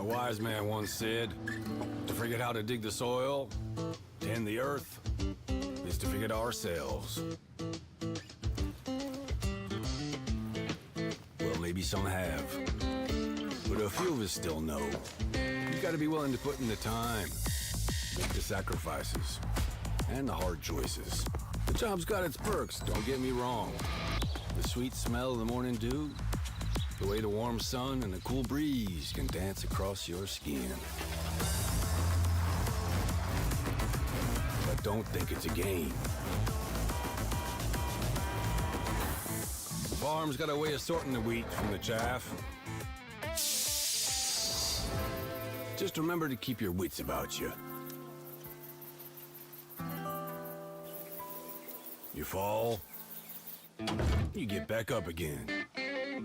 A wise man once said, to forget how to dig the soil, tend the earth, is to forget ourselves. Well, maybe some have, but a few of us still know. You gotta be willing to put in the time, make the sacrifices, and the hard choices. The job's got its perks, don't get me wrong. The sweet smell of the morning dew, the way the warm sun and the cool breeze can dance across your skin. But don't think it's a game. The farm's got a way of sorting the wheat from the chaff. Just remember to keep your wits about you. You fall, you get back up again.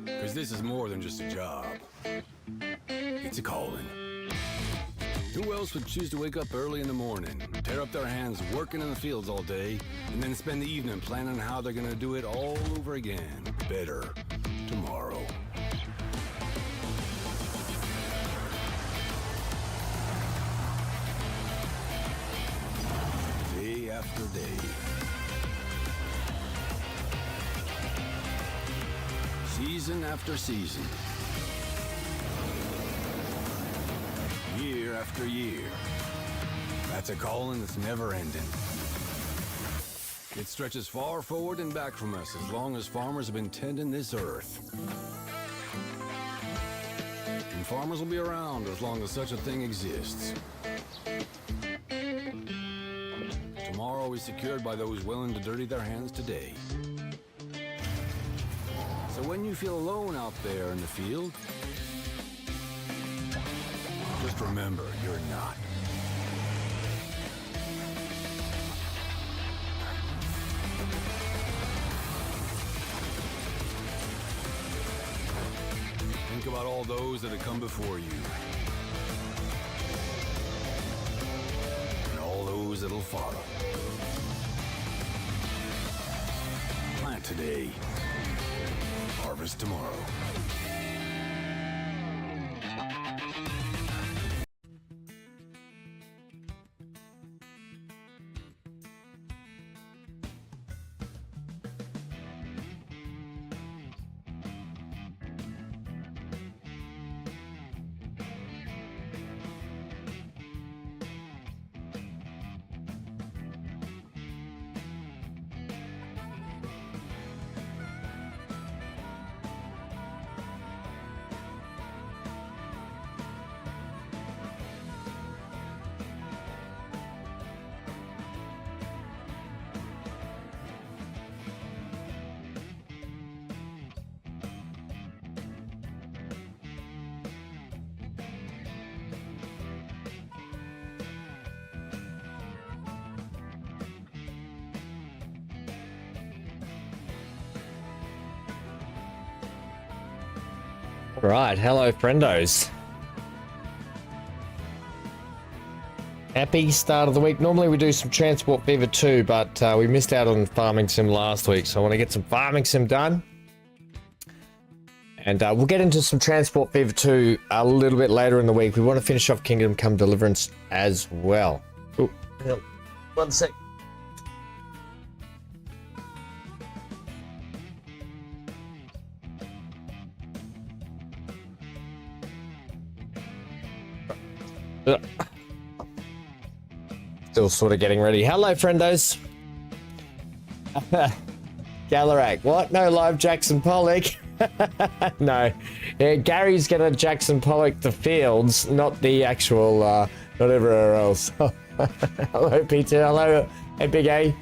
Because this is more than just a job. It's a calling. Who else would choose to wake up early in the morning, tear up their hands working in the fields all day, and then spend the evening planning how they're gonna do it all over again, better, tomorrow? Day after day. Season after season. Year after year. That's a calling that's never ending. It stretches far forward and back from us as long as farmers have been tending this earth. And farmers will be around as long as such a thing exists. Tomorrow is secured by those willing to dirty their hands today. So when you feel alone out there in the field, just remember, you're not. Think about all those that have come before you. And all those that'll follow. Plant today. Harvest tomorrow. Right, hello friendos. Happy start of the week. Normally we do some Transport Fever 2, but we missed out on Farming Sim last week, so I want to get some Farming Sim done. And we'll get into some Transport Fever 2 a little bit later in the week. We want to finish off Kingdom Come Deliverance as well. Ooh, hang on. 1 sec. Still sort of getting ready. Hello, friendos. Galarak. What? No live Jackson Pollock. No. Yeah, Gary's gonna Jackson Pollock the fields, not the actual, not everywhere else. Hello, Peter. Hello, hey, Big A.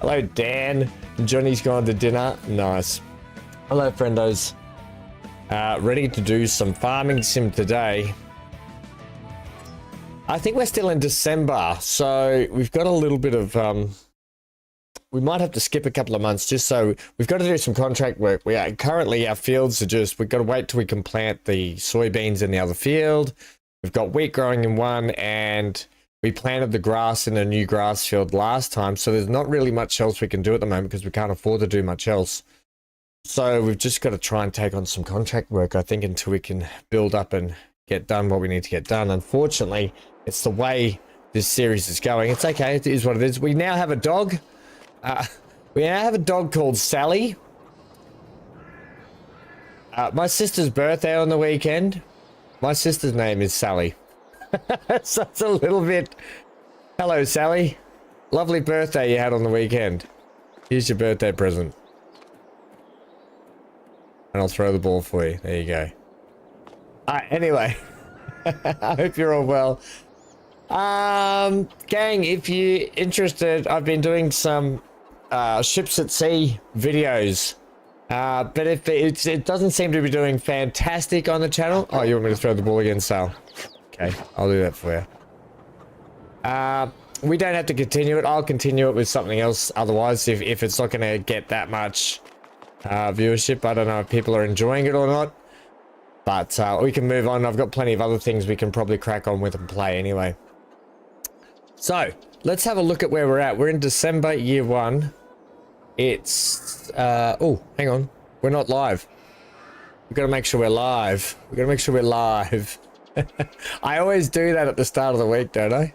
Hello, Dan. Johnny's gone to dinner. Nice. Hello, friendos. Ready to do some Farming Sim today. I think we're still in December, so we've got a little bit of, we might have to skip a couple of months just so we've got to do some contract work. We are currently, our fields are just, we've got to wait till we can plant the soybeans in the other field. We've got wheat growing in one, and we planted the grass in a new grass field last time. So there's not really much else we can do at the moment because we can't afford to do much else. So we've just got to try and take on some contract work, I think, until we can build up and get done what we need to get done. Unfortunately, it's the way this series is going. It's okay. It is what it is. We now have a dog. We now have a dog called Sally. My sister's birthday on the weekend. My sister's name is Sally. So it's a little bit... Hello, Sally. Lovely birthday you had on the weekend. Here's your birthday present. And I'll throw the ball for you. There you go. Anyway. I hope you're all well. Gang, if you're interested, I've been doing some ships at sea videos. But if it doesn't seem to be doing fantastic on the channel. Oh, you want me to throw the ball again, Sal? Okay, I'll do that for you. We don't have to continue it. I'll continue it with something else otherwise if it's not going to get that much viewership. I don't know if people are enjoying it or not. But we can move on. I've got plenty of other things we can probably crack on with and play anyway. So, let's have a look at where we're at. We're in December, year 1. It's... oh, hang on. We're not live. We've got to make sure we're live. We've got to make sure we're live. I always do that at the start of the week, don't I?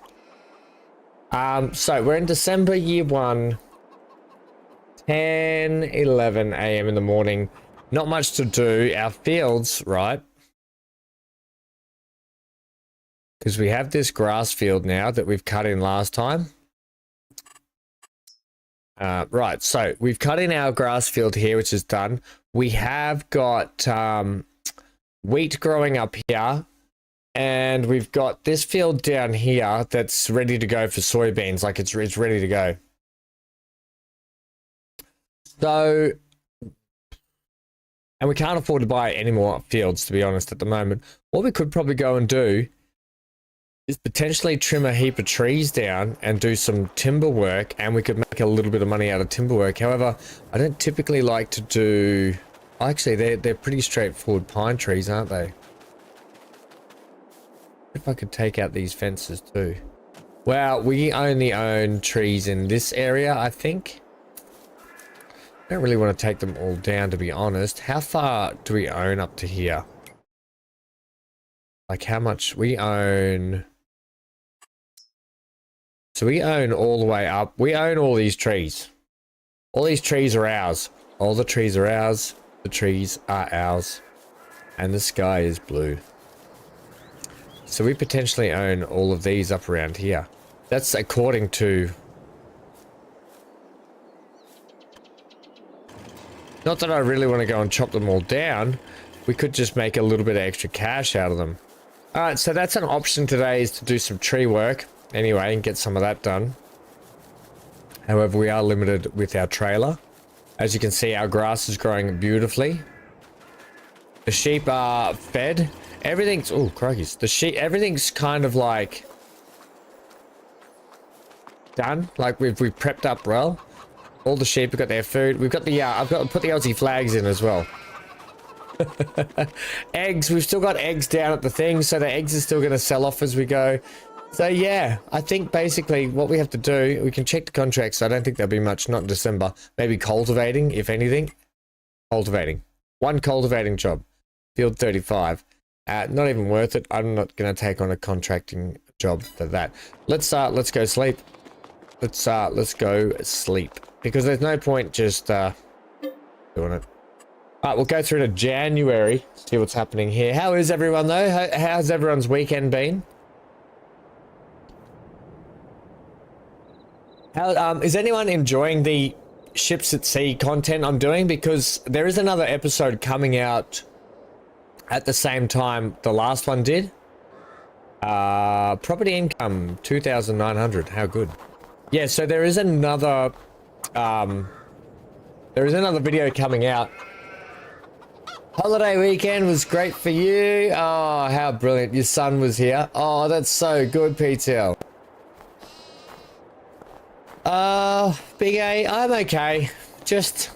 So we're in December, year 1, 10:11 a.m. in the morning. Not much to do. Our fields, right? Because we have this grass field now that we've cut in last time. Right, so we've cut in our grass field here, which is done. We have got wheat growing up here. And we've got this field down here that's ready to go for soybeans, like it's ready to go. So, and we can't afford to buy any more fields, to be honest, at the moment. What we could probably go and do is potentially trim a heap of trees down and do some timber work, and we could make a little bit of money out of timber work. However, I don't typically like to do... Actually, they're pretty straightforward pine trees, aren't they? If I could take out these fences too. Well, we only own trees in this area, I think. I don't really want to take them all down, to be honest. How far do we own up to here? Like how much we own? So we own all the way up. We own all these trees. All these trees are ours. All the trees are ours. The trees are ours. And the sky is blue. So we potentially own all of these up around here. That's according to... Not that I really want to go and chop them all down. We could just make a little bit of extra cash out of them. Alright, so that's an option today, is to do some tree work. Anyway, and get some of that done. However, we are limited with our trailer. As you can see, our grass is growing beautifully. The sheep are fed. Everything's... Oh, crikey. The sheep... Everything's kind of like... done. Like, we've prepped up well. All the sheep have got their food. We've got the... I've got to put the Aussie flags in as well. Eggs. We've still got eggs down at the thing, so the eggs are still going to sell off as we go. So, yeah. I think, basically, what we have to do... We can check the contracts. I don't think there'll be much. Not in December. Maybe cultivating, if anything. Cultivating. One cultivating job. Field 35. Not even worth it. I'm not going to take on a contracting job for that. Let's go sleep. Let's go sleep, because there's no point just doing it. Alright, we'll go through to January, see what's happening here. How is everyone though? How's everyone's weekend been? How is anyone enjoying the ships at sea content I'm doing? Because there is another episode coming out at the same time the last one did. Property income 2,900. How good. Yeah, so there is another video coming out. Holiday weekend was great for you. Oh, how brilliant. Your son was here. Oh, that's so good, PTL. Big A, I'm okay. Just,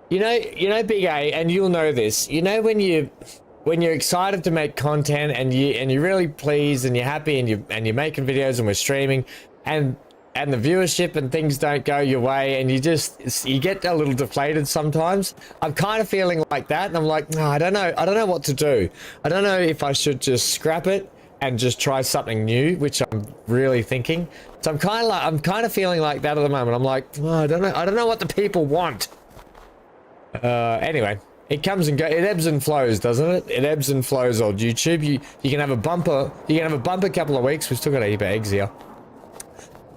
you know, Big A, and you'll know this. You know when you're excited to make content and you're really pleased and you're happy and you're making videos and we're streaming and and the viewership and things don't go your way, and you get a little deflated sometimes. I'm kind of feeling like that, and I'm like, no, I don't know what to do. I don't know if I should just scrap it and just try something new, which I'm really thinking. So I'm kind of feeling like that at the moment. I'm like, oh, I don't know what the people want. Anyway, it comes and goes. It ebbs and flows, doesn't it? It ebbs and flows, old YouTube. You can have a bumper. You can have a bumper couple of weeks. We've still got a heap of eggs here.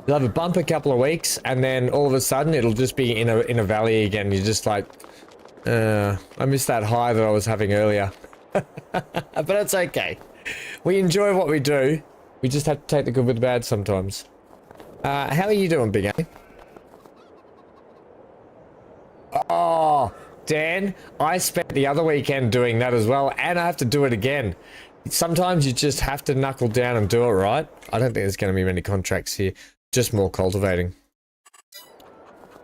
You'll have a bumper couple of weeks, and then all of a sudden it'll just be in a valley again. You're just like, I missed that high that I was having earlier. But it's okay. We enjoy what we do. We just have to take the good with the bad sometimes. How are you doing, Big A? Oh, Dan, I spent the other weekend doing that as well, and I have to do it again. Sometimes you just have to knuckle down and do it right. I don't think there's going to be many contracts here, just more cultivating.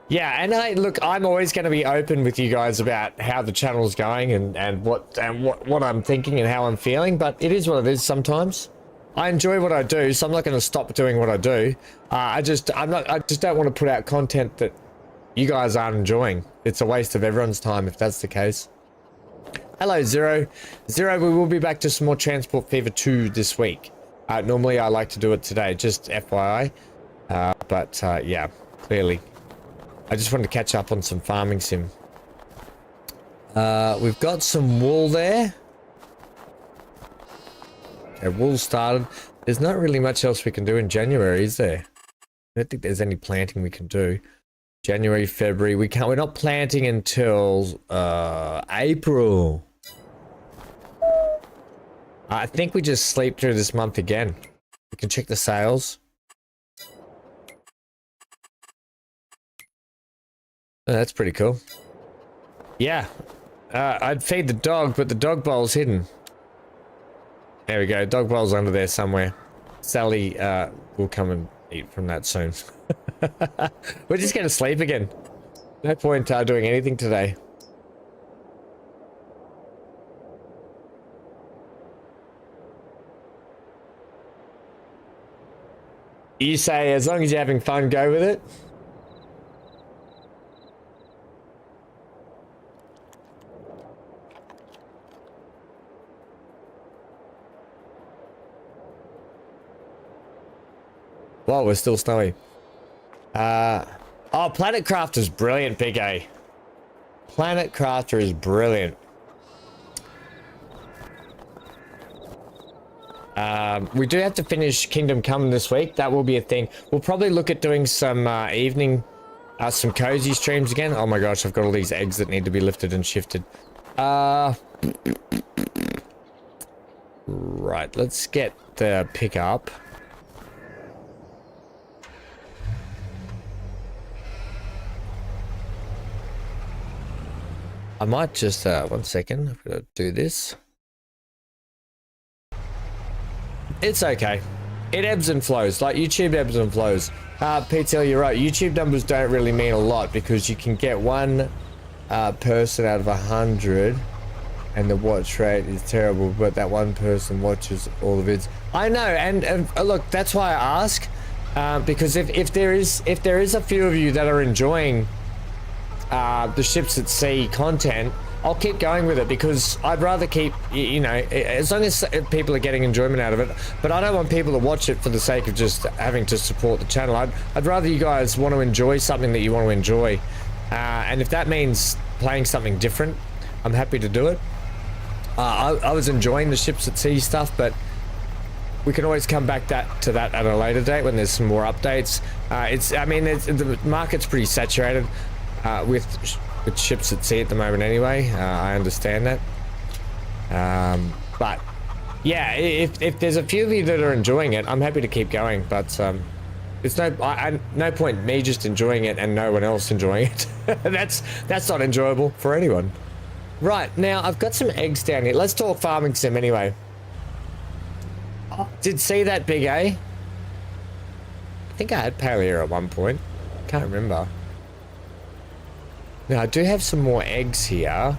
Yeah, and look, I'm always going to be open with you guys about how the channel's going and what I'm thinking and how I'm feeling, but it is what it is sometimes. I enjoy what I do, so I'm not going to stop doing what I do. I just don't want to put out content that you guys aren't enjoying. It's a waste of everyone's time if that's the case. Hello, Zero. Zero, we will be back to some more Transport Fever 2 this week. Normally I like to do it today, just FYI. But yeah, clearly. I just wanted to catch up on some farming sim. We've got some wool there. Okay, wool started. There's not really much else we can do in January, is there? I don't think there's any planting we can do. January, February, we're not planting until April. I think we just sleep through this month again. We can check the sales. Oh, that's pretty cool. Yeah. I'd feed the dog, but the dog bowl's hidden. There we go. Dog bowl's under there somewhere. Sally will come and eat from that soon. We're just going to sleep again. No point doing anything today. You say as long as you're having fun, go with it. Well, we're still snowy. Oh, Planet Crafter is brilliant, Big A. Planet Crafter is brilliant. We do have to finish Kingdom Come this week. That will be a thing. We'll probably look at doing some evening, some cozy streams again. Oh my gosh, I've got all these eggs that need to be lifted and shifted. Right, let's get the pickup. I might just, 1 second, I've got to do this. It's okay. It ebbs and flows, like YouTube ebbs and flows. PTL, you're right, YouTube numbers don't really mean a lot because you can get one person out of 100 and the watch rate is terrible, but that one person watches all the vids. I know, and look, that's why I ask, because if there is a few of you that are enjoying the Ships at Sea content, I'll keep going with it because I'd rather keep, you know, as long as people are getting enjoyment out of it, but I don't want people to watch it for the sake of just having to support the channel. I'd rather you guys want to enjoy something that you want to enjoy, and if that means playing something different, I'm happy to do it. I was enjoying the Ships at Sea stuff, but we can always come back to that at a later date when there's some more updates. The market's pretty saturated with Ships at Sea at the moment anyway. I understand that, but yeah, if there's a few of you that are enjoying it, I'm happy to keep going, but it's no point me just enjoying it and no one else enjoying it. that's not enjoyable for anyone. Right, now I've got some eggs down here. Let's talk farming sim anyway. Did see that, Big A? I think I had Paleo at one point. Can't remember. Now, I do have some more eggs here.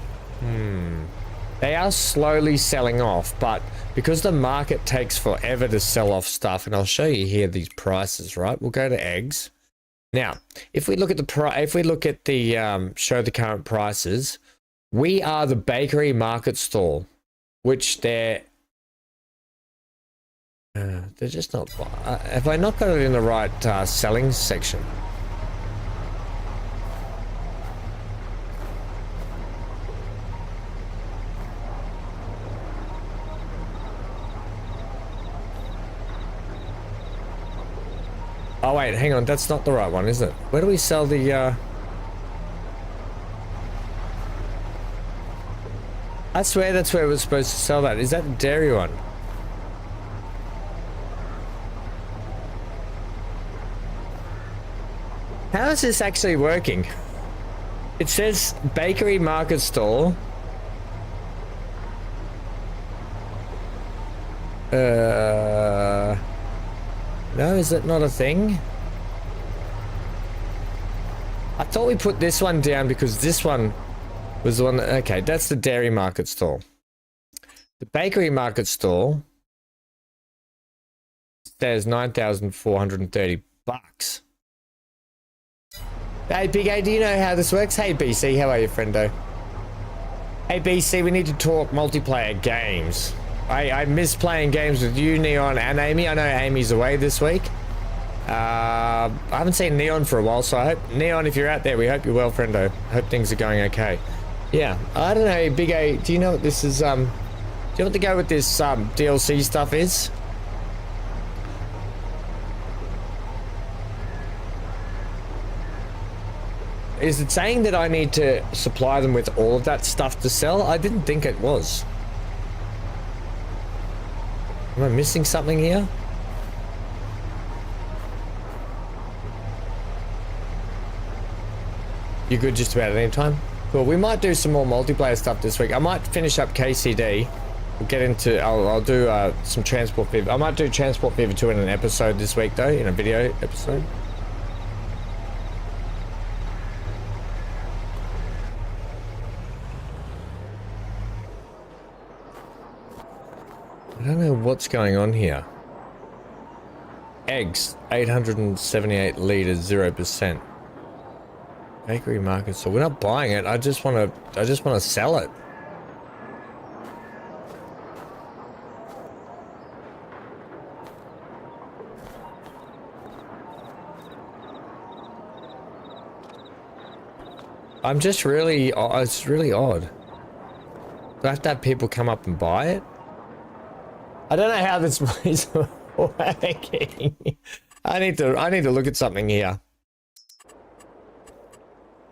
They are slowly selling off, but because the market takes forever to sell off stuff, and I'll show you here these prices, right? We'll go to eggs. Now, if we look at the show the current prices, we are the bakery market stall, which they're just not. Have I not got it in the right selling section? Oh wait, hang on, that's not the right one, is it? Where do we sell the I swear that's where we're supposed to sell that. Is that the dairy one? How is this actually working? It says bakery market stall. No, is it not a thing? I thought we put this one down because this one was the one that, okay, that's the dairy market stall. The bakery market stall says 9,430 bucks. Hey, Big A, do you know how this works? Hey, BC, how are you, friendo? Hey, BC, we need to talk multiplayer games. I miss playing games with you, Neon, and Amy. I know Amy's away this week. I haven't seen Neon for a while, so I hope, Neon, if you're out there, we hope you're well, friendo. Hope things are going okay. Yeah, I don't know, Big A, do you know what this is, do you know what to go with this, DLC stuff is? Is it saying that I need to supply them with all of that stuff to sell? I didn't think it was. Am I missing something here? You good just about at any time? Cool. We might do some more multiplayer stuff this week. I might finish up KCD. We'll get into. I'll do some Transport Fever. I might do Transport Fever 2 in an episode this week, though, in a video episode. I don't know what's going on here. Eggs, 878 liters, 0%. Bakery market, so we're not buying it. I just want to sell it. I'm just really, it's really odd. Do I have to have people come up and buy it? I don't know how this is working. I need to look at something here.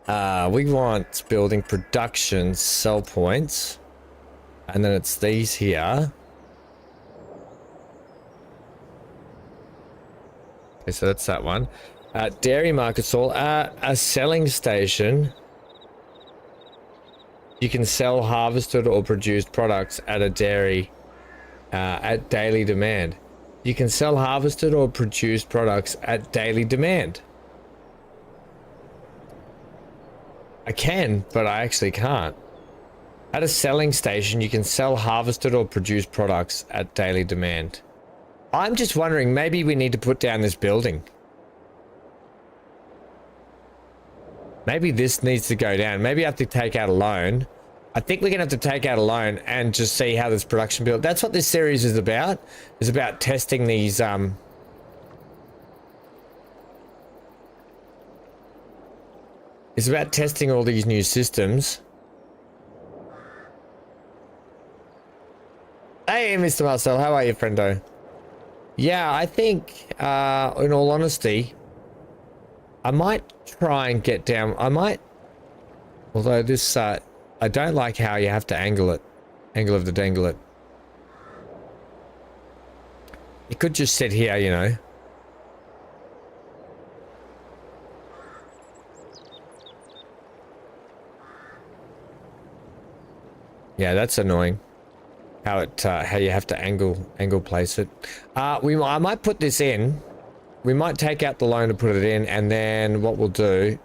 We want building production sell points, and then it's these here. Okay, so that's that one. Dairy market stall, a selling station. You can sell harvested or produced products at a dairy. At daily demand. You can sell harvested or produced products at daily demand. I can, but I actually can't. At a selling station, you can sell harvested or produced products at daily demand. I'm just wondering, maybe we need to put down this building. Maybe this needs to go down. Maybe I have to take out a loan. I think we're going to have to take out a loan and just see how this production build. That's what this series is about. It's about testing these, it's about testing all these new systems. Hey, Mr. Marcel, how are you, friendo? Yeah, I think, in all honesty, I might try and get down. I might, although this, I don't like how you have to angle it. Angle of the dangle it. It could just sit here, you know. Yeah, that's annoying. How it, how you have to angle place it. I might put this in. We might take out the loan to put it in, and then what we'll do,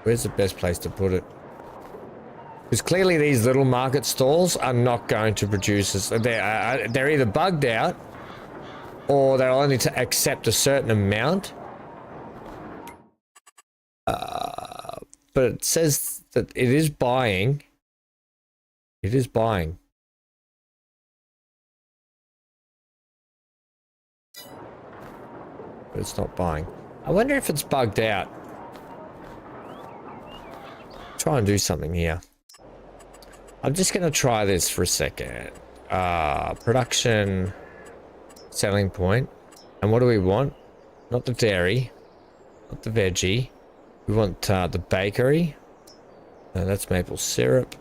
where's the best place to put it? Because clearly these little market stalls are not going to produce us. They're either bugged out or they're only to accept a certain amount. But it says that it is buying. It is buying. But it's not buying. I wonder if it's bugged out. Try and do something here. I'm just going to try this for a second. Production, selling point. And what do we want? Not the dairy, not the veggie. We want the bakery. No, that's maple syrup.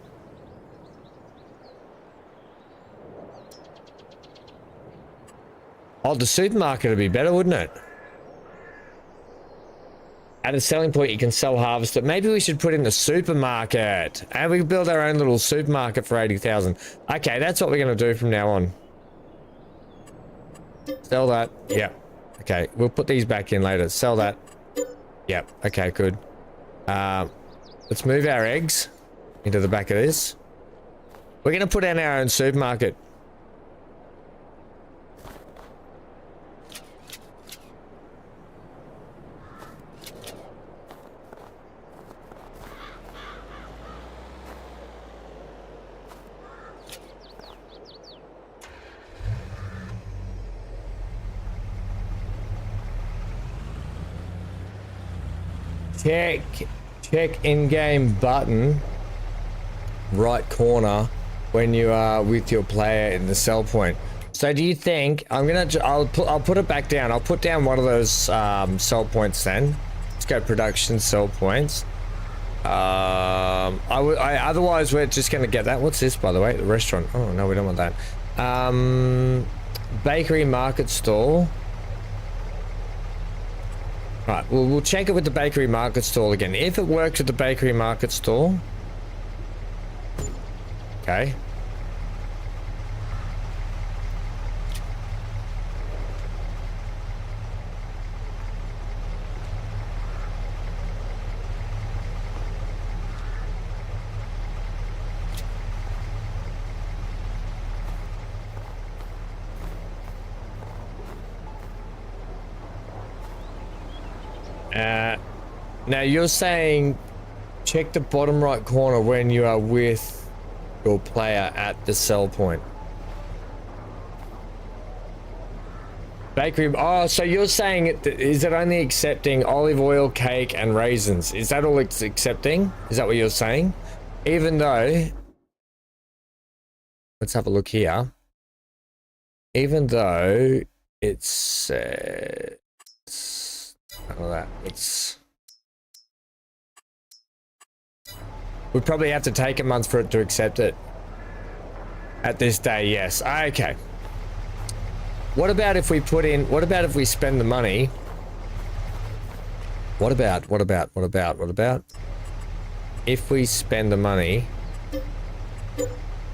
Oh, the supermarket would be better, wouldn't it? At a selling point, you can sell harvest it. Maybe we should put in the supermarket. And we can build our own little supermarket for 80,000. Okay, that's what we're going to do from now on. Sell that. Yep. Okay, we'll put these back in later. Sell that. Yep. Okay, good. Let's move our eggs into the back of this. We're going to put in our own supermarket. Check in-game button, right corner, when you are with your player in the sell point. So do you think I'll put it back down. I'll put down one of those sell points then. Let's go production sell points. Otherwise we're just gonna get that. What's this, by the way? The restaurant. Oh no, we don't want that. Bakery market stall. Right, well, we'll check it with the bakery market stall again. If it works with the bakery market stall. Okay. Now you're saying check the bottom right corner when you are with your player at the sell point. Bakery. Oh, so you're saying is it only accepting olive oil, cake, and raisins? Is that all it's accepting? Is that what you're saying? Even though, let's have a look here. Even though it's we'd probably have to take a month for it to accept it. At this day, yes. Okay. What about if we put in, what about if we spend the money? What about if we spend the money?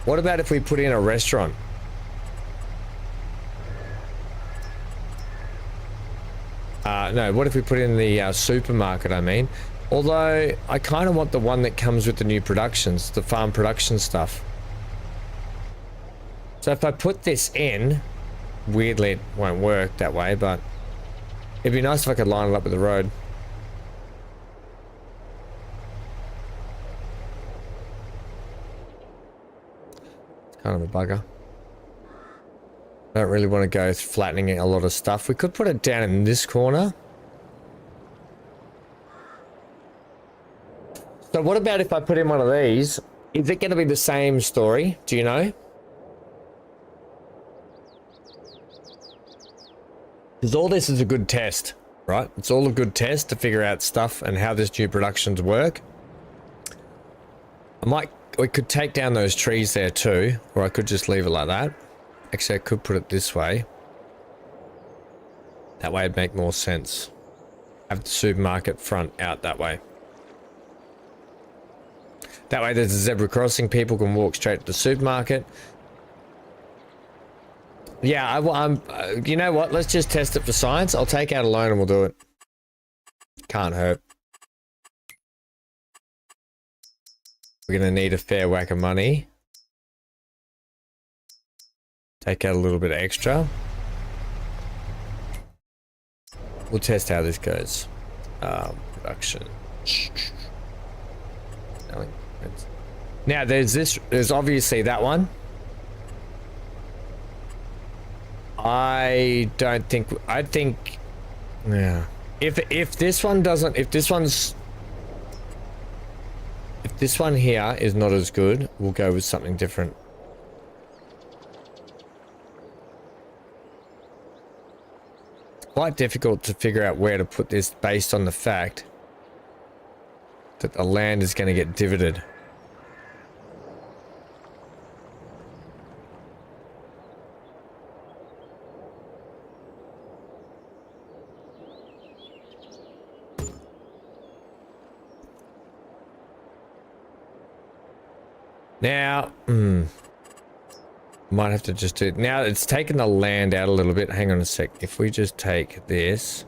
What about if we put in a restaurant? No, what if we put in the supermarket, I mean? Although, I kind of want the one that comes with the new productions, the farm production stuff. So if I put this in, weirdly it won't work that way, but it'd be nice if I could line it up with the road. It's kind of a bugger. I don't really want to go flattening a lot of stuff. We could put it down in this corner. So what about if I put in one of these? Is it going to be the same story? Do you know? Because all this is a good test, right? It's all a good test to figure out stuff and how this new productions work. We could take down those trees there too, or I could just leave it like that. Actually, I could put it this way. That way it'd make more sense. Have the supermarket front out that way. That way there's a zebra crossing, people can walk straight to the supermarket. Yeah, I'm you know what, let's just test it for science. I'll take out a loan and we'll do it. Can't hurt. We're going to need a fair whack of money. Take out a little bit extra. We'll test how this goes. Production. Now there's obviously that one. I think yeah. If this one here is not as good, we'll go with something different. It's quite difficult to figure out where to put this based on the fact that the land is going to get divoted. Now, might have to just do it. Now it's taken the land out a little bit. Hang on a sec. If we just take this.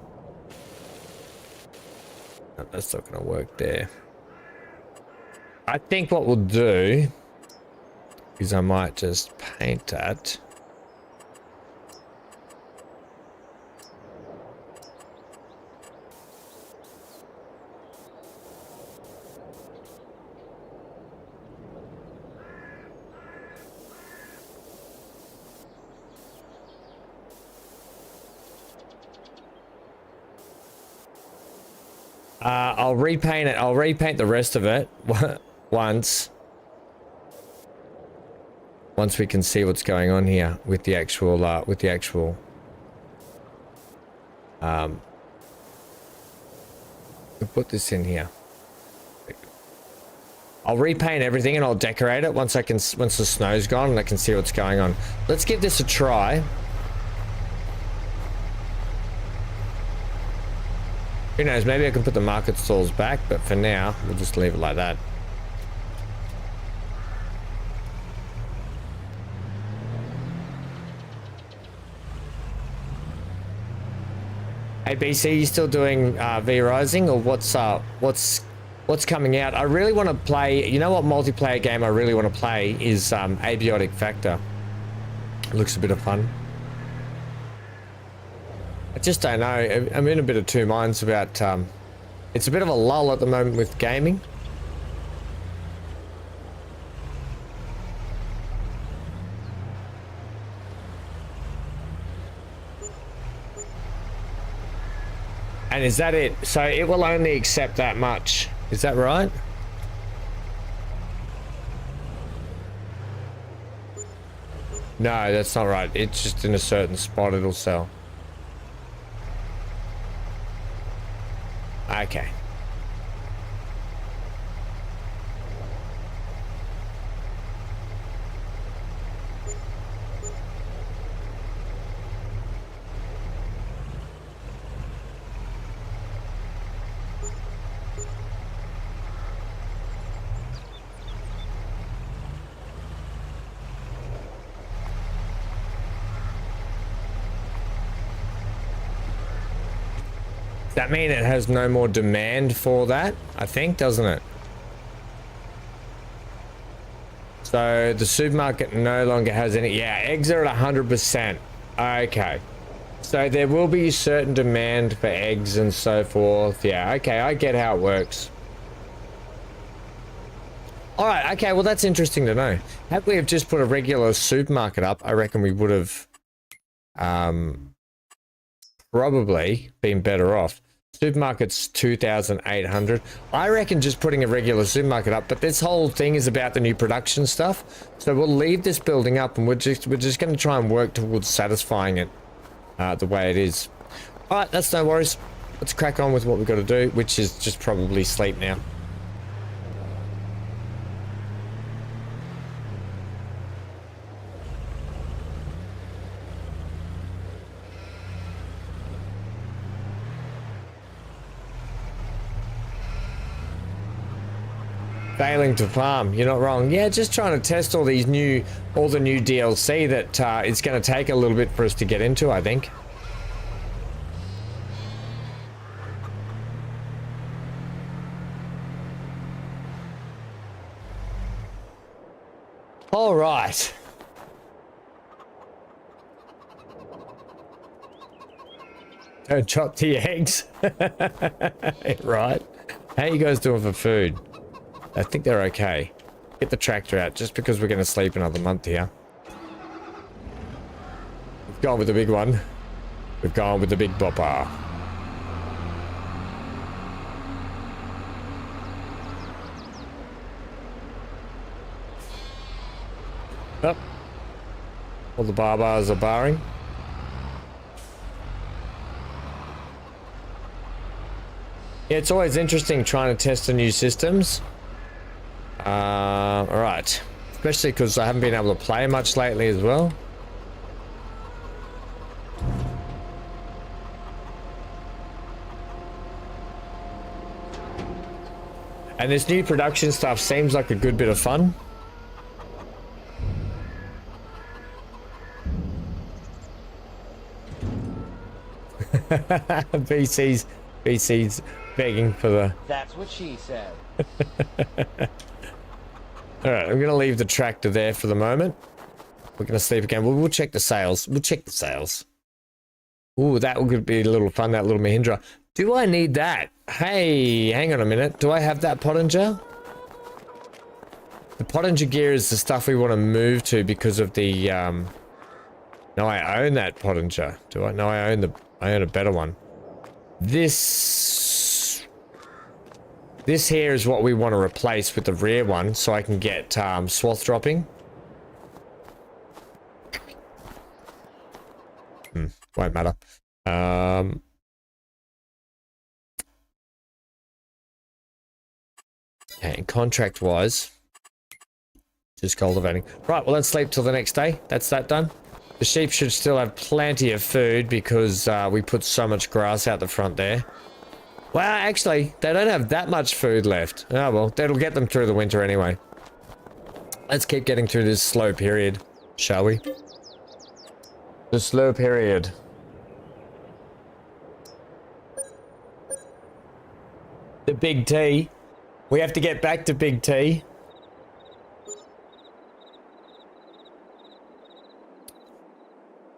No, that's not going to work there. I think what we'll do is I might just paint that. I'll repaint it. I'll repaint the rest of it once we can see what's going on here with the actual we'll put this in here. I'll repaint everything and I'll decorate it once the snow's gone and I can see what's going on. Let's give this a try. Who knows, maybe I can put the market stalls back, but for now, we'll just leave it like that. Hey BC, you still doing V Rising, or what's coming out? I really want to play, you know what multiplayer game I really want to play is Abiotic Factor. It looks a bit of fun. I just don't know. I'm in a bit of two minds about, it's a bit of a lull at the moment with gaming. And is that it? So it will only accept that much. Is that right? No, that's not right. It's just in a certain spot it'll sell. Okay. That mean it has no more demand for that, I think, doesn't it? So the supermarket no longer has any. Yeah, eggs are at 100%. Okay. So there will be a certain demand for eggs and so forth. Yeah, okay, I get how it works. All right, okay, well, that's interesting to know. Had we have just put a regular supermarket up, I reckon we would have probably been better off. Supermarket's 2,800. I reckon just putting a regular supermarket up, but this whole thing is about the new production stuff. So we'll leave this building up and we're just going to try and work towards satisfying it the way it is. All right, that's no worries. Let's crack on with what we've got to do, which is just probably sleep now. Failing to farm, you're not wrong. Yeah, just trying to test all the new DLC that it's going to take a little bit for us to get into, I think. All right. Don't chop the eggs. Right. How you guys doing for food? I think they're okay. Get the tractor out just because we're going to sleep another month here. We've gone with the big one. We've gone with the big bopper. Up. All the bars are barring. Yeah, it's always interesting trying to test the new systems. Alright. Especially because I haven't been able to play much lately as well. And this new production stuff seems like a good bit of fun. BC's begging for the... That's what she said. Alright, I'm gonna leave the tractor there for the moment. We're gonna sleep again. We'll check the sails. We'll check the sails. Ooh, that would be a little fun, that little Mahindra. Do I need that? Hey, hang on a minute. Do I have that Pottinger? The Pottinger gear is the stuff we want to move to because of the, No, I own that Pottinger. Do I? No, I own a better one. This here is what we want to replace with the rear one, so I can get swath dropping. Won't matter. Okay, and contract wise, just cultivating. Right, well, let's sleep till the next day. That's that done. The sheep should still have plenty of food because we put so much grass out the front there. Well, actually, they don't have that much food left. Oh, well, that'll get them through the winter anyway. Let's keep getting through this slow period, shall we? The slow period. The big T. We have to get back to big T.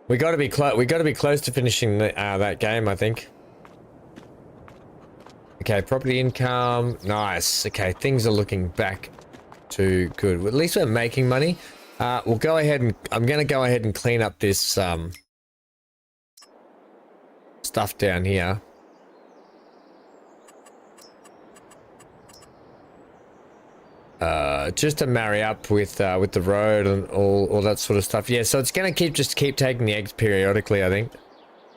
We got to be close. We got to be close to finishing that game, I think. Okay, property income, nice. Okay, things are looking back to good. Well, at least we're making money. We'll go ahead and I'm going to go ahead and clean up this stuff down here. Just to marry up with the road and all that sort of stuff. Yeah, so it's going to keep taking the eggs periodically, I think.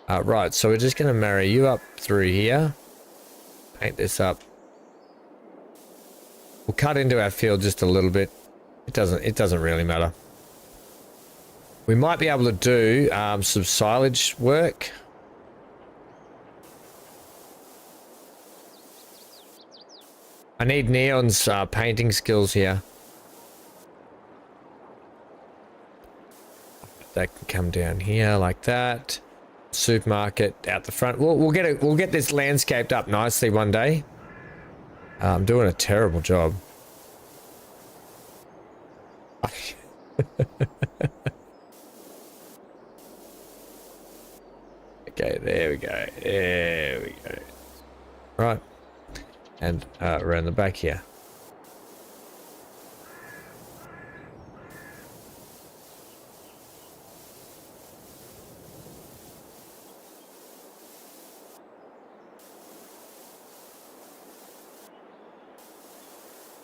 Right, so we're just going to marry you up through here. Paint this up. We'll cut into our field just a little bit. It doesn't really matter. We might be able to do some silage work. I need Neon's painting skills here. That can come down here like that. Supermarket out the front. We'll get this landscaped up nicely one day. I'm doing a terrible job. Okay, there we go. There we go. Right. And around the back here.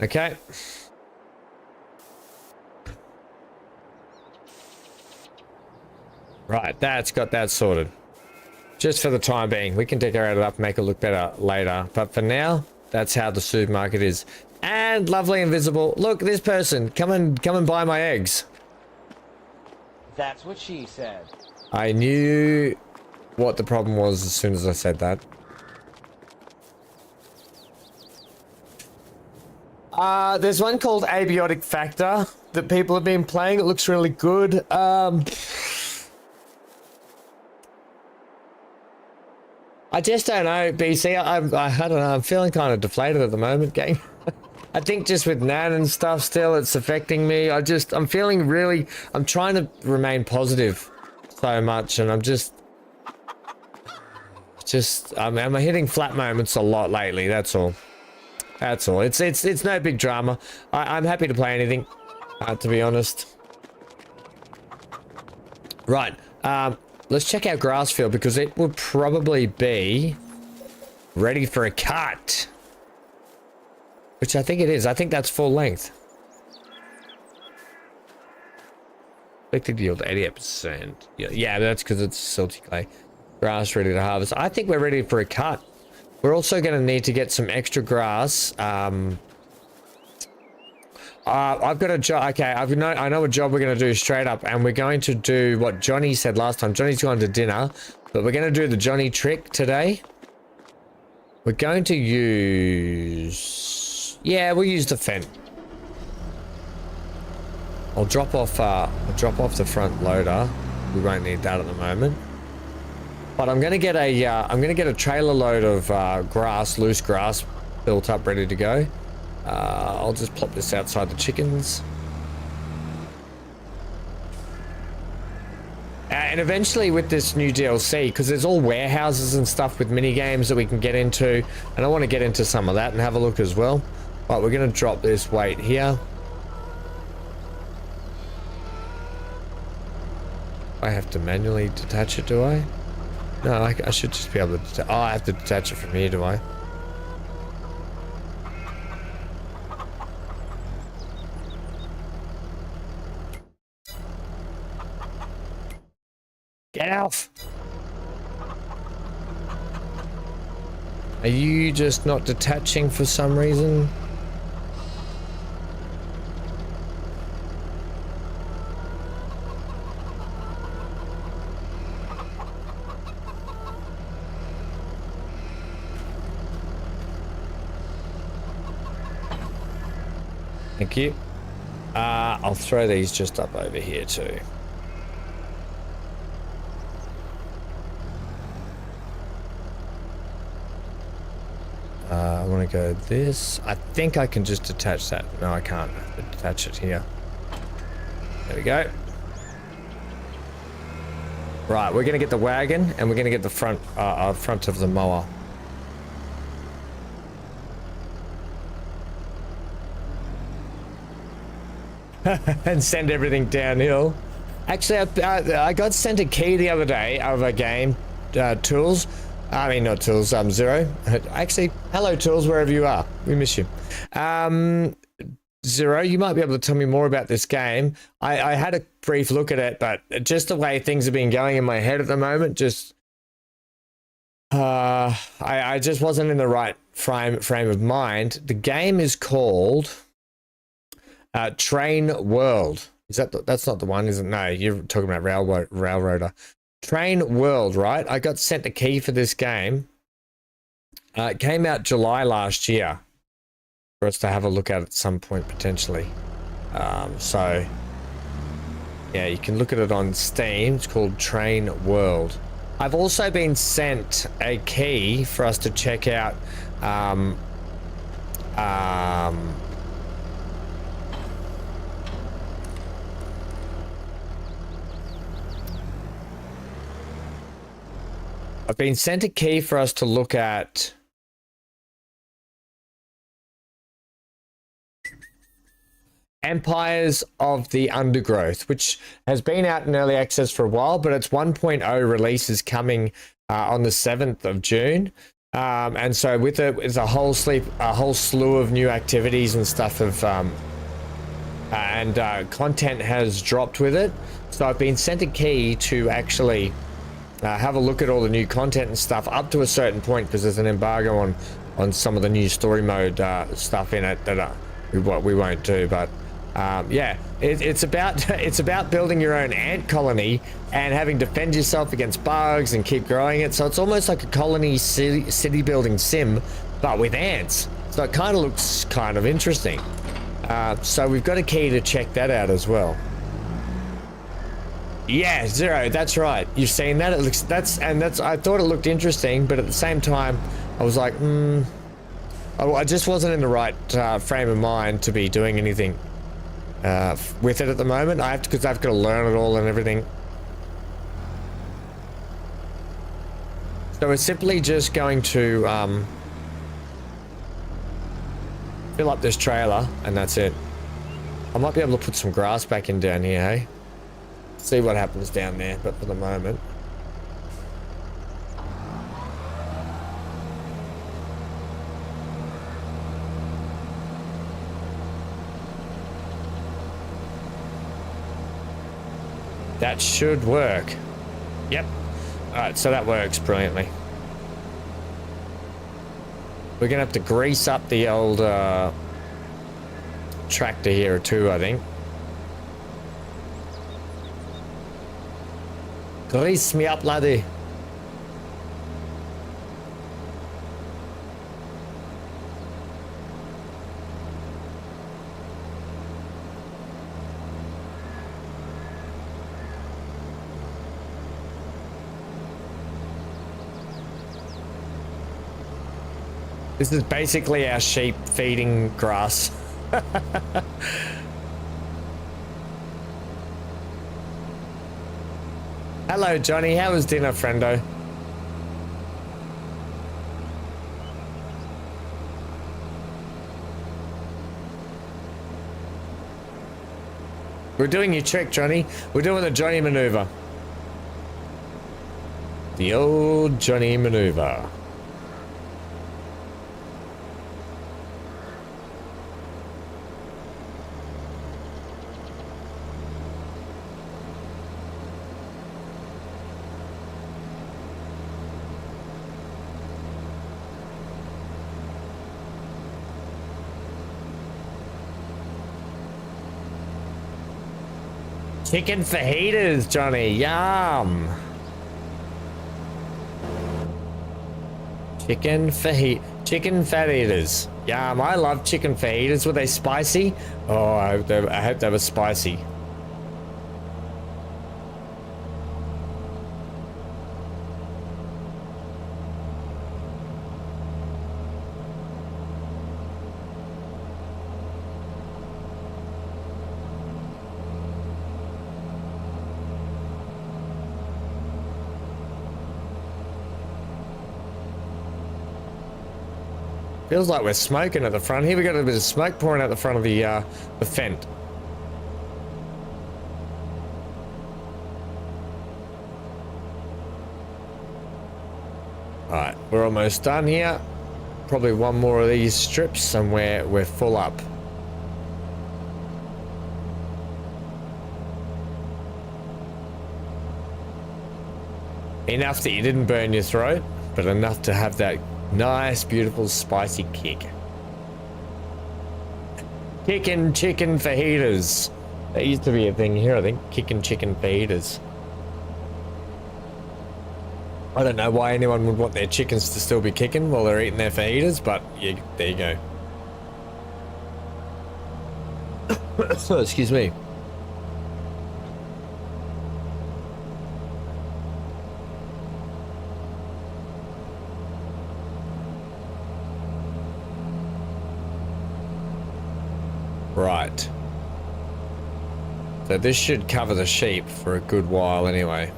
Okay. Right, that's got that sorted. Just for the time being. We can decorate it up, make it look better later. But for now, that's how the supermarket is. And lovely invisible. Look, this person. Come and buy my eggs. That's what she said. I knew what the problem was as soon as I said that. There's one called Abiotic Factor that people have been playing. It looks really good. I just don't know, BC. I don't know. I'm feeling kind of deflated at the moment, gang. I think just with Nan and stuff still, it's affecting me. I'm feeling really, I'm trying to remain positive so much, and I'm hitting flat moments a lot lately. That's all. That's all. It's no big drama. I'm happy to play anything, to be honest. Right. Let's check out grass field because it would probably be ready for a cut. Which I think it is. I think that's full length. Expected yield 88%. Yeah, that's because it's silty clay. Grass ready to harvest. I think we're ready for a cut. We're also going to need to get some extra grass. I've got a job. Okay, I know a job we're going to do straight up, and we're going to do what Johnny said last time. Johnny's gone to dinner, but we're going to do the Johnny trick today. We're going to use... Yeah, we'll use the Fent. I'll drop off the front loader. We won't need that at the moment. But I'm gonna get a trailer load of grass, loose grass, built up, ready to go. I'll just plop this outside the chickens. And eventually with this new DLC, because there's all warehouses and stuff with mini games that we can get into, and I want to get into some of that and have a look as well. Right, we're going to drop this weight here. I have to manually detach it, do I? No, I should just be able to... Oh, I have to detach it from here, do I? Get off! Are you just not detaching for some reason? Thank you. I'll throw these just up over here too. I want to go this. I think I can just detach that. No, I can't. I have to detach it here. There we go. Right, we're going to get the wagon and we're going to get the front of the mower. And send everything downhill. Actually, I got sent a key the other day of a game, Tools. I mean, not Tools, Zero. Actually, hello Tools, wherever you are. We miss you. Zero, you might be able to tell me more about this game. I had a brief look at it, but just the way things have been going in my head at the moment, just... I just wasn't in the right frame of mind. The game is called... Train World. Is that's not the one, is it? No, you're talking about Railroader. Train World, right? I got sent a key for this game. It came out July last year for us to have a look at some point potentially. So yeah, you can look at it on Steam. It's called Train World. I've also been sent a key for us to check out I've been sent a key for us to look at Empires of the Undergrowth, which has been out in early access for a while, but its 1.0 release is coming on the 7th of June. And so with it is a whole slew of new activities and stuff content has dropped with it. So I've been sent a key to actually have a look at all the new content and stuff up to a certain point, because there's an embargo on some of the new story mode stuff in it that we won't do. But yeah, it's about building your own ant colony and having to defend yourself against bugs and keep growing it. So it's almost like a colony city building sim, but with ants. So it kind of looks kind of interesting. So we've got a key to check that out as well. Yeah, Zero, that's right. You've seen that. It looks I thought it looked interesting, but at the same time, I was like, I just wasn't in the right frame of mind to be doing anything with it at the moment. Because I've got to learn it all and everything. So we're simply just going to fill up this trailer and that's it. I might be able to put some grass back in down here, hey? See what happens down there, but for the moment. That should work. Yep. Alright, so that works brilliantly. We're gonna have to grease up the old tractor here too, I think. Grease me up, laddie. This is basically our sheep feeding grass. Hello, Johnny. How was dinner, friendo? We're doing your trick, Johnny. We're doing the Johnny maneuver. The old Johnny maneuver. Chicken fajitas, Johnny. Yum. Chicken fajitas. Yum. I love chicken fajitas. Were they spicy? Oh, I hope they were spicy. Feels like we're smoking at the front here. We got a bit of smoke pouring out the front of the Fent. Alright, we're almost done here. Probably one more of these strips and we're full up. Enough that you didn't burn your throat, but enough to have that nice, beautiful, spicy kick. Kicking chicken fajitas. That used to be a thing here, I think. Kicking chicken fajitas. I don't know why anyone would want their chickens to still be kicking while they're eating their fajitas, but yeah, there you go. Oh, excuse me. Right. So this should cover the sheep for a good while anyway.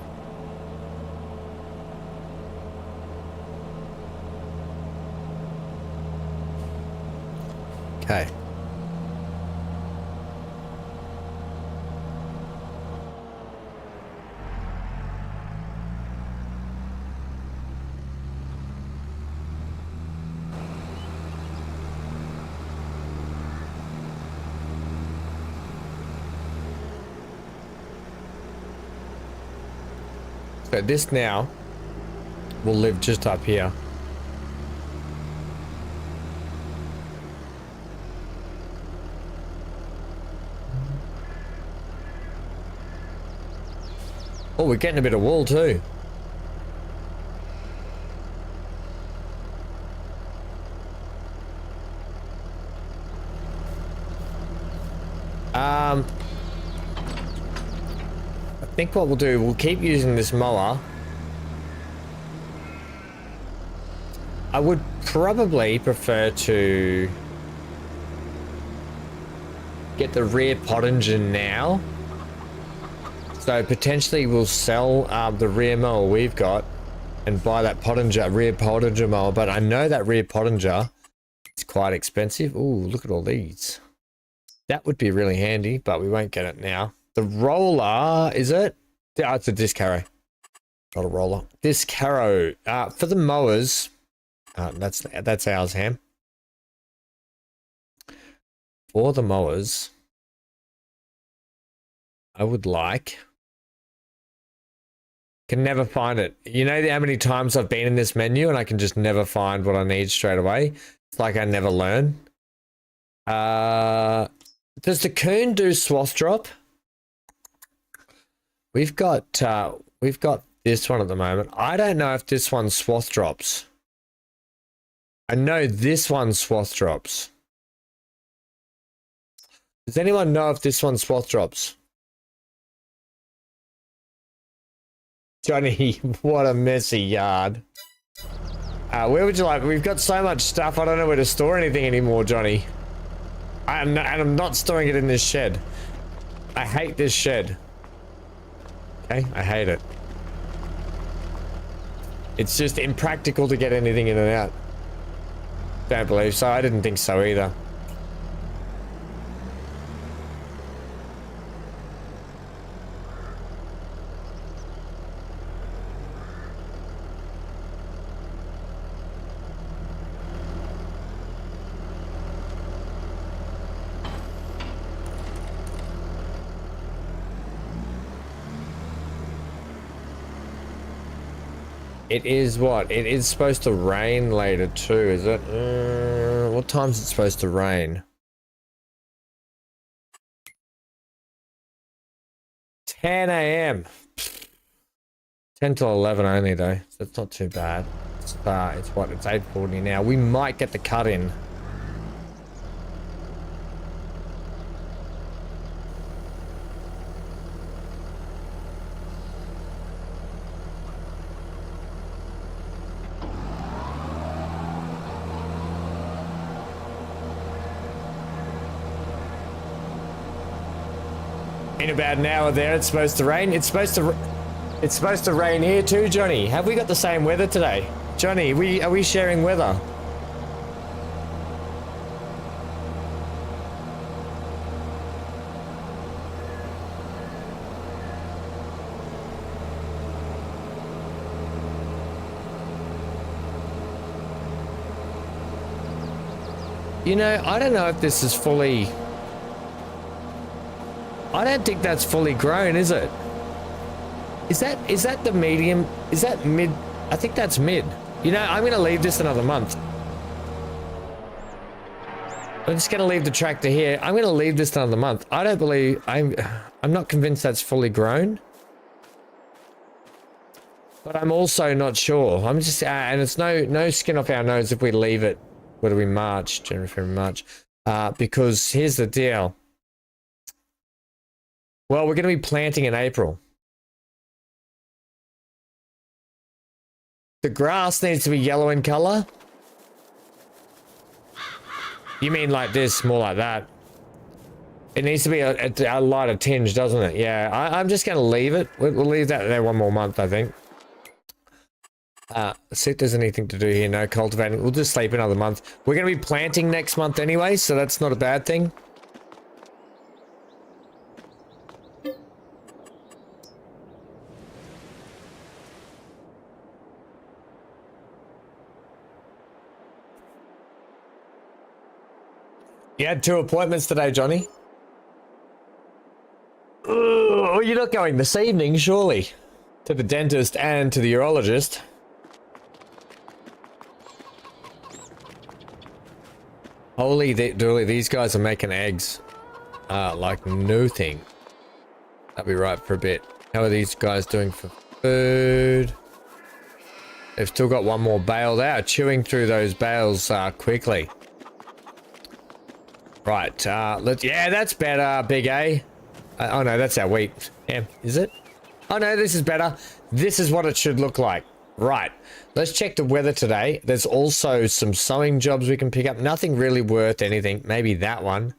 Okay. So this now will live just up here. Oh, we're getting a bit of wool too. I think what we'll do, we'll keep using this mower. I would probably prefer to get the rear pottinger now. So potentially we'll sell the rear mower we've got and buy that rear pottinger mower. But I know that rear pottinger is quite expensive. Ooh, look at all these. That would be really handy, but we won't get it now. The roller, is it? Oh, it's a disc harrow. Not a roller. Disc harrow. For the mowers, that's ours, Ham. For the mowers, I would like... Can never find it. You know how many times I've been in this menu and I can just never find what I need straight away? It's like I never learn. Does the Coon do swath drop? We've got this one at the moment. I don't know if this one swath drops. I know this one swath drops. Does anyone know if this one swath drops? Johnny, what a messy yard. Where would you like? We've got so much stuff. I don't know where to store anything anymore, Johnny. And I'm not storing it in this shed. I hate this shed. Okay, I hate it. It's just impractical to get anything in and out. Don't believe so. I didn't think so either. It is what? It is supposed to rain later too, is it? What time is it supposed to rain? 10 a.m. 10 till 11 only though, so it's not too bad. It's what? It's 8:40 now. We might get the cut in. In about an hour there, it's supposed to rain. It's supposed to rain here too, Johnny. Have we got the same weather today? Johnny, are we sharing weather? You know, I don't know if this is fully... I don't think that's fully grown, is it? Is that the medium? Is that mid? I think that's mid. You know, I'm gonna leave this another month. I'm just gonna leave the tractor here. I'm gonna leave this another month. I don't believe I'm not convinced that's fully grown. But I'm also not sure. I'm just and it's no skin off our nose if we leave it. What do we March? January, February, March. Because here's the deal. Well, we're going to be planting in April. The grass needs to be yellow in color. You mean like this, more like that? It needs to be a lighter tinge, doesn't it? Yeah, I'm just going to leave it. We'll leave that there one more month, I think. Let's see if there's anything to do here. No cultivating. We'll just sleep another month. We're going to be planting next month anyway, so that's not a bad thing. You had 2 appointments today, Johnny. Oh, you're not going this evening, surely? To the dentist and to the urologist. Holy dooly, these guys are making eggs. Like nothing. That'll be right for a bit. How are these guys doing for food? They've still got one more bale. They are chewing through those bales quickly. Right, yeah, that's better, Big A. Oh no, that's our wheat. Yeah, is it? Oh no, this is better. This is what it should look like. Right, let's check the weather today. There's also some sewing jobs we can pick up. Nothing really worth anything. Maybe that one.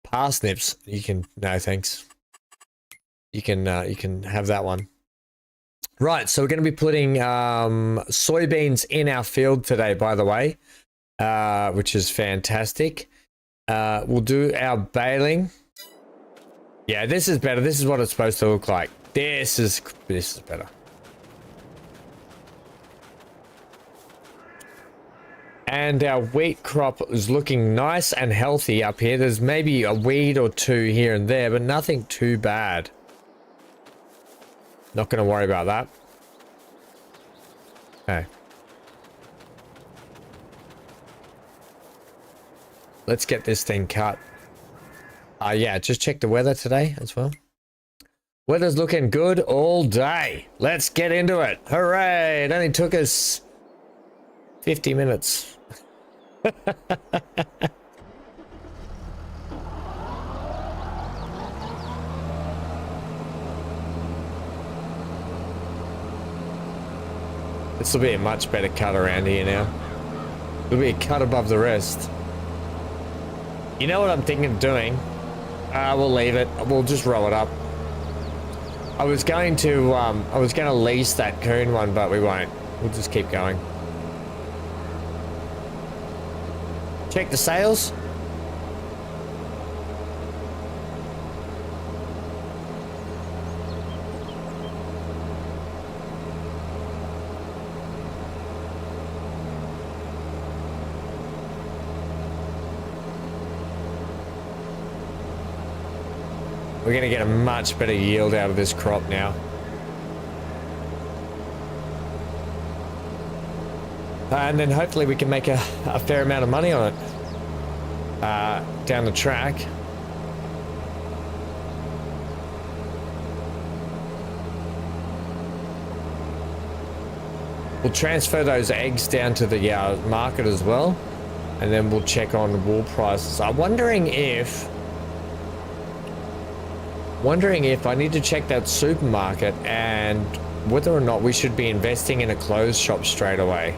Parsnips. You can, no thanks. You can have that one. Right, so we're going to be putting soybeans in our field today, by the way, which is fantastic. We'll do our baling. Yeah, this is better. This is what it's supposed to look like. This is better. And our wheat crop is looking nice and healthy up here. There's maybe a weed or two here and there, but nothing too bad. Not going to worry about that. Okay. Let's get this thing cut. Yeah, just check the weather today as well. Weather's looking good all day. Let's get into it. Hooray! It only took us 50 minutes. This will be a much better cut around here now. It'll be a cut above the rest. You know what I'm thinking of doing? We'll leave it. We'll just roll it up. I was going to lease that coon one, but we won't. We'll just keep going. Check the sails. We're going to get a much better yield out of this crop now. And then hopefully we can make a fair amount of money on it down the track. We'll transfer those eggs down to the market as well, and then we'll check on wool prices. I'm wondering if I need to check that supermarket and whether or not we should be investing in a clothes shop straight away.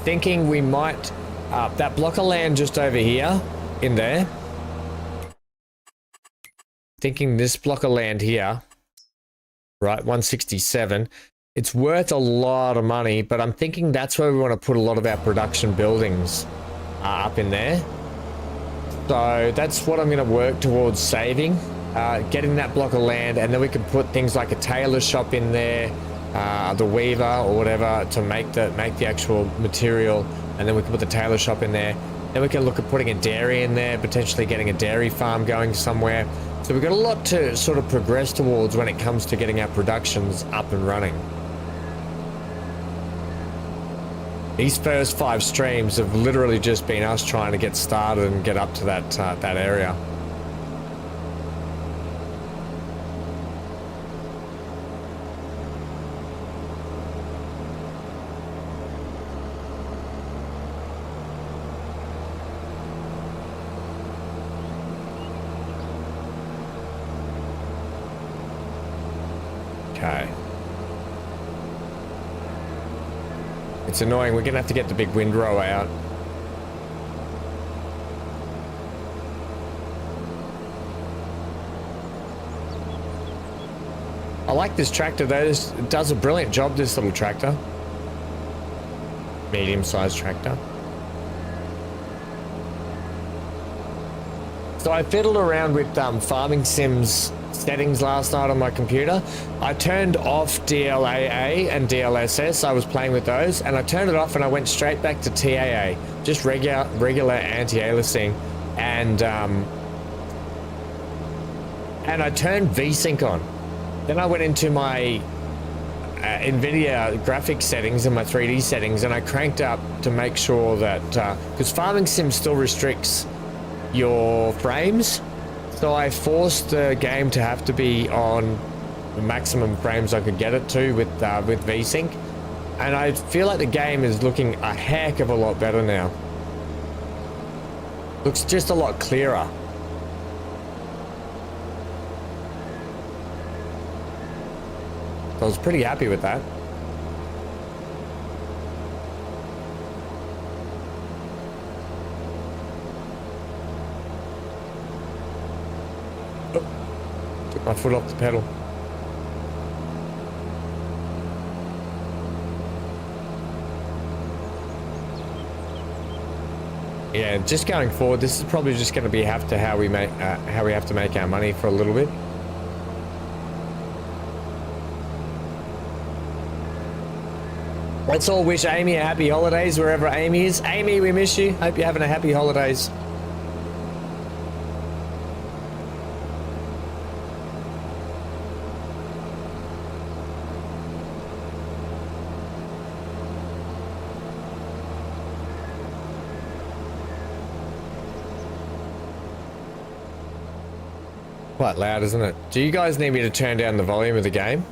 Thinking we might, that block of land just over here, in there. Thinking this block of land here, right, 167, it's worth a lot of money, but I'm thinking that's where we want to put a lot of our production buildings up in there. So that's what I'm going to work towards saving, getting that block of land, and then we can put things like a tailor shop in there, the weaver or whatever to make the actual material, and then we can put the tailor shop in there. Then we can look at putting a dairy in there, potentially getting a dairy farm going somewhere. So we've got a lot to sort of progress towards when it comes to getting our productions up and running. These first 5 streams have literally just been us trying to get started and get up to that area. Okay. It's annoying. We're going to have to get the big windrow out. I like this tractor though. It does a brilliant job, this little tractor. Medium-sized tractor. So I fiddled around with Farming Sims settings last night on my computer. I turned off DLAA and DLSS. I was playing with those, and I turned it off and I went straight back to TAA, just regular anti-aliasing, and I turned VSync on. Then I went into my NVIDIA graphics settings and my 3D settings, and I cranked up to make sure that because Farming Sim still restricts your frames. So I forced the game to have to be on the maximum frames I could get it to with VSync. And I feel like the game is looking a heck of a lot better now. Looks just a lot clearer. So I was pretty happy with that. Oh, took my foot off the pedal. Yeah, just going forward, this is probably just going to be how we have to make our money for a little bit. Let's all wish Amy a happy holidays wherever Amy is. Amy, we miss you. Hope you're having a happy holidays. Quite loud, isn't it? Do you guys need me to turn down the volume of the game?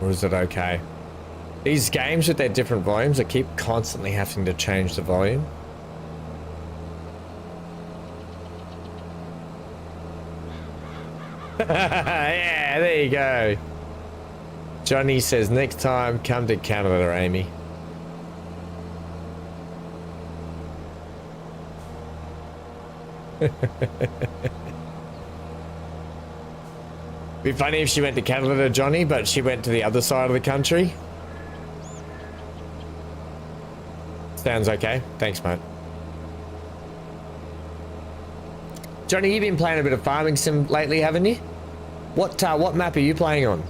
Or is it okay? These games with their different volumes, I keep constantly having to change the volume. Yeah, there you go. Johnny says, next time, come to Canada, Amy. Be funny if she went to Canada, Johnny, but she went to the other side of the country. Sounds okay. Thanks, mate. Johnny, you've been playing a bit of farming sim lately, haven't you? What map are you playing on?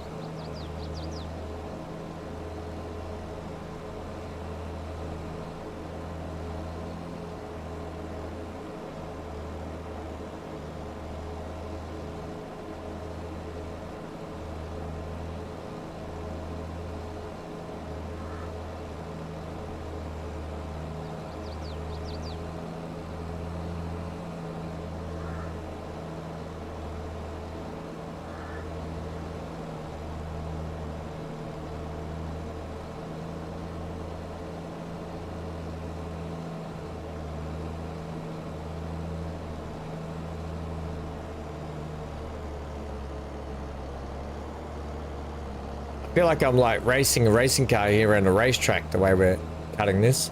I feel like I'm like racing a racing car here around a racetrack the way we're cutting this.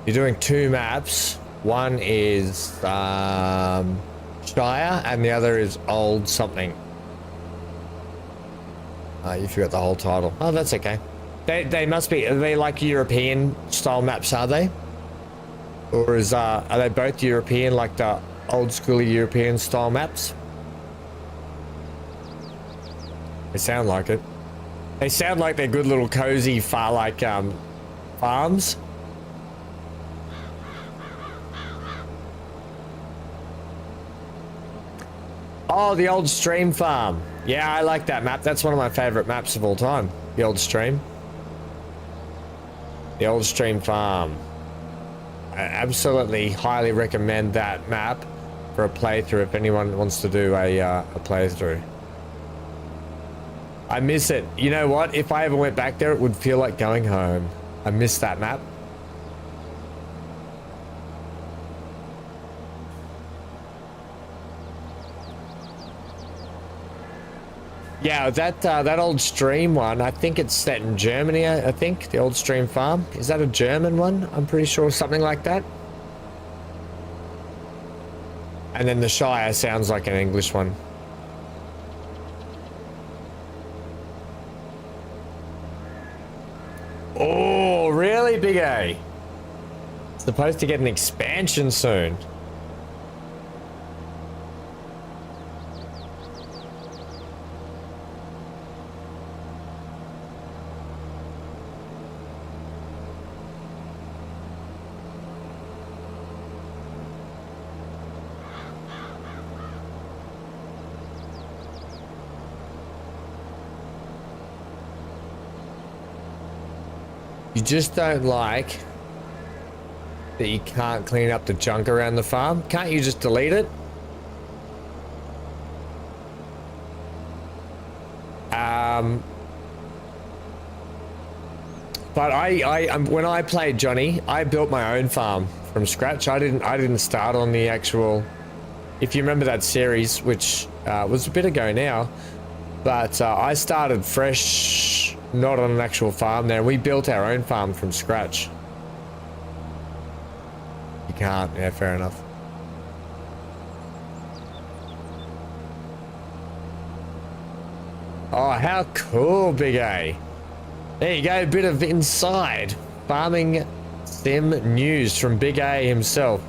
You're doing two maps. One is Shire and the other is Old something. You forgot the whole title. Oh, that's okay. They must be, are they like European style maps, are they? Or are they both European, like the old school European style maps? They sound like it. They sound like they're good little cozy farms. Oh, the old stream farm. Yeah, I like that map. That's one of my favorite maps of all time. The old stream. The old stream farm. I absolutely highly recommend that map for a playthrough if anyone wants to do a playthrough. I miss it. You know what? If I ever went back there, it would feel like going home. I miss that map. Yeah, that old stream one, I think it's set in Germany, I think, the old stream farm. Is that a German one? I'm pretty sure something like that. And then the Shire sounds like an English one. Oh, really, Big A? Supposed to get an expansion soon. You just don't like that you can't clean up the junk around the farm? Can't you just delete it? But when I played Johnny, I built my own farm from scratch. I didn't start on the actual, if you remember that series, which was a bit ago now, but I started fresh, not on an actual farm there. We built our own farm from scratch. You can't, yeah, fair enough. Oh, how cool, Big A. There you go, a bit of inside farming sim news from Big A himself.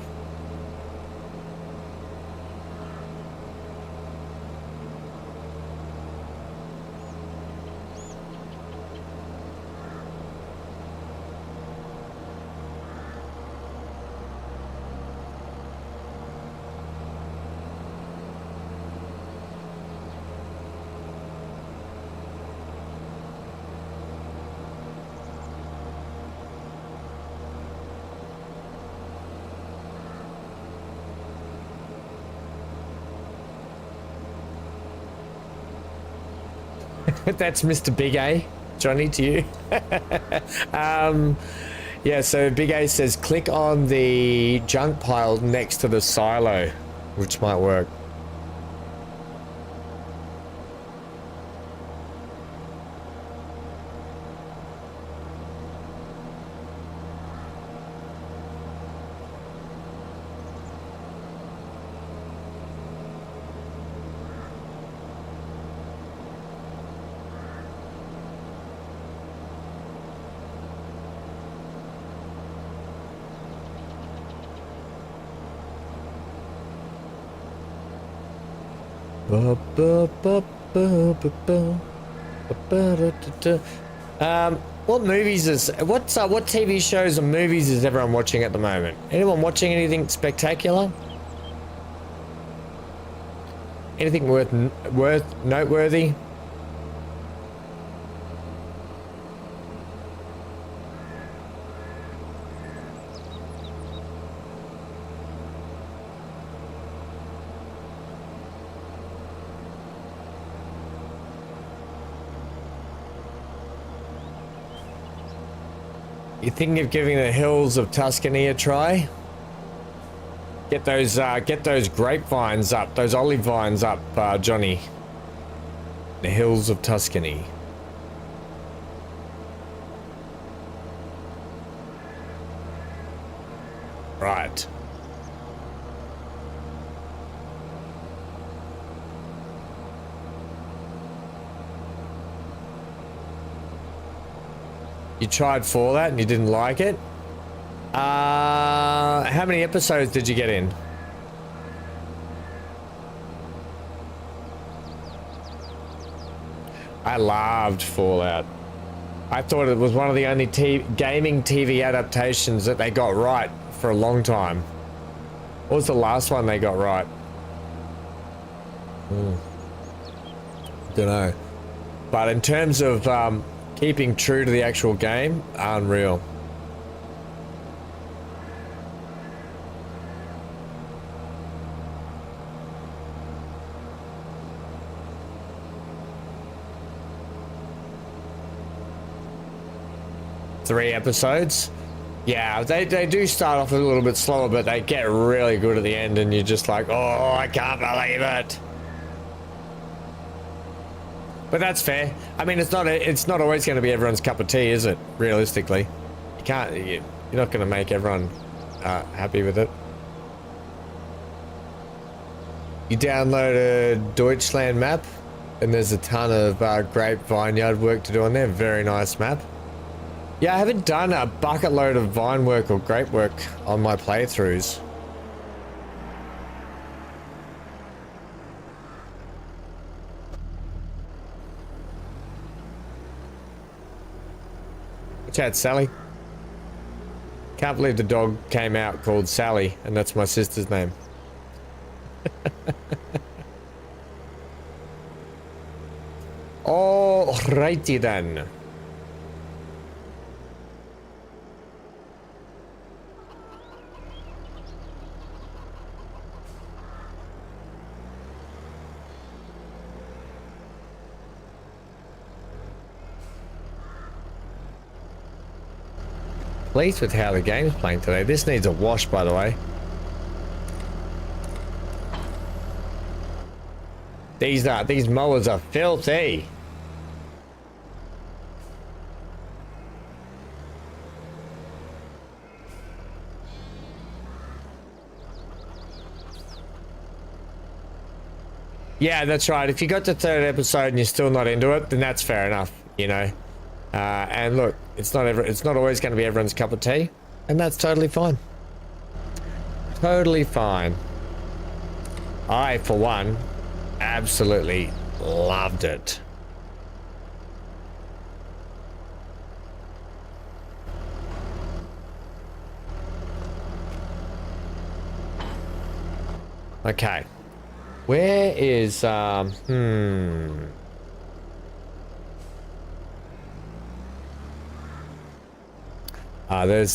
That's Mr. Big A, Johnny, to you. Yeah, so Big A says click on the junk pile next to the silo, which might work. What movies is what TV shows and movies is everyone watching at the moment? Anyone watching anything spectacular? Anything worth noteworthy? You thinking of giving the hills of Tuscany a try? Get those grapevines up, those olive vines up, Johnny. The hills of Tuscany. Right. You tried for that and you didn't like it? How many episodes did you get in? I loved Fallout. I thought it was one of the only gaming TV adaptations that they got right for a long time. What was the last one they got right? Don't know. But in terms of keeping true to the actual game, unreal. Three episodes. Yeah, they do start off a little bit slower, but they get really good at the end and you're just like, oh, I can't believe it. But that's fair. I mean, it's not always going to be everyone's cup of tea, is it? Realistically, you're not going to make everyone happy with it. You download a Deutschland map, and there's a ton of grape vineyard work to do on there. Very nice map. Yeah, I haven't done a bucket load of vine work or grape work on my playthroughs. Watch out, Sally. Can't believe the dog came out called Sally, and that's my sister's name. Alrighty then. Pleased with how the game's playing today. This needs a wash, by the way. These mowers are filthy. Yeah, that's right. If you got the third episode and you're still not into it, then that's fair enough, you know. And look, it's not always going to be everyone's cup of tea, and that's totally fine. Totally fine. I, for one, absolutely loved it. Okay. Where is, there's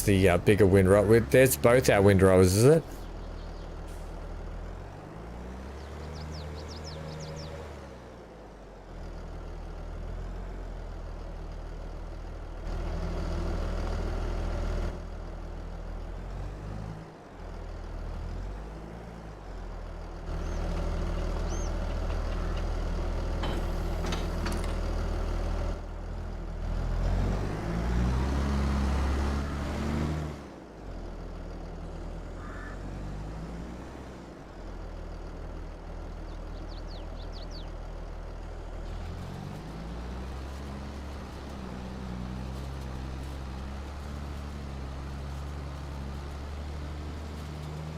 the bigger windrow. There's both our windrows, is it?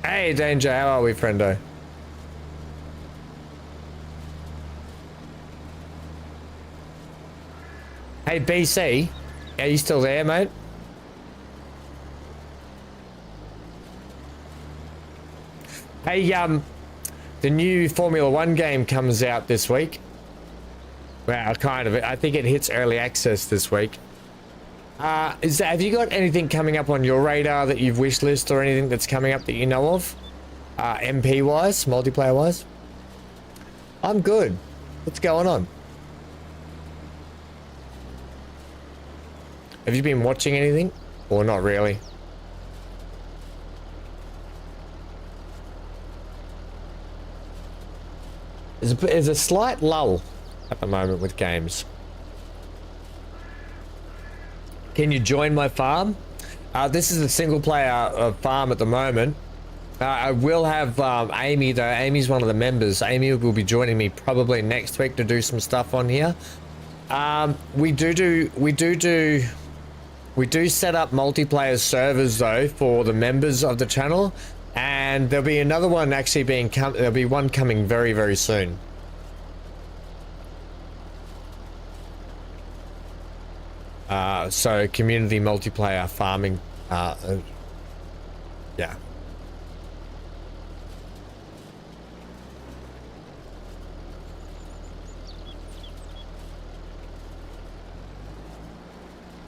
Hey Danger, how are we, friendo? Hey BC, are you still there, mate? Hey, the new Formula 1 game comes out this week. Well, kind of. I think it hits early access this week. Have you got anything coming up on your radar that you've wishlist or anything that's coming up that you know of? MP wise, multiplayer wise? I'm good. What's going on? Have you been watching anything? Or not really? There's a slight lull at the moment with games. Can you join my farm? This is a single player farm at the moment. I will have Amy though. Amy's one of the members. Amy will be joining me probably next week to do some stuff on here. We do set up multiplayer servers though for the members of the channel, and there'll be another one actually there'll be one coming very, very soon. So community multiplayer farming, yeah.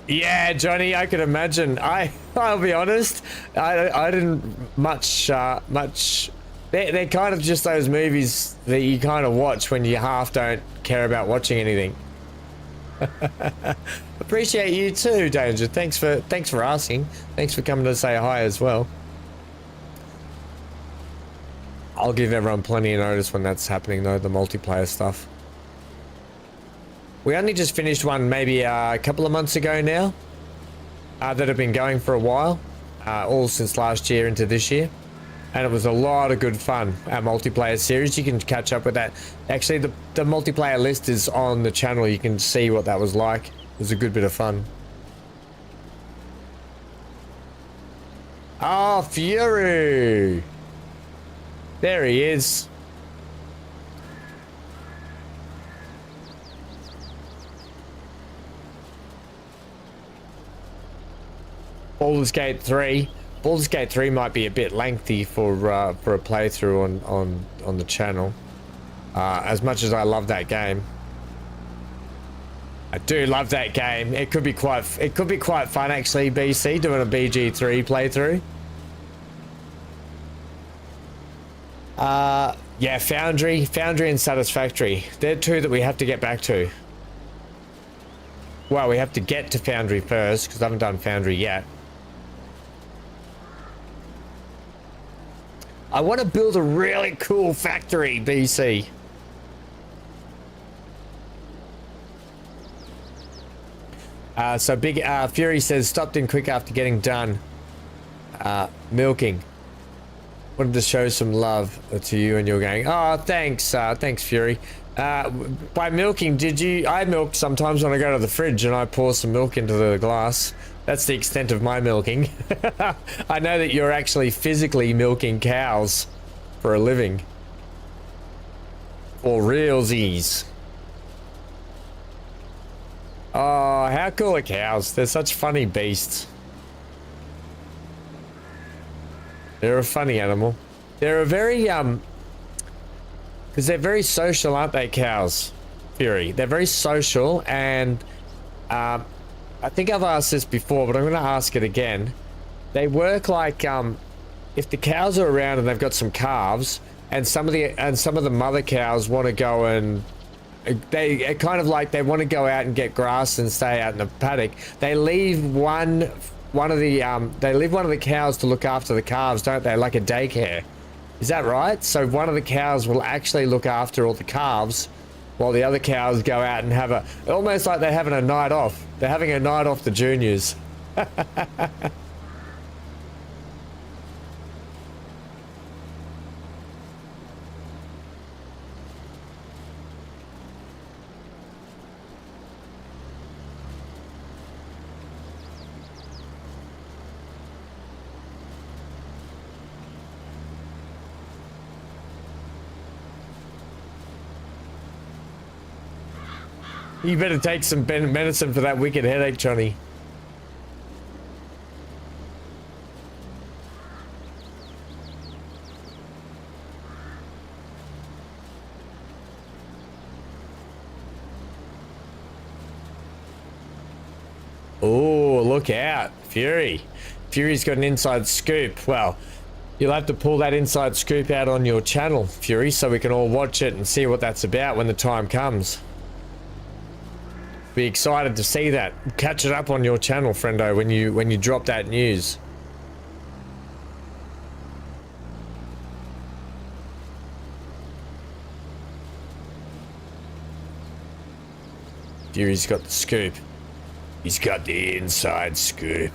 Yeah, Johnny, I could imagine. I'll be honest, I didn't much. They're kind of just those movies that you kind of watch when you half don't care about watching anything. Appreciate you too, Danger. Thanks for asking. Thanks for coming to say hi as well. I'll give everyone plenty of notice when that's happening though, the multiplayer stuff. We only just finished one maybe a couple of months ago now, that have been going for a while, all since last year into this year. And it was a lot of good fun, our multiplayer series. You can catch up with that. Actually, the multiplayer list is on the channel. You can see what that was like. It was a good bit of fun. Oh, Fury! There he is. Baldur's Gate 3. Baldur's Gate 3 might be a bit lengthy for a playthrough on the channel. As much as I love that game, I do love that game. It could be quite fun actually. BC doing a BG3 playthrough. Yeah, Foundry and Satisfactory. They're two that we have to get back to. Well, we have to get to Foundry first because I haven't done Foundry yet. I want to build a really cool factory, BC. So Big Fury says, stopped in quick after getting done milking. Wanted to show some love to you and your gang. Oh, thanks. Thanks, Fury. By milking, I milk sometimes when I go to the fridge and I pour some milk into the glass. That's the extent of my milking. I know that you're actually physically milking cows for a living. For realsies. Oh, how cool are cows? They're such funny beasts. They're a funny animal. They're a very, because they're very social, aren't they, cows? Fury. They're very social, and I think I've asked this before, but I'm going to ask it again. They work like, if the cows are around and they've got some calves, and some of the mother cows want to go and they kind of like they want to go out and get grass and stay out in the paddock. They leave one of the cows to look after the calves, don't they? Like a daycare. Is that right? So one of the cows will actually look after all the calves while the other cows go out and have almost like they're having a night off. They're having a night off the juniors. You better take some medicine for that wicked headache, Johnny. Oh, look out. Fury. Fury's got an inside scoop. Well, you'll have to pull that inside scoop out on your channel, Fury, so we can all watch it and see what that's about when the time comes. Be excited to see that. Catch it up on your channel, friendo, when you drop that news. Fury's got the scoop. He's got the inside scoop.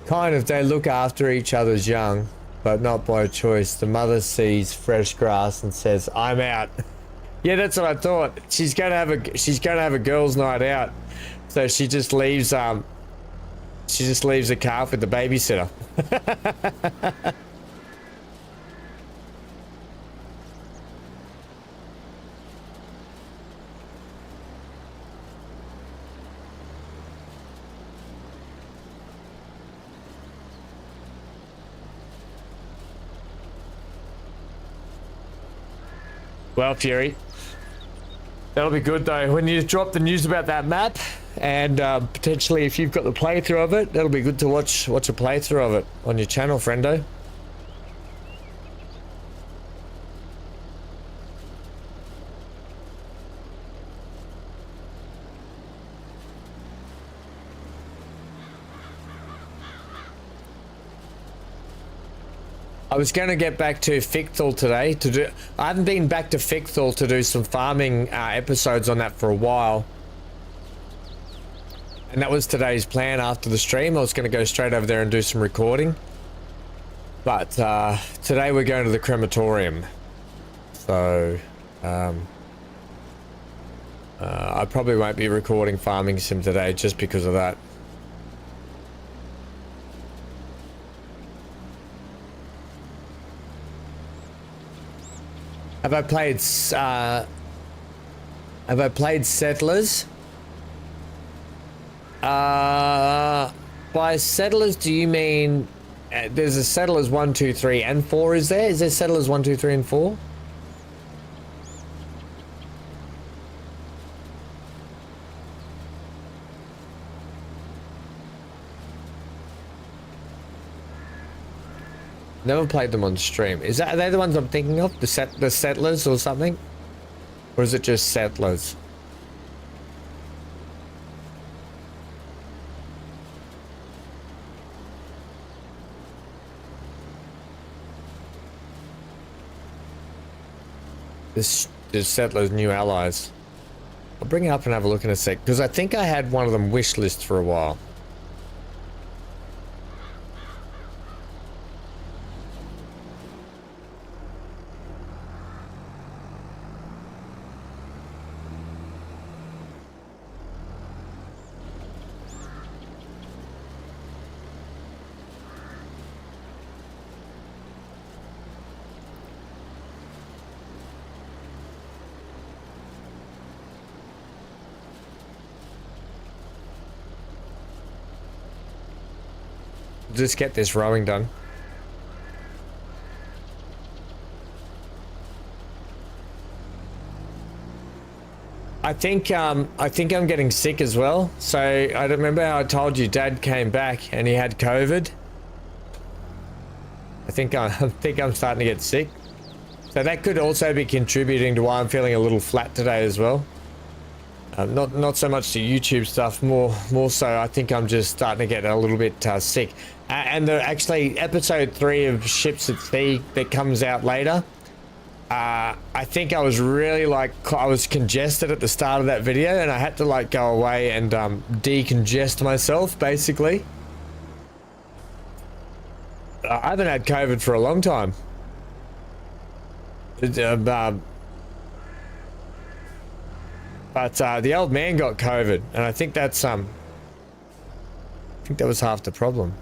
Kind of, they look after each other's young, but not by choice. The mother sees fresh grass and says, "I'm out." Yeah, that's what I thought. She's gonna have a girls' night out, so she just leaves the calf with the babysitter. Well, Fury, that'll be good though. When you drop the news about that map, and potentially if you've got the playthrough of it, that'll be good to watch a playthrough of it on your channel, friendo. I was going to get back to Fictal today to do. I haven't been back to Fictal to do some farming episodes on that for a while, and that was today's plan. After the stream, I was going to go straight over there and do some recording, but today we're going to the crematorium, so I probably won't be recording Farming Sim today just because of that. Have I played Settlers? By Settlers, do you mean there's a Settlers 1, 2, 3, and 4? Is there? Is there Settlers 1, 2, 3, and 4? Never played them on stream. Are they the ones I'm thinking of? The Settlers or something? Or is it just settlers? This settlers' new allies. I'll bring it up and have a look in a sec, because I think I had one of them wish lists for a while. Just get this rowing done. I think I'm getting sick as well. So I remember how I told you Dad came back and he had COVID. I think I'm starting to get sick. So that could also be contributing to why I'm feeling a little flat today as well. Not so much the YouTube stuff, more so I think I'm just starting to get a little bit sick. And actually episode 3 of Ships at Sea that comes out later, I think I was really I was congested at the start of that video, and I had to go away and decongest myself basically. I haven't had COVID for a long time. But the old man got COVID, and I think that's I think that was half the problem.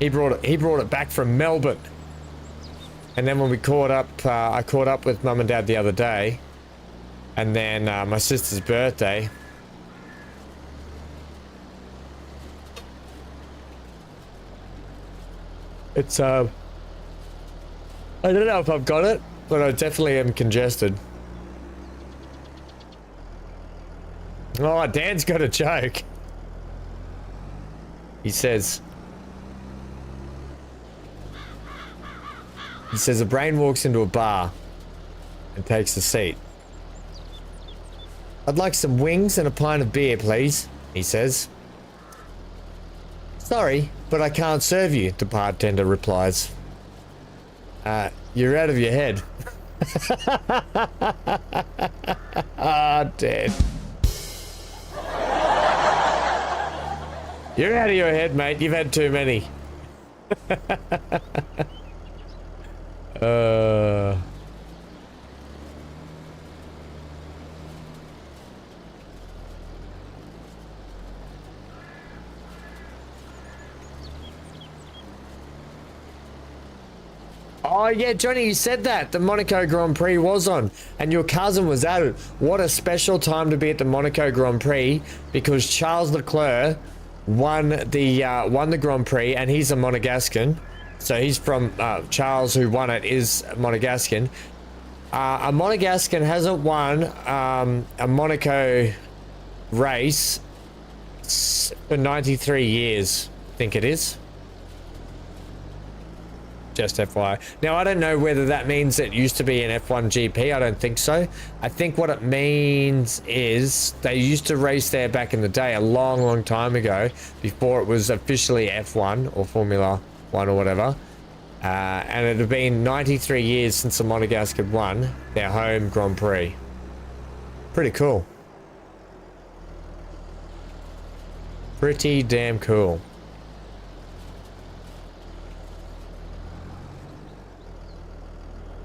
He brought it back from Melbourne, and then when we caught up, I caught up with Mum and Dad the other day, and then my sister's birthday. It's I don't know if I've got it, but I definitely am congested. Oh, Dan's got a joke. He says a brain walks into a bar and takes a seat. I'd like some wings and a pint of beer, please, he says. Sorry, but I can't serve you, the bartender replies. You're out of your head. Ah, Dan. You're out of your head, mate. You've had too many. Oh yeah, Johnny, you said that the Monaco Grand Prix was on, and your cousin was at it. What a special time to be at the Monaco Grand Prix, because Charles Leclerc won the Grand Prix, and he's a Monegascan. So he's from Charles, who won it, is Monegascan. A Monegascan hasn't won a Monaco race for 93 years, I think it is. Just FYI. Now, I don't know whether that means it used to be an F1 GP. I don't think so. I think what it means is they used to race there back in the day, a long, long time ago, before it was officially F1 or Formula 1 or whatever. And it had been 93 years since the Monegasque won their home Grand Prix. Pretty cool. Pretty damn cool.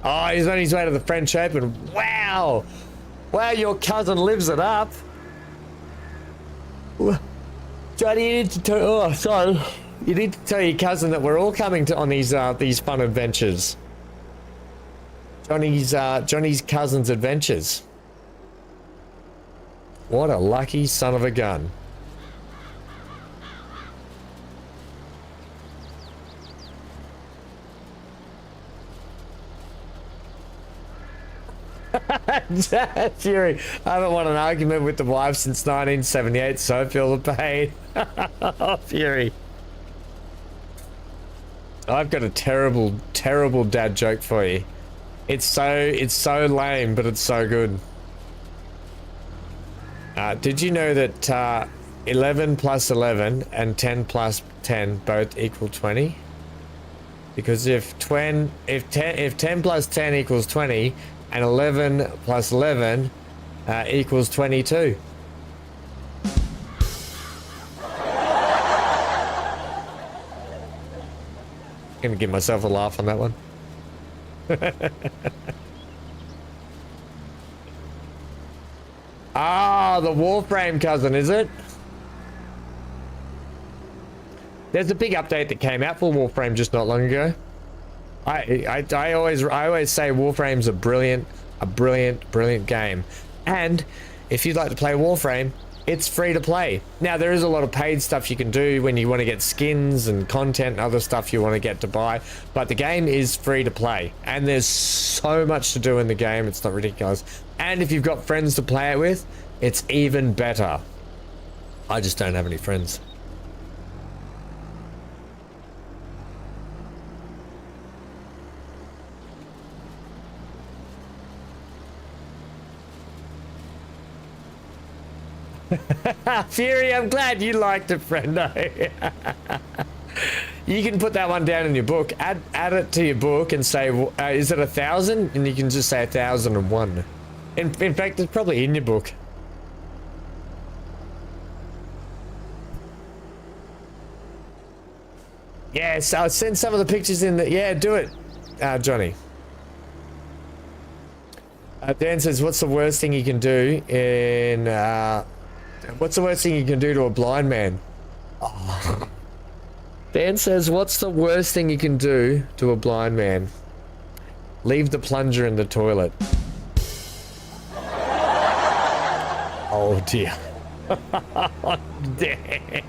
Oh, he's on his way to the French Open. Wow! Wow, your cousin lives it up. Johnny, you need to tell... Oh, sorry. You need to tell your cousin that we're all coming on these fun adventures. Johnny's cousin's adventures. What a lucky son of a gun. Fury, I haven't won an argument with the wife since 1978, so I feel the pain. Fury. I've got a terrible, terrible dad joke for you. It's so lame, but it's so good. Did you know that 11 plus 11 and 10 plus 10 both equal 20? Because if 10 plus 10 equals 20 and 11 plus 11 equals 22. Gonna give myself a laugh on that one. Ah, the Warframe cousin, is it? There's a big update that came out for Warframe just not long ago. I always say Warframe's a brilliant game. And if you'd like to play Warframe, it's free to play. Now there is a lot of paid stuff you can do when you want to get skins and content and other stuff you want to get to buy, but the game is free to play and there's so much to do in the game, it's not ridiculous. And if you've got friends to play it with, it's even better. I just don't have any friends. Fury, I'm glad you liked it, friendo. You can put that one down in your book. Add it to your book and say, is it 1,000? And you can just say 1,001. In fact, it's probably in your book. Yes, I'll send some of the pictures in. Yeah, do it, Johnny. Dan says, what's the worst thing you can do in... what's the worst thing you can do to a blind man? Oh. Dan says, what's the worst thing you can do to a blind man? Leave the plunger in the toilet. Oh dear. Dan.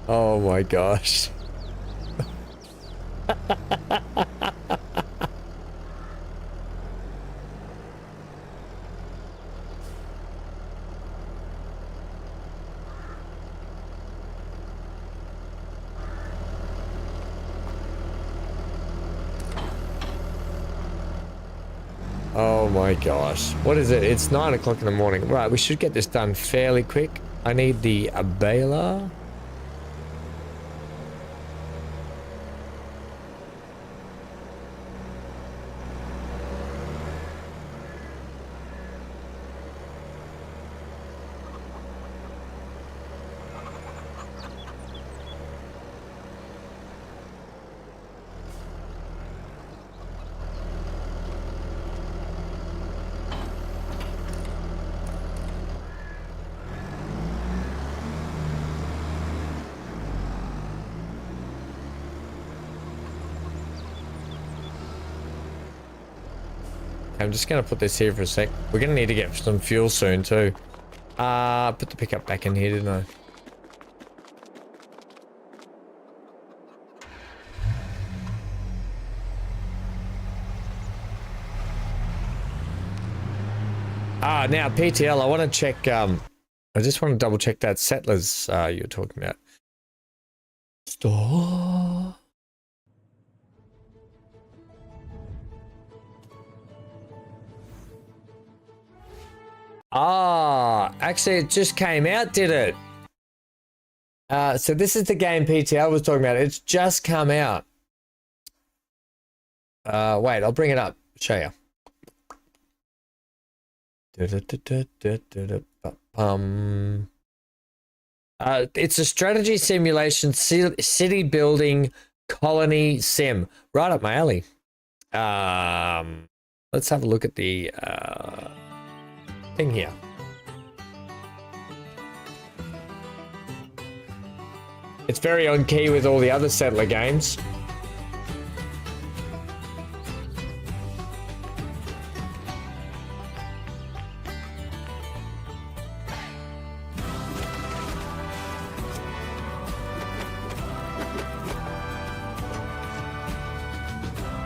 Oh my gosh. Oh my gosh. What is it? It's 9 o'clock in the morning. Right, we should get this done fairly quick. I need the baler. I'm just going to put this here for a sec. We're going to need to get some fuel soon too. Put the pickup back in here, didn't I? Now PTL, I want to check, I just want to double check that settlers you were talking about. Store. Actually it just came out, did it? So this is the game PTL was talking about. It's just come out. Wait, I'll bring it up, show you. It's a strategy simulation, city building, colony sim. Right up my alley. Let's have a look at the thing here. It's very on key with all the other settler games.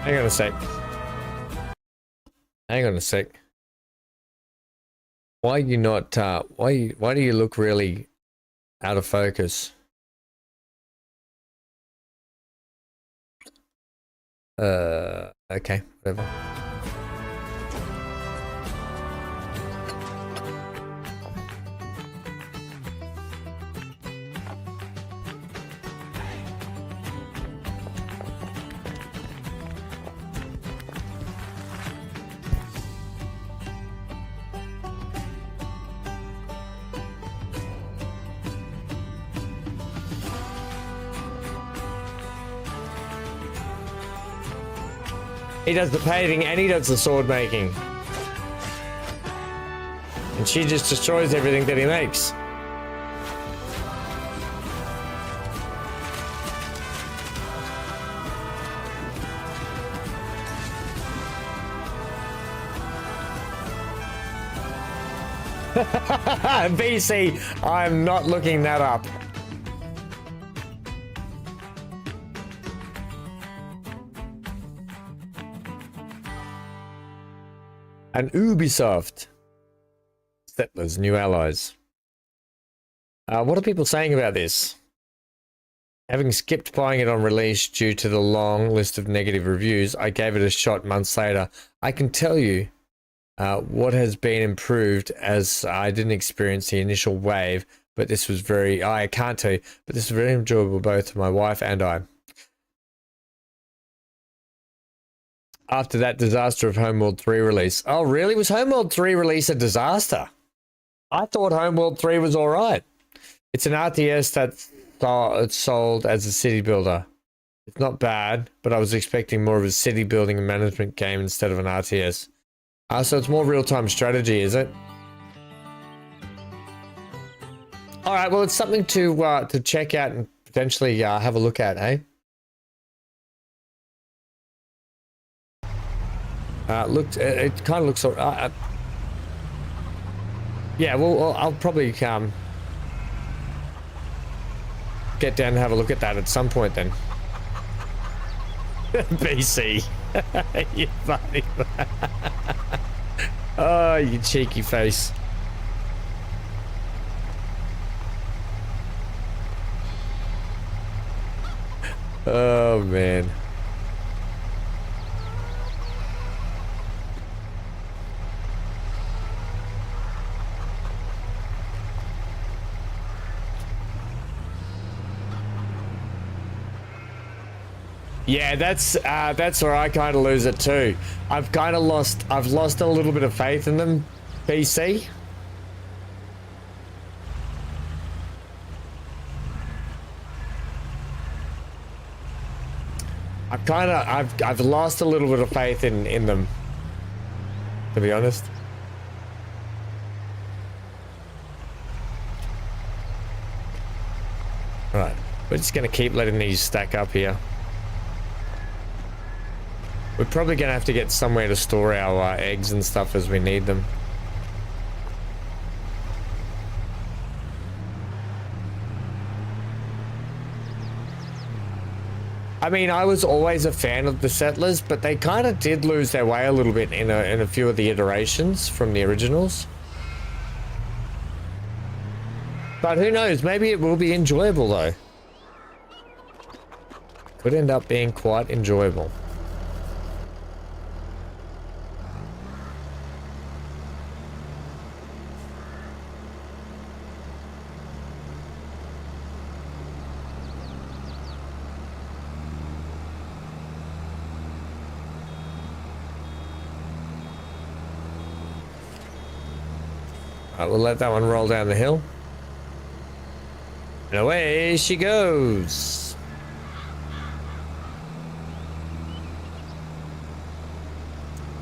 Hang on a sec. Hang on a sec. Why are you not, why do you look really out of focus? Okay, whatever. He does the painting and he does the sword making. And she just destroys everything that he makes. BC, I'm not looking that up. And Ubisoft. Settlers, new allies. What are people saying about this? Having skipped buying it on release due to the long list of negative reviews, I gave it a shot months later. I can tell you what has been improved, as I didn't experience the initial wave, but this was very, I can't tell you, but this was very enjoyable both for my wife and I. After that disaster of Homeworld 3 release. Oh, really? Was Homeworld 3 release a disaster? I thought Homeworld 3 was alright. It's an RTS that's sold as a city builder. It's not bad, but I was expecting more of a city building and management game instead of an RTS. So it's more real-time strategy, is it? Alright, well, it's something to check out and potentially have a look at, eh? It kind of looks. Yeah, well, I'll probably get down and have a look at that at some point then. BC, you funny. Oh, you cheeky face. Oh man. Yeah, that's where I kind of lose it too. I've lost a little bit of faith in them, BC. I've lost a little bit of faith in them, to be honest. All right, we're just gonna keep letting these stack up here. We're probably going to have to get somewhere to store our eggs and stuff as we need them. I mean, I was always a fan of the Settlers, but they kind of did lose their way a little bit in a few of the iterations from the originals. But who knows? Maybe it will be enjoyable, though. Could end up being quite enjoyable. We'll let that one roll down the hill. And away she goes.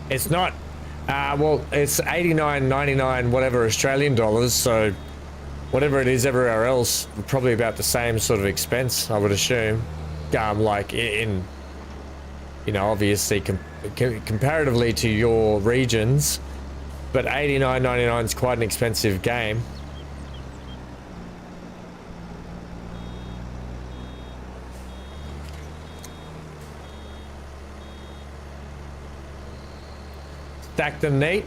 It's not, well, it's 89.99 whatever Australian dollars, so whatever it is everywhere else, probably about the same sort of expense, I would assume. Like in, you know, obviously comparatively to your regions. But $89.99 is quite an expensive game. Stack them neat.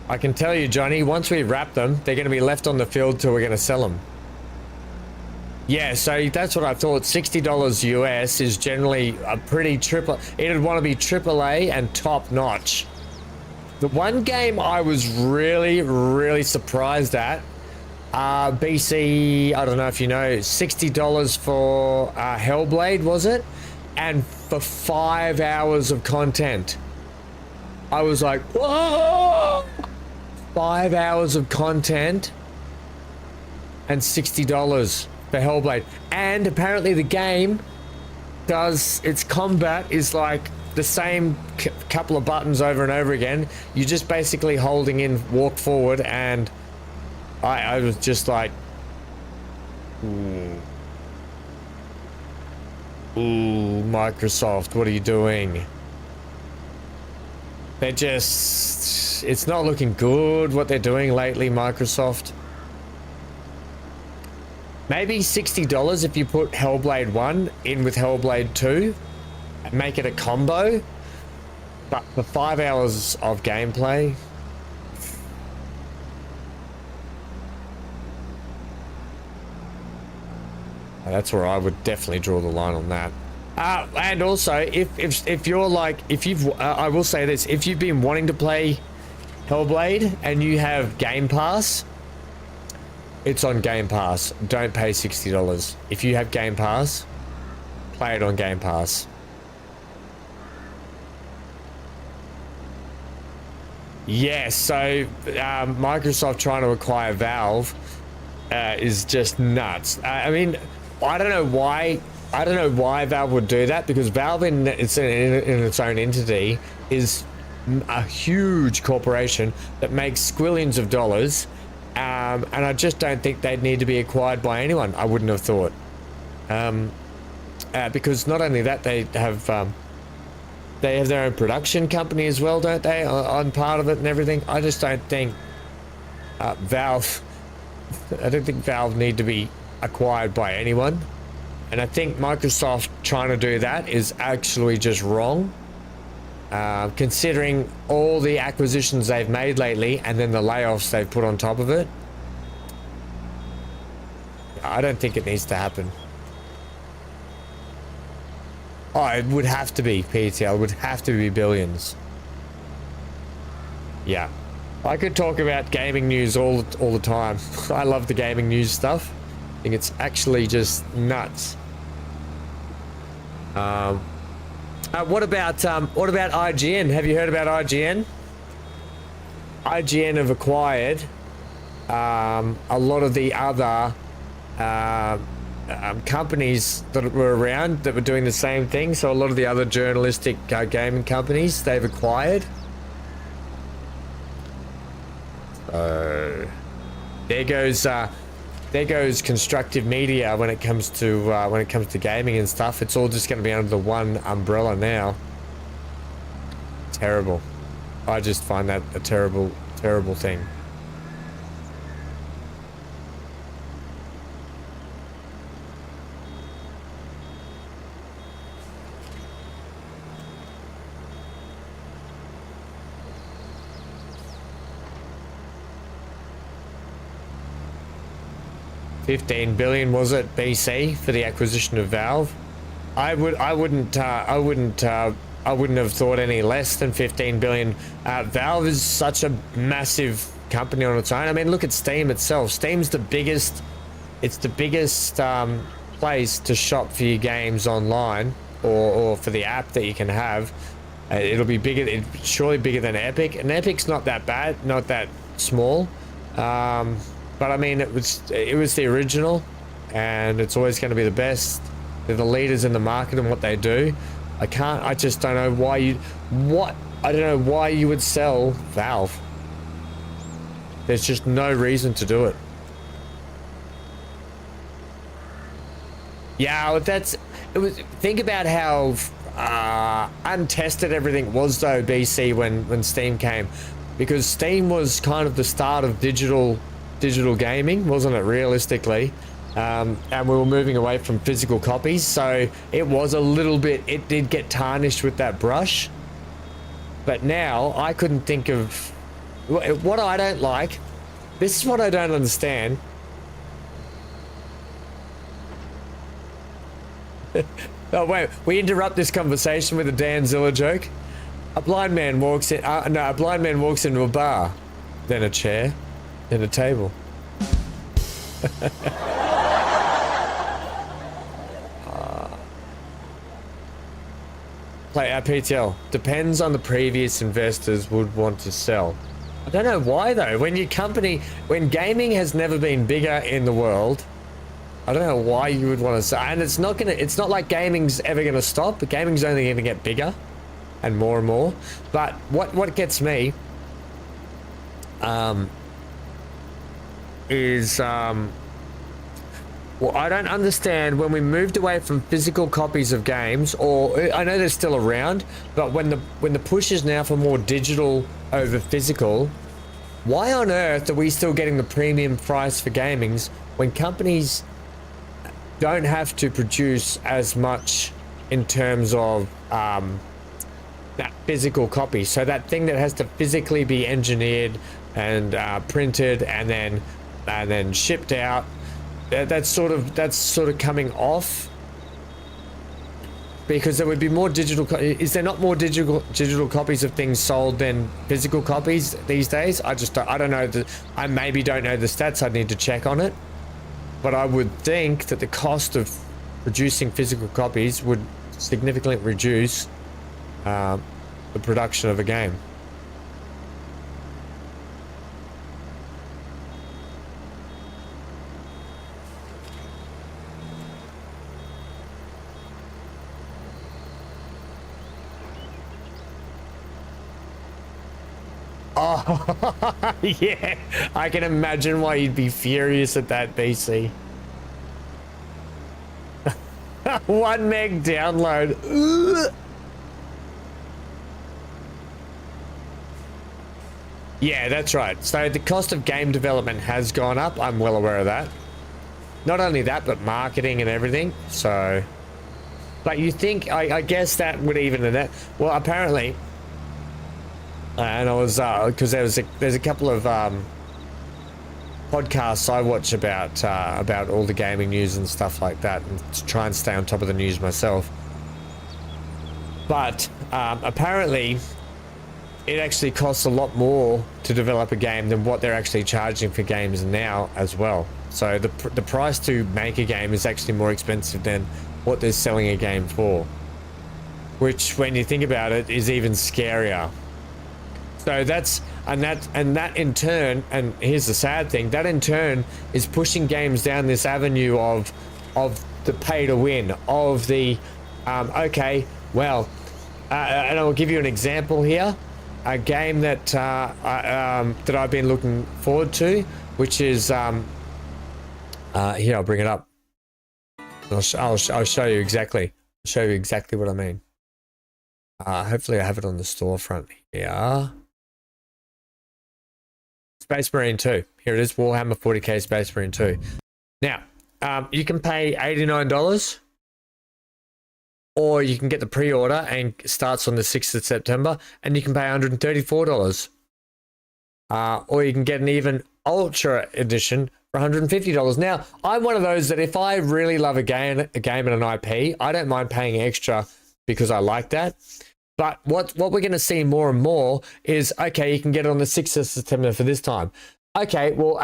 I can tell you, Johnny, once we wrap them, they're going to be left on the field till we're going to sell them. Yeah, so that's what I thought. $60 US is generally a pretty triple. It'd want to be AAA and top notch. The one game I was really surprised at, BC, I don't know if you know, $60 for Hellblade, was it? And for 5 hours of content. I was like, whoa! 5 hours of content and $60 for Hellblade. And apparently the game does, its combat is like the same couple of buttons over and over again. You're just basically holding in walk forward, and I was just like, ooh, Microsoft, what are you doing? They're just, it's not looking good what they're doing lately, Microsoft. Maybe $60 if you put Hellblade 1 in with Hellblade 2 and make it a combo. But for 5 hours of gameplay, that's where I would definitely draw the line on that. And also, if you're like, if you've, I will say this, if you've been wanting to play Hellblade and you have Game Pass, it's on Game Pass. Don't pay $60. If you have Game Pass, play it on Game Pass. Yeah, so Microsoft trying to acquire Valve is just nuts. I mean, I don't know why Valve would do that, because Valve in its own entity is a huge corporation that makes squillions of dollars, and I just don't think they'd need to be acquired by anyone. I wouldn't have thought, because not only that, they have their own production company as well, don't they? On part of it and everything. I just don't think Valve. I don't think Valve need to be acquired by anyone. And I think Microsoft trying to do that is actually just wrong, considering all the acquisitions they've made lately and then the layoffs they've put on top of it. I don't think it needs to happen. Oh, it would have to be PTL. It would have to be billions. Yeah. I could talk about gaming news all the time. I love the gaming news stuff. I think it's actually just nuts. What about IGN? Have you heard about IGN? IGN have acquired a lot of the other companies that were around that were doing the same thing. So a lot of the other journalistic gaming companies they've acquired. There goes constructive media when it comes to gaming and stuff. It's all just going to be under the one umbrella now. Terrible. I just find that a terrible thing. $15 billion, was it, BC, for the acquisition of Valve? I wouldn't have thought any less than $15 billion. Valve is such a massive company on its own. I mean, look at Steam itself. Steam's the biggest. It's the biggest place to shop for your games online, or for the app that you can have. It'll be bigger. It's surely bigger than Epic, and Epic's not that bad, not that small. But I mean, it was the original, and it's always going to be the best. They're the leaders in the market and what they do. I just don't know why I don't know why you would sell Valve. There's just no reason to do it. Yeah, think about how untested everything was though, BC, when Steam came, because Steam was kind of the start of digital gaming, wasn't it, realistically? And we were moving away from physical copies, so it was a little bit, it did get tarnished with that brush. But now I couldn't think of what I don't like. This is what I don't understand. Oh wait, we interrupt this conversation with a Dan Zilla joke. A blind man walks in. A blind man walks into a bar, then a chair, then a table. Play our PTL. Depends on the previous investors would want to sell. I don't know why though. When gaming has never been bigger in the world, I don't know why you would want to sell. And it's not like gaming's ever gonna stop, but gaming's only gonna get bigger and more. But what gets me is well, I don't understand when we moved away from physical copies of games, or I know they're still around, but when the push is now for more digital over physical, why on earth are we still getting the premium price for gamings when companies don't have to produce as much in terms of that physical copy? So that thing that has to physically be engineered and printed and then shipped out. That's sort of coming off, because there would be more digital. Is there not more digital copies of things sold than physical copies these days? I don't know. I maybe don't know the stats. I'd need to check on it, but I would think that the cost of producing physical copies would significantly reduce the production of a game. Oh, yeah. I can imagine why you'd be furious at that, BC. 1 meg download. Ugh. Yeah, that's right. So the cost of game development has gone up. I'm well aware of that. Not only that, but marketing and everything. So, but you think, I guess that would even in that. Well, apparently, and I was because there's a couple of podcasts I watch about all the gaming news and stuff like that, and to try and stay on top of the news myself. But apparently, it actually costs a lot more to develop a game than what they're actually charging for games now as well. So the price to make a game is actually more expensive than what they're selling a game for, which, when you think about it, is even scarier. So that in turn, and here's the sad thing, that in turn is pushing games down this avenue of the pay to win, of the okay, well, and I'll give you an example here, a game that that I've been looking forward to, which is here, I'll bring it up. I'll show you exactly. Show you exactly what I mean. Hopefully I have it on the storefront here. Space Marine 2. Here it is, Warhammer 40k Space Marine 2. Now, you can pay $89, or you can get the pre-order and it starts on the 6th of September, and you can pay $134. Or you can get an even ultra edition for $150. Now, I'm one of those that if I really love a game and an IP, I don't mind paying extra because I like that. But what we're going to see more and more is, okay, you can get it on the 6th of September for this time. Okay, well,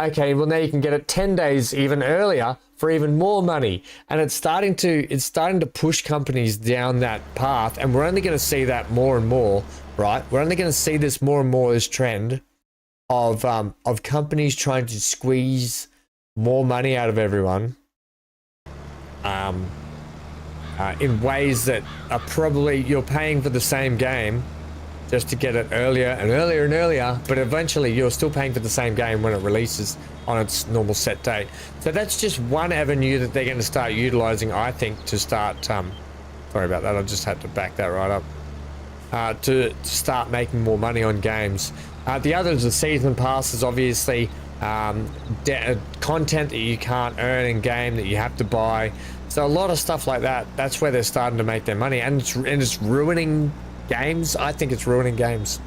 now you can get it 10 days even earlier for even more money. And it's starting to push companies down that path, and we're only going to see that more and more, right? We're only going to see this more and more, this trend of companies trying to squeeze more money out of everyone. In ways that are probably, you're paying for the same game just to get it earlier and earlier and earlier, but eventually you're still paying for the same game when it releases on its normal set date. So that's just one avenue that they're going to start utilizing, I think, to start, sorry about that, I just had to back that right up, to start making more money on games. The other is the season passes, obviously, content that you can't earn in game that you have to buy. So a lot of stuff like that, that's where they're starting to make their money, and it's ruining games. I think it's ruining games.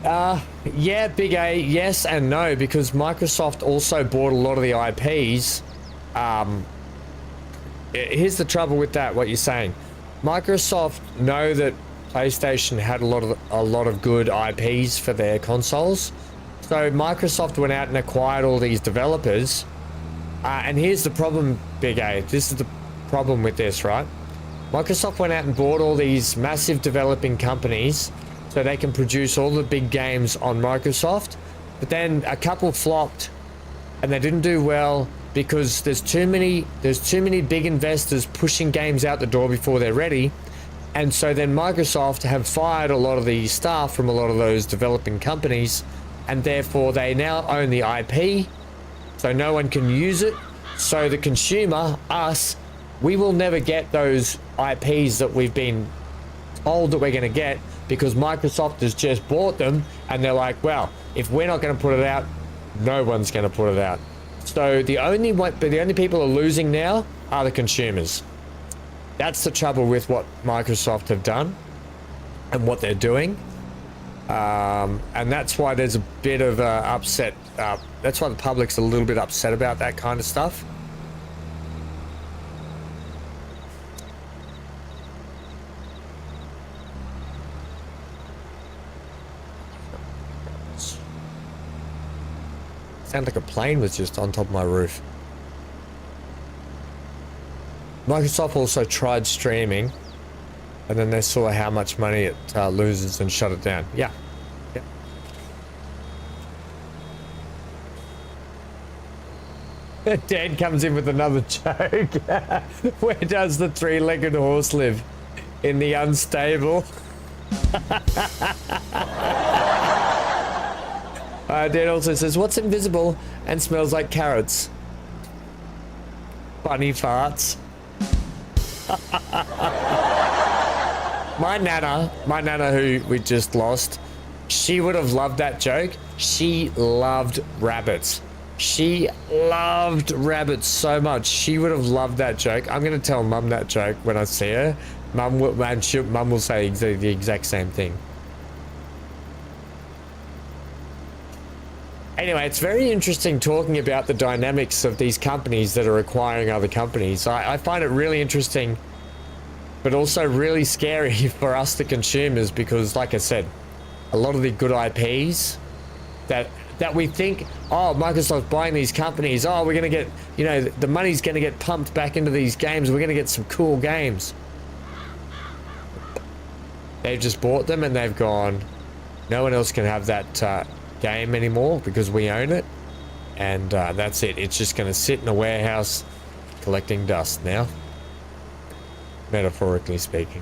Yeah, big A, yes and no, because Microsoft also bought a lot of the IPs. Here's the trouble with that, what you're saying. Microsoft know that PlayStation had a lot of good IPs for their consoles. So Microsoft went out and acquired all these developers. And here's the problem, Big A. This is the problem with this, right? Microsoft went out and bought all these massive developing companies so they can produce all the big games on Microsoft. But then a couple flopped and they didn't do well because there's too many big investors pushing games out the door before they're ready. And so then Microsoft have fired a lot of the staff from a lot of those developing companies, and therefore they now own the IP, so no one can use it. So the consumer, us, we will never get those IPs that we've been told that we're going to get, because Microsoft has just bought them and they're like, well, if we're not going to put it out, no one's going to put it out. So the only people are losing now are the consumers. That's the trouble with what Microsoft have done and what they're doing. And that's why there's a bit of upset. That's why the public's a little bit upset about that kind of stuff. Sounds like a plane was just on top of my roof. Microsoft also tried streaming, and then they saw how much money it loses and shut it down. Yeah. Dan comes in with another joke. Where does the three-legged horse live? In the unstable. Dan also says, what's invisible and smells like carrots? Bunny farts. My nana who we just lost, she would have loved that joke. She loved rabbits. She loved rabbits so much. She would have loved that joke. I'm going to tell Mum that joke when I see her. Mum will say the exact same thing. Anyway, it's very interesting talking about the dynamics of these companies that are acquiring other companies. I find it really interesting, but also really scary for us, the consumers, because, like I said, a lot of the good IPs that we think, oh, Microsoft's buying these companies, oh, we're going to get, you know, the money's going to get pumped back into these games, we're going to get some cool games. They've just bought them and they've gone, no one else can have that game anymore because we own it, and that's it. It's just going to sit in a warehouse collecting dust now, metaphorically speaking.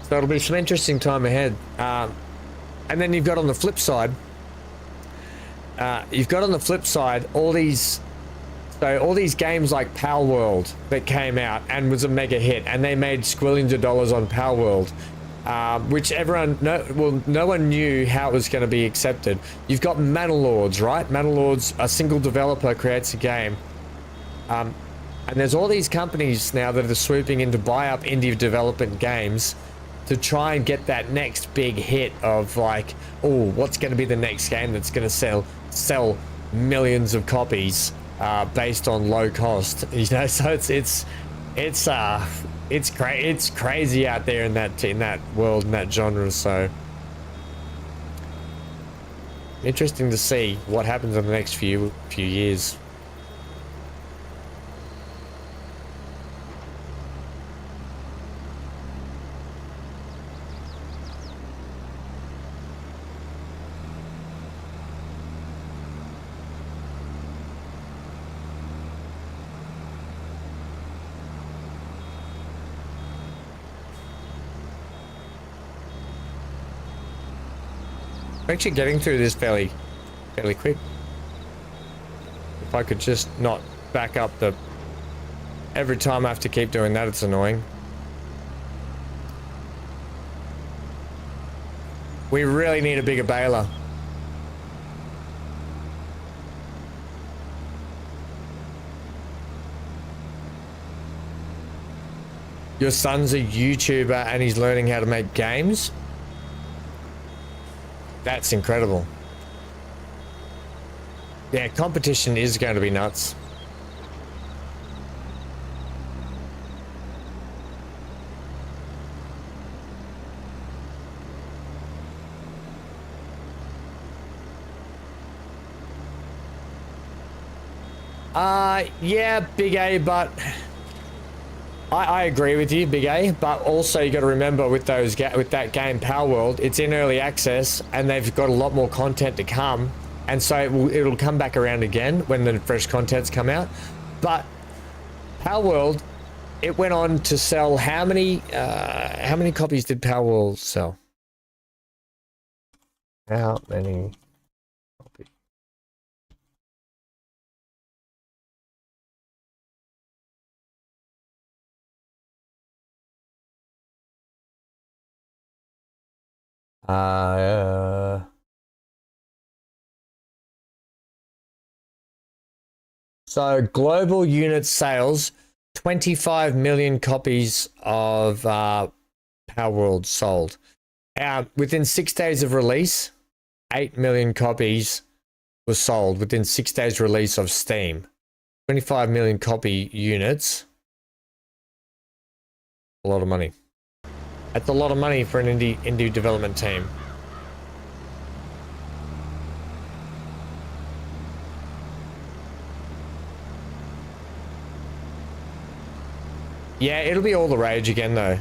So it'll be some interesting time ahead. And then you've got on the flip side, all these games like Pal World that came out and was a mega hit, and they made squillions of dollars on Pal World, which no one knew how it was going to be accepted. You've got MacLeod, right? MacLeod's a single developer creates a game, and there's all these companies now that are swooping in to buy up indie development games to try and get that next big hit of, like, oh, what's going to be the next game that's going to sell millions of copies based on low cost, you know. So it's crazy out there in that world, in that genre. So interesting to see what happens in the next few years. I'm actually getting through this fairly quick. If I could just not back up every time I have to keep doing that, it's annoying. We really need a bigger baler. your son's a YouTuber and he's learning how to make games. That's incredible. Yeah, competition is going to be nuts. Yeah, Big A, but I agree with you, Big A, but also you got to remember with that game Power World, it's in early access and they've got a lot more content to come, and so it'll come back around again when the fresh contents come out. But Power World, it went on to sell how many copies did Power World sell? How many copies? So global unit sales, 25 million copies of Power World sold. Within 6 days of release, 8 million copies were sold within 6 days release of Steam. 25 million copy units. A lot of money. That's a lot of money for an indie development team. Yeah, it'll be all the rage again though.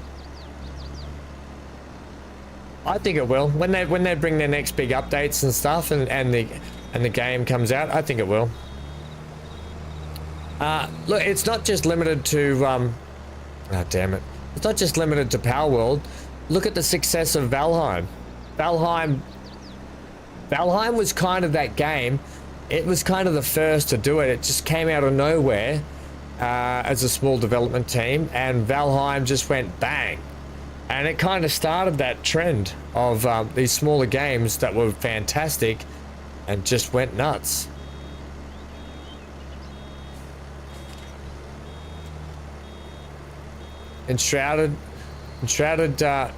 I think it will. When they bring their next big updates and stuff and the game comes out, I think it will. Look, it's not just limited to oh damn it. It's not just limited to Power World. Look at the success of Valheim. Valheim was kind of that game. It was kind of the first to do it. It just came out of nowhere as a small development team, and Valheim just went bang. And it kind of started that trend of these smaller games that were fantastic and just went nuts. Enshrouded's a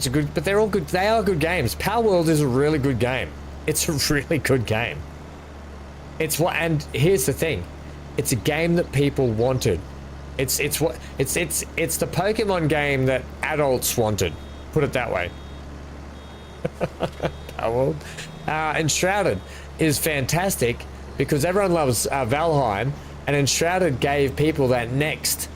good, but they're all good. They are good games. Power World is a really good game. It's a really good game. And here's the thing, it's a game that people wanted. It's the Pokemon game that adults wanted. Put it that way. Power World. Enshrouded is fantastic because everyone loves Valheim, and Enshrouded gave people that next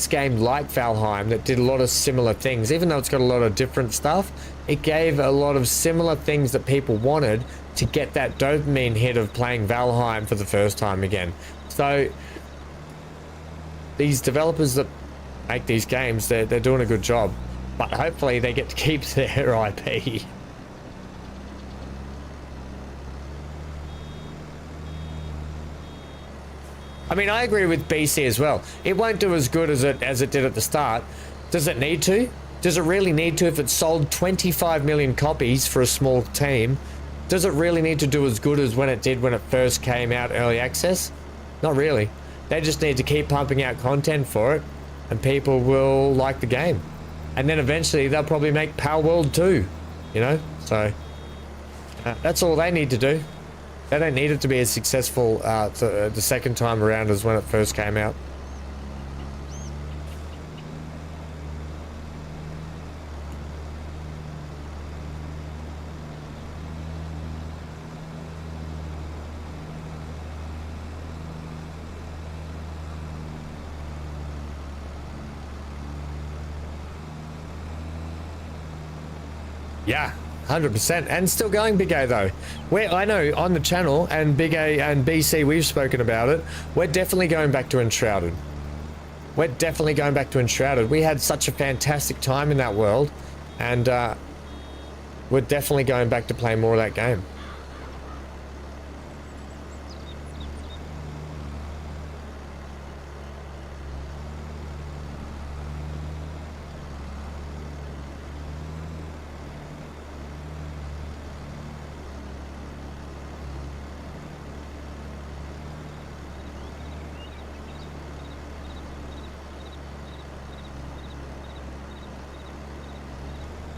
game like Valheim that did a lot of similar things. Even though it's got a lot of different stuff, it gave a lot of similar things that people wanted to get that dopamine hit of playing Valheim for the first time again. So these developers that make these games, they're doing a good job, but hopefully they get to keep their IP. I mean, I agree with BC as well. It won't do as good as it did at the start. Does it need to? Does it really need to? If it sold 25 million copies for a small team, does it really need to do as good as when it did when it first came out early access? Not really. They just need to keep pumping out content for it, and people will like the game. And then eventually they'll probably make Power World 2, you know? So that's all they need to do. They don't need it to be as successful the second time around as when it first came out. Yeah. 100%, and still going, Big A though. I know on the channel, and Big A and BC, we've spoken about it. We're definitely going back to Enshrouded. We're definitely going back to Enshrouded. We had such a fantastic time in that world, and we're definitely going back to play more of that game.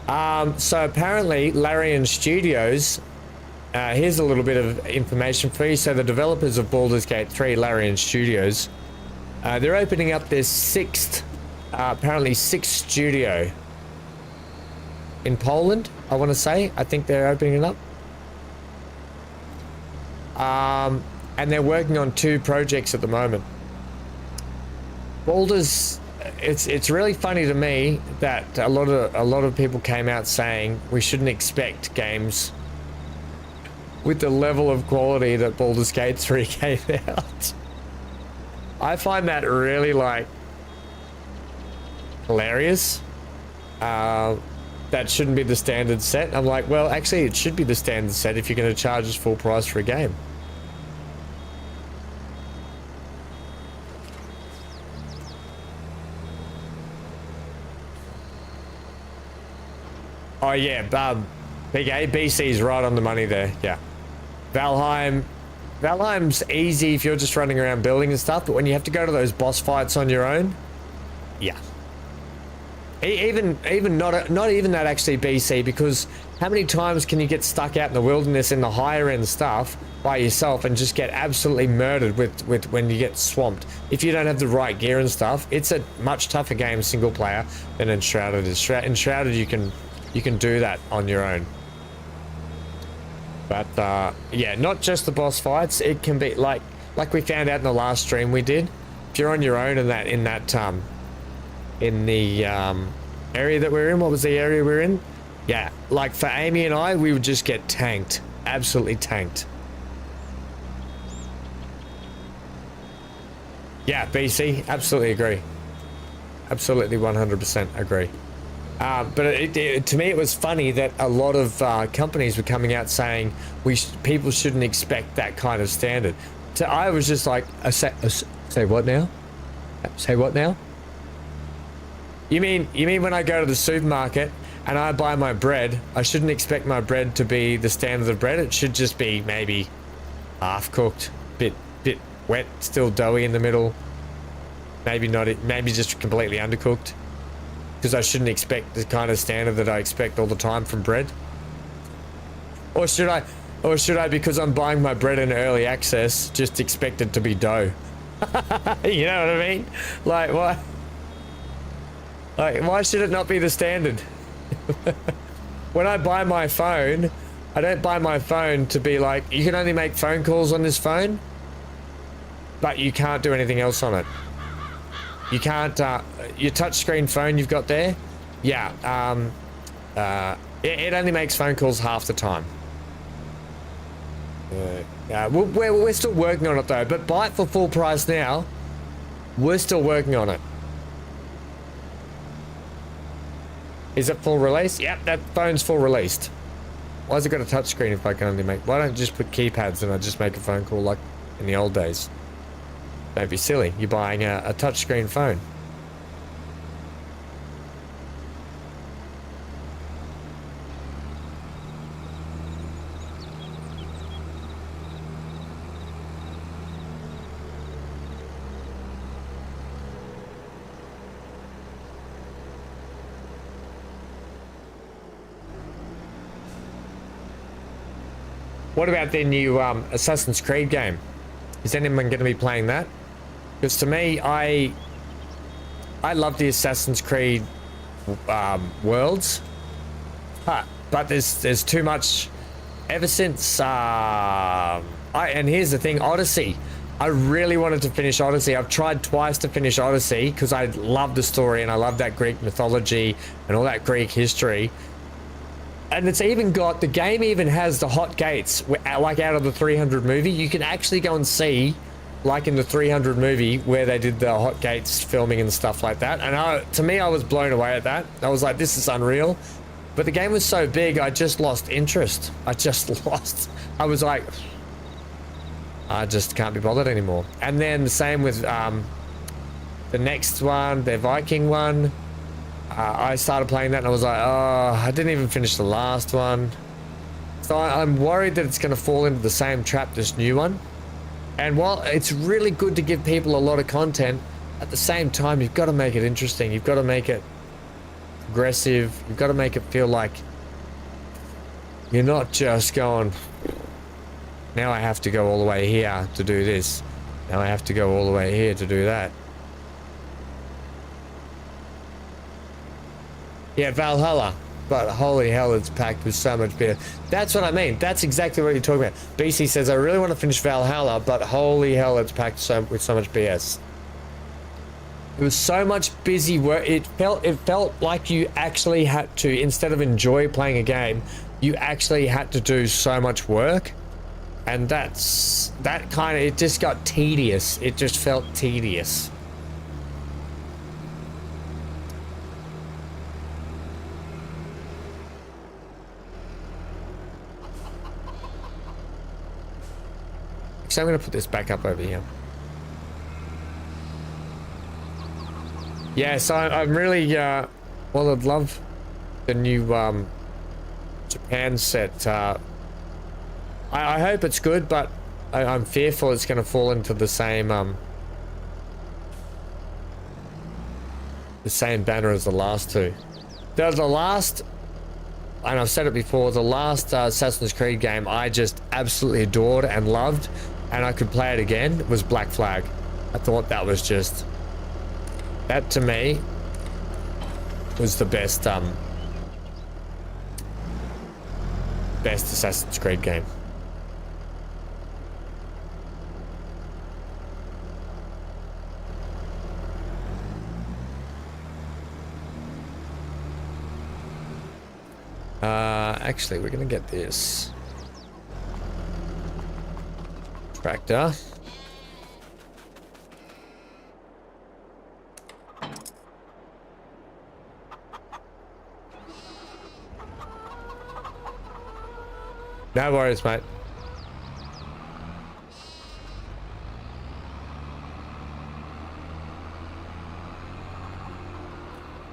So apparently Larian Studios, here's a little bit of information for you. So the developers of Baldur's Gate 3, Larian Studios, they're opening up their apparently sixth studio in Poland, I want to say. I think they're opening it up. And they're working on 2 projects at the moment. Baldur's, it's really funny to me that a lot of people came out saying we shouldn't expect games with the level of quality that Baldur's Gate 3 came out. I find that really like hilarious. That shouldn't be the standard set. I'm like, well, actually it should be the standard set if you're going to charge us full price for a game. Oh yeah, Big A, BC's right on the money there, yeah. Valheim's easy if you're just running around building and stuff, but when you have to go to those boss fights on your own, yeah. Even not even that actually, BC, because how many times can you get stuck out in the wilderness in the higher end stuff by yourself and just get absolutely murdered with when you get swamped if you don't have the right gear and stuff? It's a much tougher game single player than Enshrouded is. Enshrouded you can do that on your own. But yeah, not just the boss fights. It can be like we found out in the last stream we did. If you're on your own in the area that we're in, what was the area we're in? Yeah, like for Amy and I, we would just get tanked, absolutely tanked. Yeah, BC, absolutely agree. Absolutely 100% agree. But to me, it was funny that a lot of companies were coming out saying people shouldn't expect that kind of standard. So I was just like, say what now? Say what now? You mean when I go to the supermarket and I buy my bread, I shouldn't expect my bread to be the standard of bread? It should just be maybe half cooked, bit wet, still doughy in the middle. Maybe not. Maybe just completely undercooked. Because I shouldn't expect the kind of standard that I expect all the time from bread. Or should I, because I'm buying my bread in early access, just expect it to be dough? You know what I mean? Like, why? Like, why should it not be the standard? When I buy my phone, I don't buy my phone to be like, you can only make phone calls on this phone, but you can't do anything else on it. You can't, your touchscreen phone you've got there, yeah, it only makes phone calls half the time. We're still working on it though, but buy it for full price now. We're still working on it. Is it full release? Yep, that phone's full released. Why has it got a touchscreen if I can only make... Why don't you just put keypads and I just make a phone call like in the old days? Don't be silly. You're buying a touchscreen phone. What about their new Assassin's Creed game? Is anyone going to be playing that? Because to me, I love the Assassin's Creed worlds, but there's too much. Ever since and here's the thing, Odyssey. I really wanted to finish Odyssey. I've tried twice to finish Odyssey because I love the story and I love that Greek mythology and all that Greek history. And it's even got, the game even has the hot gates, like out of the 300 movie. You can actually go and see, like in the 300 movie, where they did the hot gates filming and stuff like that. And to me, I was blown away at that. I was like, this is unreal. But the game was so big, I just lost interest. I was like, I just can't be bothered anymore. And then the same with the next one, the Viking one. I started playing that and I was like, oh, I didn't even finish the last one. So I'm worried that it's going to fall into the same trap, this new one. And while it's really good to give people a lot of content, at the same time, you've got to make it interesting. You've got to make it progressive. You've got to make it feel like you're not just going, now I have to go all the way here to do this. Now I have to go all the way here to do that. Yeah, Valhalla. But holy hell, it's packed with so much beer. That's what I mean. That's exactly what you're talking about. BC says, I really want to finish Valhalla, but holy hell, it's packed with so much BS. It was so much busy work. It felt like you actually had to, instead of enjoy playing a game, you actually had to do so much work. And that kind of, it just got tedious. It just felt tedious. So I'm going to put this back up over here. Yeah, so I'm really, well, I'd love the new Japan set. I hope it's good, but I'm fearful it's going to fall into the same banner as the last two. The last, and I've said it before, the last Assassin's Creed game I just absolutely adored and loved, and I could play it again, was Black Flag. I thought that was just, that to me was the best Assassin's Creed game. Actually, we're gonna get this tractor. No worries, mate.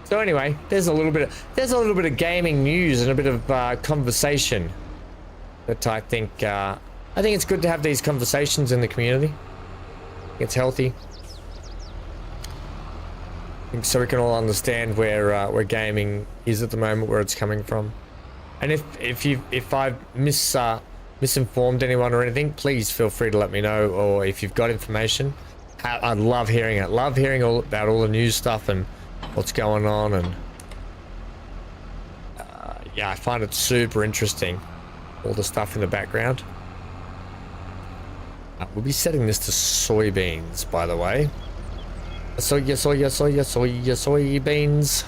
So anyway, there's a little bit of gaming news and a bit of conversation that I think it's good to have these conversations in the community. It's healthy, so we can all understand where gaming is at the moment, where it's coming from. And if I've misinformed anyone or anything, please feel free to let me know. Or if you've got information, I'd love hearing it. Love hearing about all the news stuff and what's going on. And yeah, I find it super interesting, all the stuff in the background. We'll be setting this to soybeans, by the way. Soybeans.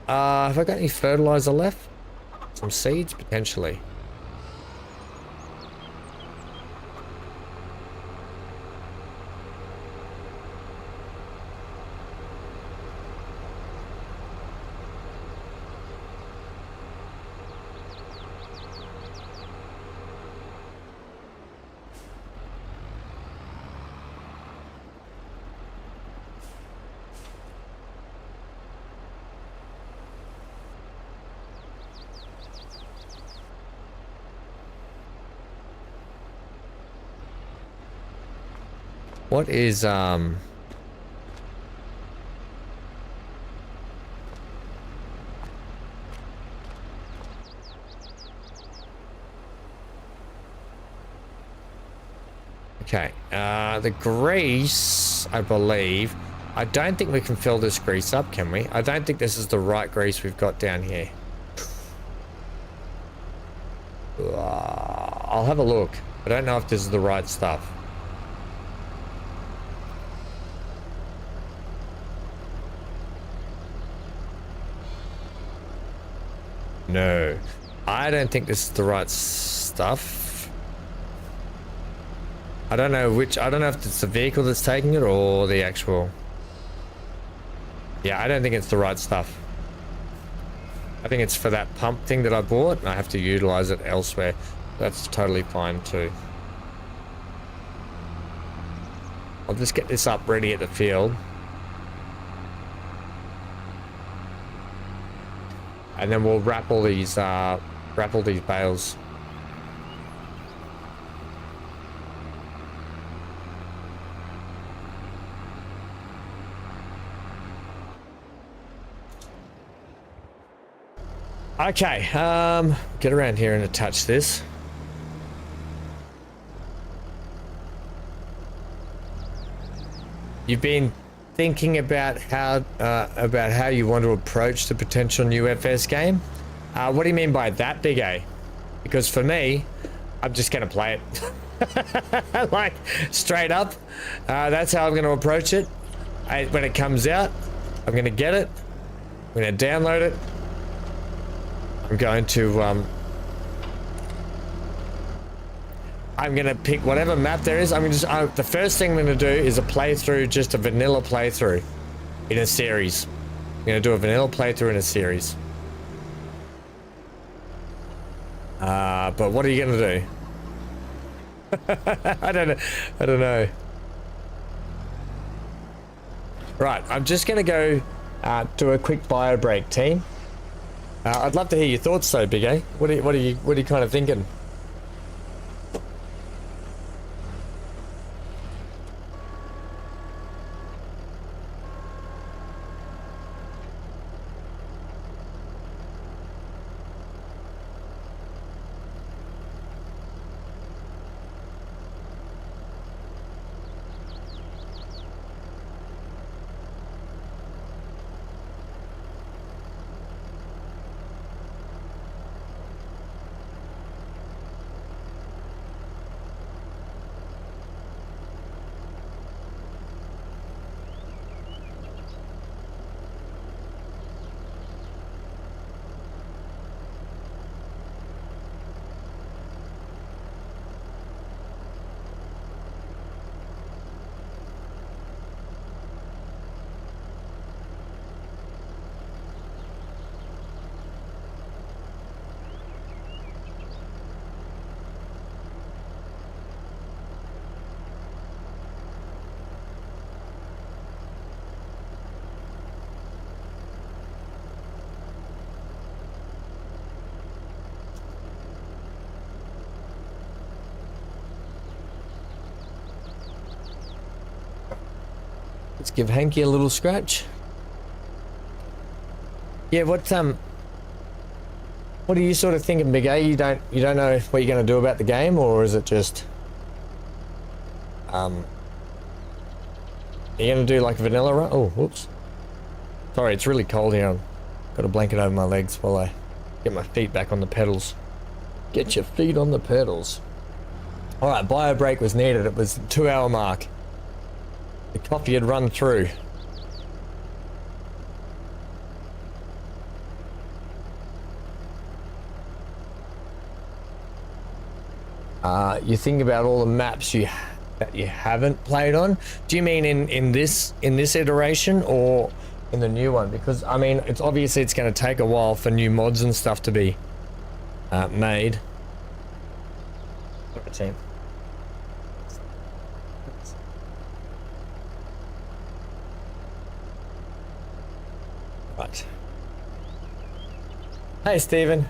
Have I got any fertilizer left? Some seeds, potentially. What is okay, the grease, I believe. I don't think we can fill this grease up, can we? I don't think this is the right grease we've got down here. I'll have a look. I don't know if this is the right stuff. No, I don't think this is the right stuff. I don't know if it's the vehicle that's taking it or the actual. Yeah, I don't think it's the right stuff. I think it's for that pump thing that I bought and I have to utilize it elsewhere. That's totally fine too. I'll just get this up ready at the field. And then we'll wrap all these bales. Okay, get around here and attach this. You've been thinking about how you want to approach the potential new FS game. What do you mean by that, Big A? Because for me, I'm just gonna play it. Like, straight up. That's how I'm gonna approach it. When it comes out, I'm gonna get it. I'm gonna download it. I'm gonna pick whatever map there is. The first thing I'm gonna do is a playthrough, just a vanilla playthrough in a series. I'm gonna do a vanilla playthrough in a series. But what are you gonna do? I don't know. Right, I'm just gonna go do a quick bio break, team. I'd love to hear your thoughts, though, Big A. What are you kind of thinking? Let's give Hanky a little scratch. Yeah, what are you sort of thinking, Big A? You don't know what you're going to do about the game, or is it just are you going to do like a vanilla run? Oh, whoops. Sorry, it's really cold here. I've got a blanket over my legs while I get my feet back on the pedals. Get your feet on the pedals. All right, bio break was needed. It was the 2-hour mark. The coffee had run through. You think about all the maps that you haven't played on. Do you mean in this iteration or in the new one? Because I mean, it's going to take a while for new mods and stuff to be made. Team. Right. Hey, Stephen.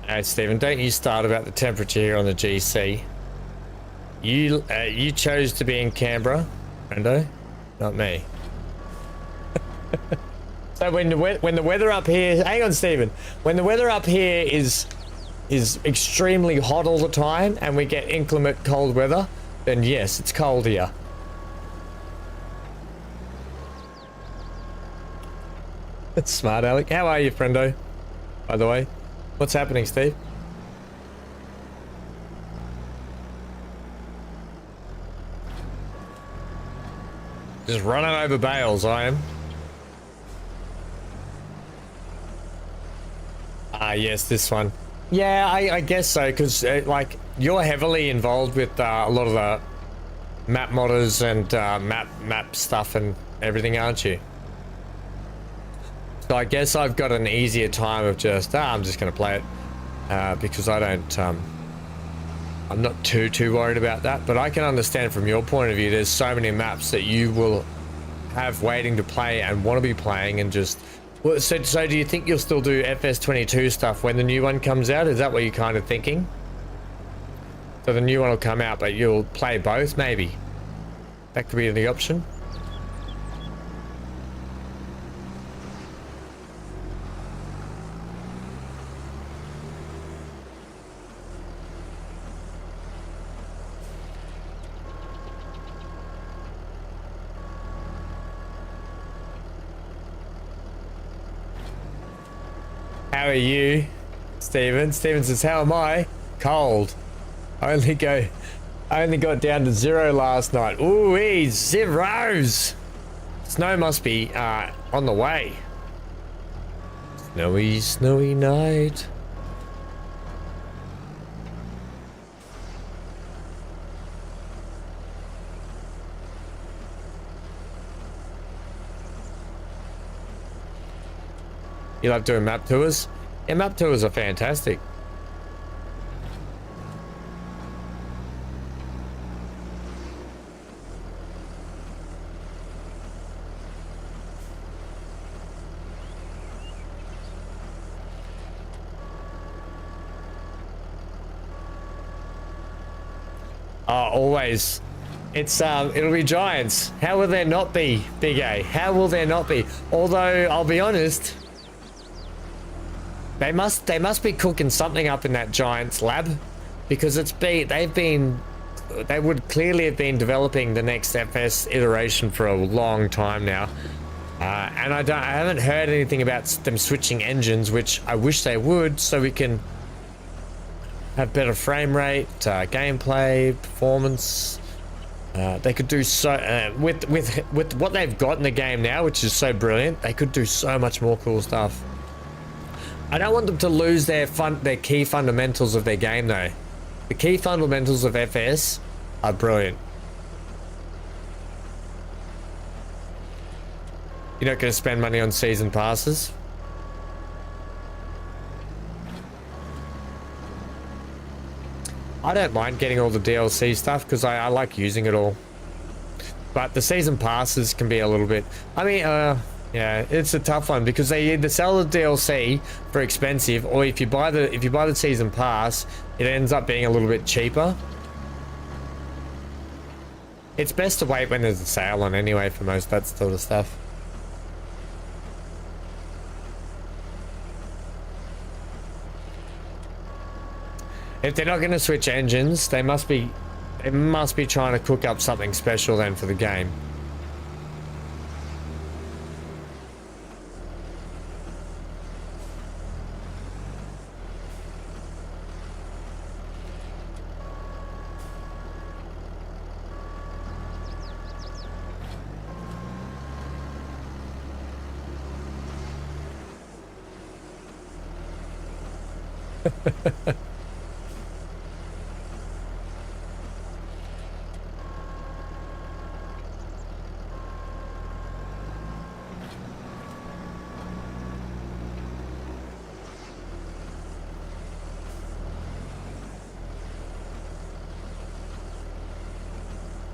Hey, Stephen, don't you start about the temperature here on the GC. You chose to be in Canberra, Brendo, not me. So when the weather up here, hang on, Stephen. When the weather up here is extremely hot all the time, and we get inclement cold weather, then yes, it's cold here. That's smart, Alec. How are you, friendo? By the way, what's happening, Steve? Just running over bales, I am. Ah, yes, this one. Yeah, I guess so, because like you're heavily involved with a lot of the map modders and map stuff and everything, aren't you? So I guess I've got an easier time of just I'm just going to play it because I don't. I'm not too worried about that, but I can understand from your point of view. There's so many maps that you will have waiting to play and want to be playing, and just. Well, so do you think you'll still do FS22 stuff when the new one comes out? Is that what you're kind of thinking? So the new one will come out, but you'll play both, maybe? That could be the option. How are you, Steven? Steven says, how am I? Cold. I only got down to 0 last night. Ooh, zeros. Snow must be on the way. Snowy, snowy night. You love doing map tours? Yeah, map tours are fantastic. Always. It's it'll be Giants. How will there not be, Big A? How will there not be? Although I'll be honest, they must be cooking something up in that Giants lab, because they would clearly have been developing the next FS iteration for a long time now. And I haven't heard anything about them switching engines, which I wish they would, so we can have better frame rate, gameplay, performance. They could do so with what they've got in the game now, which is so brilliant. They could do so much more cool stuff. I don't want them to lose their key fundamentals of their game though. The key fundamentals of FS are brilliant. You're not going to spend money on season passes? I don't mind getting all the DLC stuff because I like using it all. But the season passes can be a little bit... I mean, yeah, it's a tough one because they either sell the DLC for expensive, or if you buy the season pass, it ends up being a little bit cheaper. It's best to wait when there's a sale on anyway for most of that sort of stuff. If they're not going to switch engines, they must be trying to cook up something special then for the game.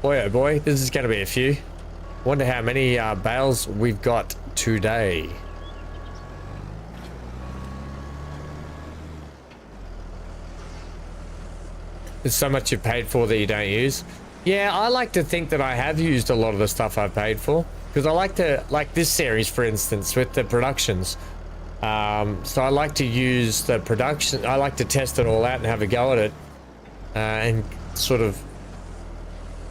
Boy, oh boy, this is going to be a few. Wonder how many bales we've got today. There's so much you've paid for that you don't use. Yeah, I like to think that I have used a lot of the stuff I've paid for, because I like this series, for instance, with the productions. So I like to use the production. I like to test it all out and have a go at it, and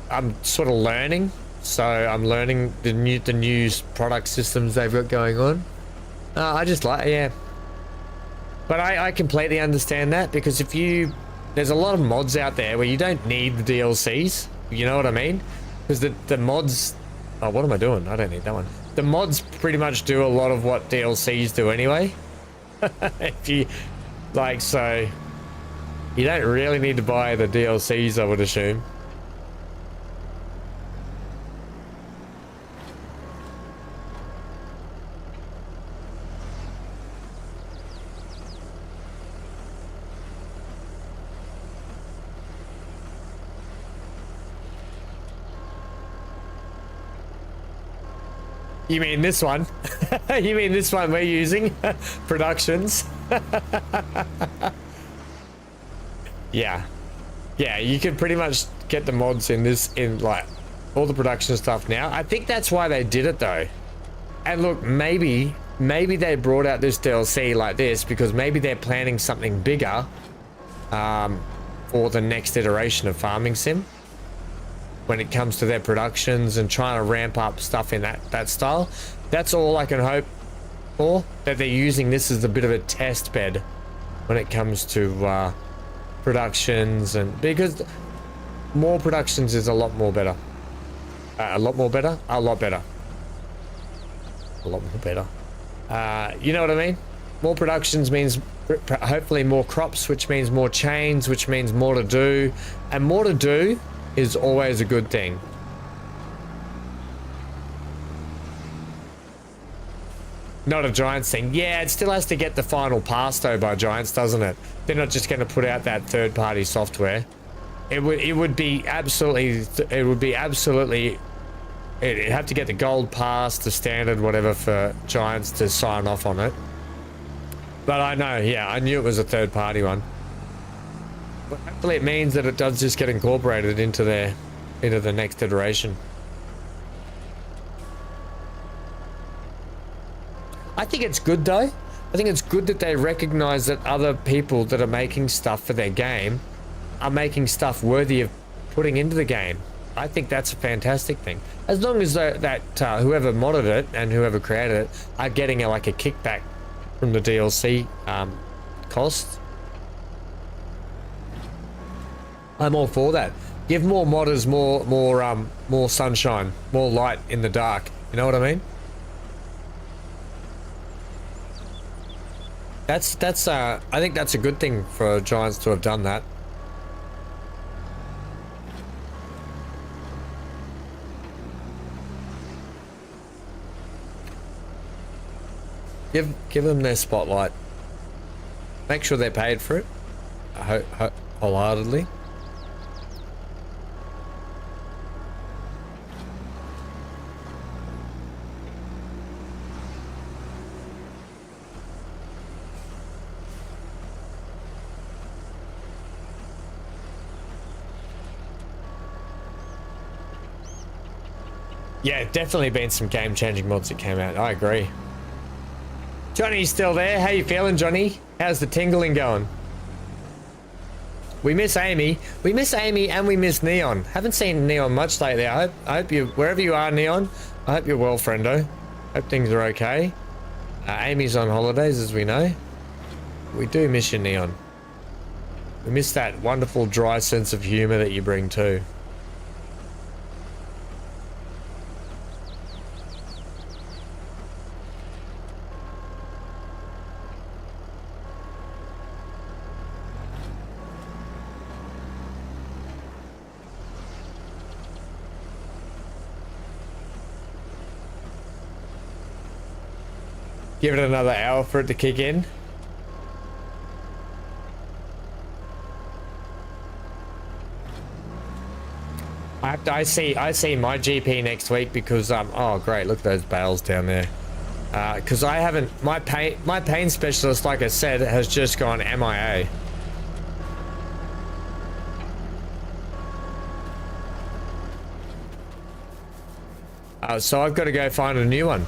I'm sort of learning. So I'm learning the new product systems they've got going on. I just like, yeah. But I completely understand that, because there's a lot of mods out there where you don't need the DLCs. You know what I mean? Because the mods... Oh, what am I doing? I don't need that one. The mods pretty much do a lot of what DLCs do anyway. If you... Like, so... You don't really need to buy the DLCs, I would assume. You mean this one? You mean this one we're using? Productions? Yeah. Yeah, you can pretty much get the mods in like all the production stuff now. I think that's why they did it though. And look, maybe they brought out this DLC like this because maybe they're planning something bigger for the next iteration of Farming Sim, when it comes to their productions and trying to ramp up stuff in that style. That's all I can hope. for, that they're using this as a bit of a test bed when it comes to productions, and because more productions is a lot more better. A lot more better? A lot better. A lot more better. You know what I mean? More productions means hopefully more crops, which means more chains, which means more to do. And more to do is always a good thing. Not a Giants thing. Yeah, it still has to get the final pass though by Giants, doesn't it? They're not just going to put out that third-party software. It'd have to get the gold pass, the standard, whatever, for Giants to sign off on it. But I know, yeah, I knew it was a third-party one. But hopefully it means that it does just get incorporated into the next iteration. I think it's good though. I think it's good that they recognize that other people that are making stuff for their game are making stuff worthy of putting into the game. I think that's a fantastic thing. As long as that whoever modded it and whoever created it are getting a kickback from the DLC costs. I'm all for that. Give more modders more sunshine, more light in the dark. You know what I mean? I think that's a good thing for Giants to have done that. Give them their spotlight. Make sure they're paid for it. Wholeheartedly. Yeah, definitely been some game-changing mods that came out. I agree. Johnny's still there. How you feeling, Johnny? How's the tingling going? We miss Amy. We miss Amy and we miss Neon. Haven't seen Neon much lately. I hope you, wherever you are, Neon, I hope you're well, friendo. Hope things are okay. Amy's on holidays, as we know. We do miss you, Neon. We miss that wonderful, dry sense of humor that you bring too. Give it another hour for it to kick in. I see my GP next week because oh great, look at those bales down there. Because I haven't, my pain specialist, like I said, has just gone MIA. So I've got to go find a new one.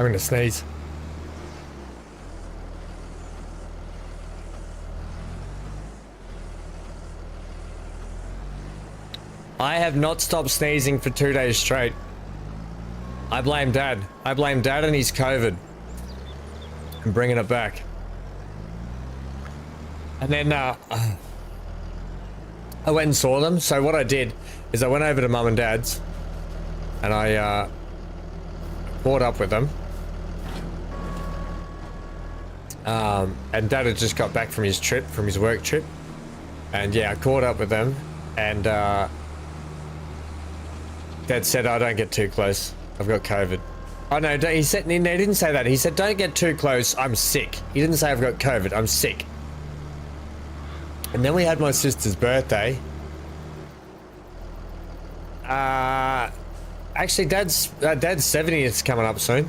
I'm gonna sneeze. I have not stopped sneezing for 2 days straight. I blame Dad. I blame Dad and his COVID. I'm bringing it back. And then I went and saw them. So what I did is I went over to Mum and Dad's and I caught up with them. And Dad had just got back from his trip, from his work trip. And yeah, I caught up with them and Dad said, "I don't get too close. I've got COVID." Oh no, he said, no, he didn't say that. He said, "Don't get too close. I'm sick." He didn't say I've got COVID. I'm sick. And then we had my sister's birthday. Actually, Dad's 70th coming up soon.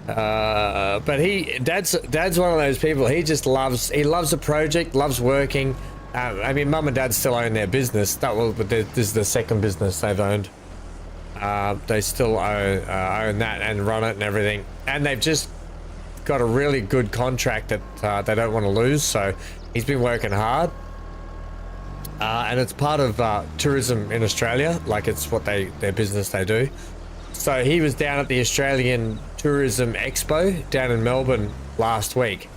But Dad's one of those people. He just loves the project, loves working. I mean, Mum and Dad still own their business. But this is the second business they've owned. They still own that and run it and everything. And they've just got a really good contract that they don't want to lose. So he's been working hard. And it's part of tourism in Australia. Like, it's what their business they do. So he was down at the Australian Tourism Expo down in Melbourne last week.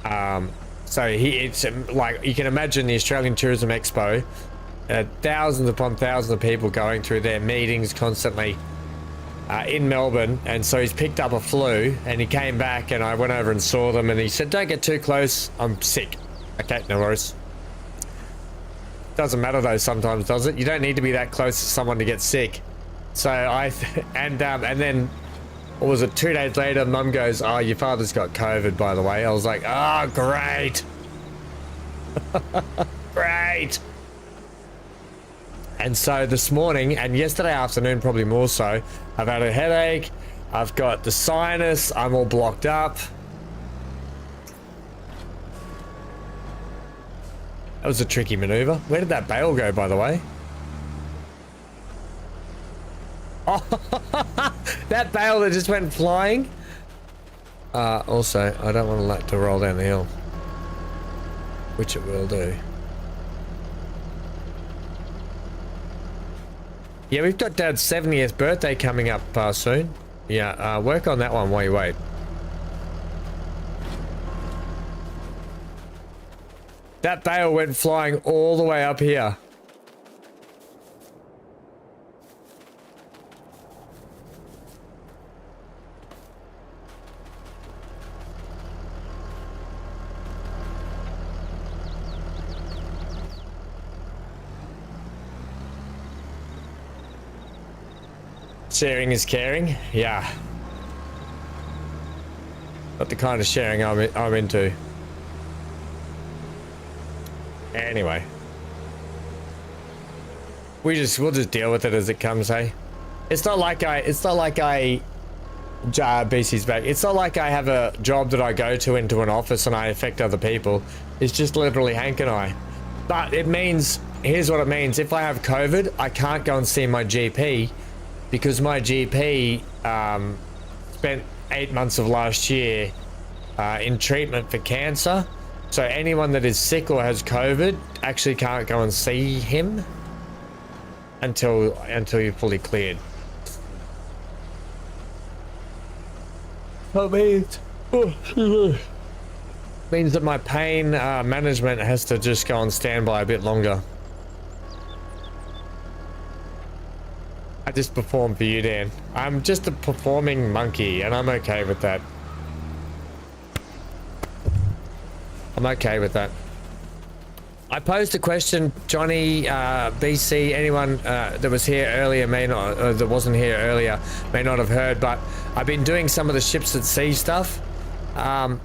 So it's like, you can imagine the Australian Tourism Expo, thousands upon thousands of people going through their meetings constantly in Melbourne. And so he's picked up a flu and he came back and I went over and saw them and he said, "Don't get too close. I'm sick." Okay, no worries. Doesn't matter though sometimes, does it? You don't need to be that close to someone to get sick. So and then what was it, 2 days later, Mum goes, "Oh, your father's got COVID, by the way." I was like, "Oh, great." Great. And so this morning and yesterday afternoon, probably more so, I've had a headache, I've got the sinus, I'm all blocked up. That was a tricky maneuver. Where did that bale go, by the way? Oh, that bale that just went flying. Also, I don't want to let it to roll down the hill, which it will do. Yeah, we've got Dad's 70th birthday coming up soon. Yeah, work on that one while you wait. That bale went flying all the way up here. Sharing is caring, yeah. Not the kind of sharing I'm into. Anyway, we'll just deal with it as it comes, hey. It's not like BC's back. It's not like I have a job that I go to into an office and I affect other people. It's just literally Hank and I. But it means, here's what it means. If I have COVID, I can't go and see my GP because my GP spent 8 months of last year in treatment for cancer. So anyone that is sick or has COVID actually can't go and see him until you're fully cleared. That means that my pain management has to just go on standby a bit longer. I just perform for you, Dan. I'm just a performing monkey, and I'm okay with that. I'm okay with that. I posed a question, Johnny, BC, anyone that was here earlier may not, that wasn't here earlier, may not have heard, but I've been doing some of the ships at sea stuff. And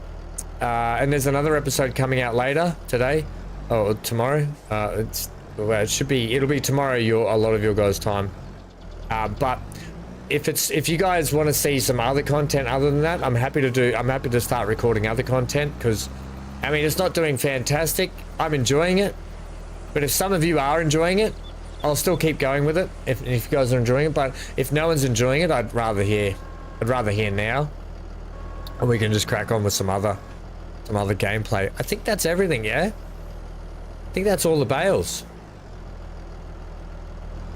there's another episode coming out later today, or tomorrow. It'll be tomorrow, a lot of your guys' time. But if you guys want to see some other content other than that, I'm happy to start recording other content, because I mean, it's not doing fantastic. I'm enjoying it. But if some of you are enjoying it, I'll still keep going with it if you guys are enjoying it. But if no one's enjoying it, I'd rather hear now. And we can just crack on with some other gameplay. I think that's everything, yeah? I think that's all the bales.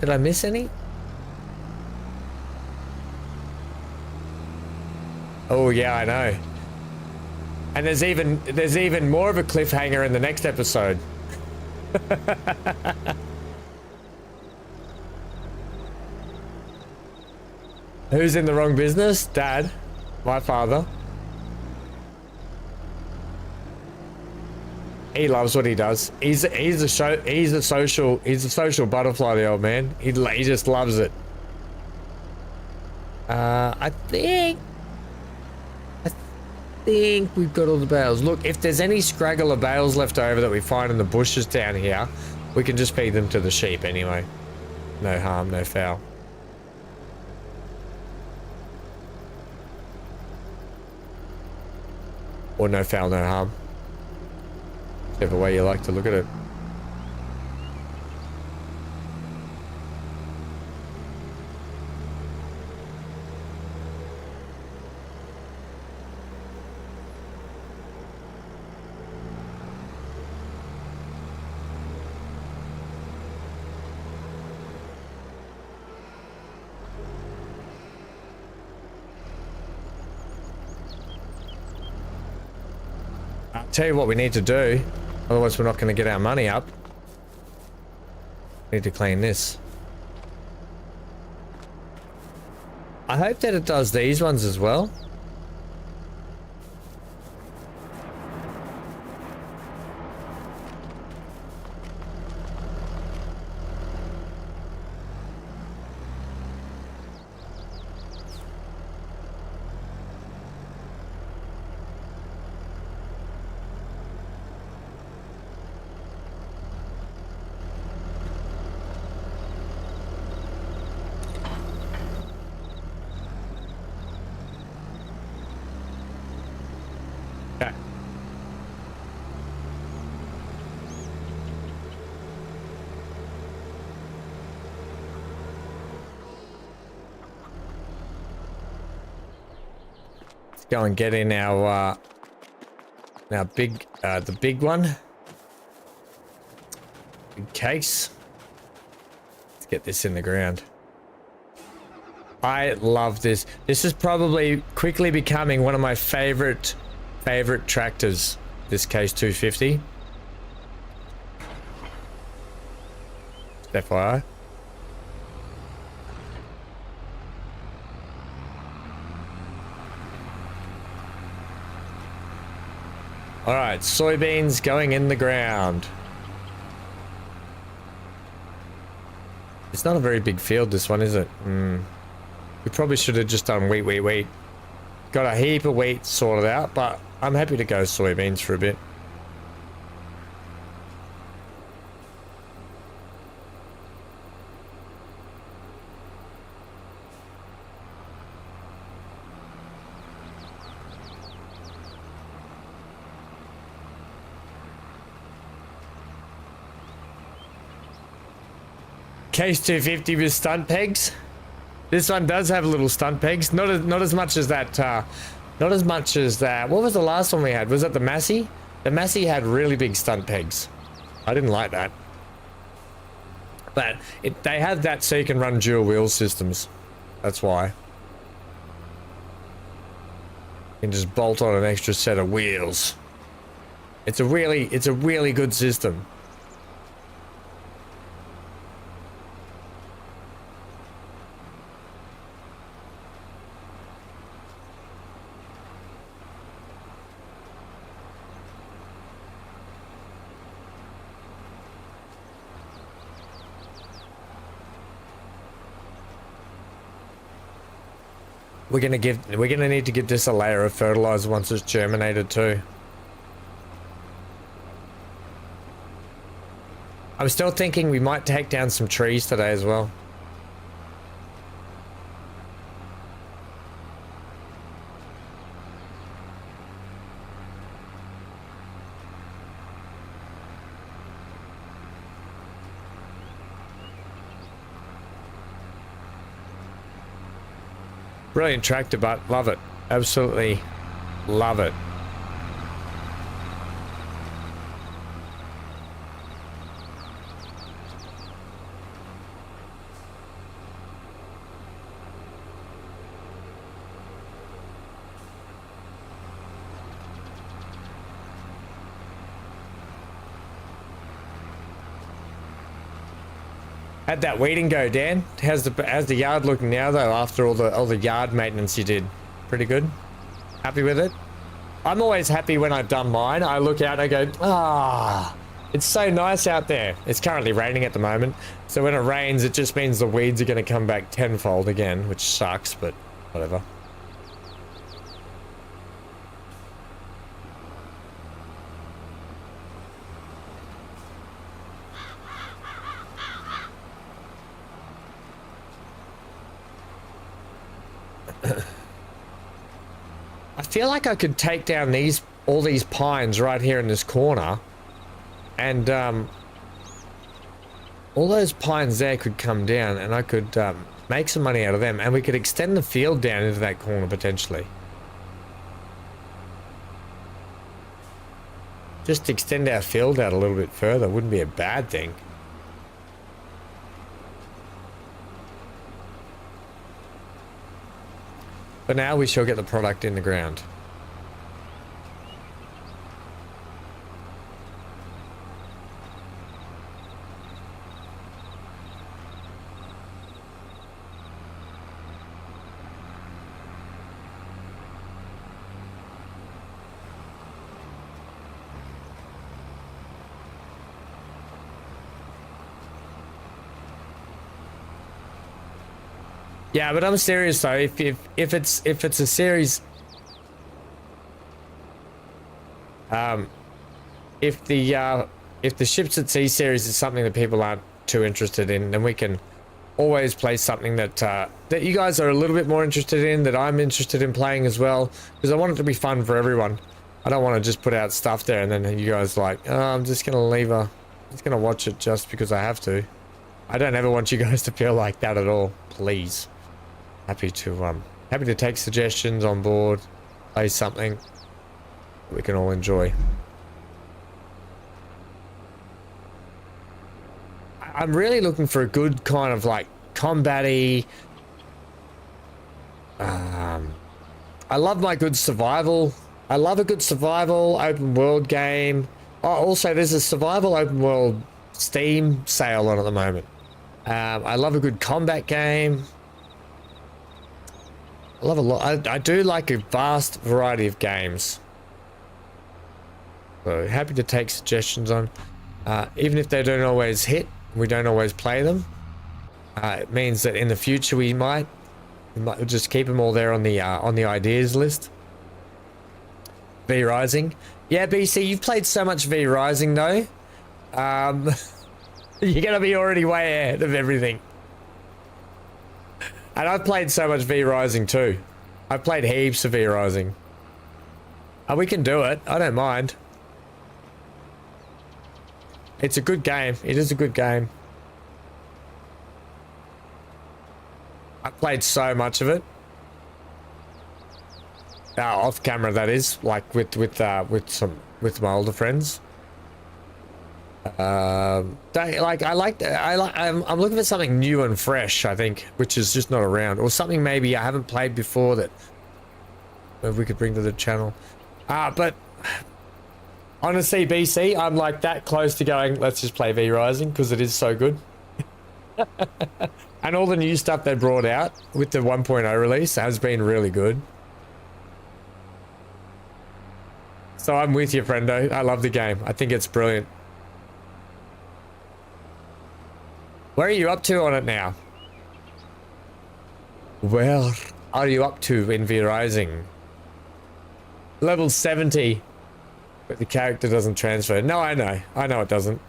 Did I miss any? Oh yeah, I know. And there's even more of a cliffhanger in the next episode. Who's in the wrong business? Dad, my father. He loves what he does. He's a social butterfly, the old man. He just loves it. I think we've got all the bales. Look, if there's any scraggler bales left over that we find in the bushes down here, we can just feed them to the sheep anyway. No harm, no foul. Or no foul, no harm. Whichever way you like to look at it. I'll tell you what we need to do, otherwise we're not going to get our money up. We need to clean this. I hope that it does these ones as well. Okay. Let's go and get in our big, the big one. Big case. Let's get this in the ground. I love this. This is probably quickly becoming one of my favorite tractors, this Case 250. Just FYI. All right, soybeans going in the ground. It's not a very big field, this one, is it? We probably should have just done wheat. Got a heap of wheat sorted out, but I'm happy to go soybeans for a bit. Case 250 with stunt pegs. This one does have little stunt pegs. Not as much as that. Not as much as that. What was the last one we had? Was that the Massey? The Massey had really big stunt pegs. I didn't like that. But they have that so you can run dual wheel systems. That's why. You can just bolt on an extra set of wheels. It's a really good system. We're gonna need to give this a layer of fertilizer once it's germinated too. I'm still thinking we might take down some trees today as well. Brilliant tractor, but love it. Absolutely love it. How'd that weeding go, Dan? How's the yard looking now though, after all the yard maintenance you did? Pretty good? Happy with it? I'm always happy when I've done mine. I look out and I go, ah, it's so nice out there. It's currently raining at the moment. So when it rains, it just means the weeds are going to come back tenfold again, which sucks, but whatever. I feel like I could take down all these pines right here in this corner, and all those pines there could come down, and I could make some money out of them, and we could extend the field down into that corner potentially. Just extend our field out a little bit further wouldn't be a bad thing. But now we shall get the product in the ground. Yeah, but I'm serious though. If it's a series, if the Ships at Sea series is something that people aren't too interested in, then we can always play something that that you guys are a little bit more interested in, that I'm interested in playing as well, because I want it to be fun for everyone. I don't want to just put out stuff there and then you guys like, oh, I'm just gonna watch it just because I have to. I don't ever want you guys to feel like that at all, please. Happy to take suggestions on board, play something we can all enjoy. I'm really looking for a good kind of like combat-y. I love my good survival. I love a good survival open world game. Oh, also there's a survival open world Steam sale on at the moment. I love a good combat game. I love a lot. I do like a vast variety of games. So happy to take suggestions on. Even if they don't always hit, we don't always play them. It means that in the future we might just keep them all there on the ideas list. V Rising. Yeah, BC, you've played so much V Rising though. You're gonna be already way ahead of everything. And I've played so much V Rising too. I've played heaps of V Rising. We can do it. I don't mind. It's a good game. It is a good game. I played so much of it. Off camera, that is, like with my older friends. I'm looking for something new and fresh, I think, which is just not around, or something maybe I haven't played before that we could bring to the channel. But honestly, BC, I'm like that close to going, let's just play V Rising because it is so good. And all the new stuff they brought out with the 1.0 release has been really good. So I'm with you, friendo. I love the game. I think it's brilliant. Where are you up to on it now? Where are you up to in V Rising? Level 70. But the character doesn't transfer. No, I know. I know it doesn't.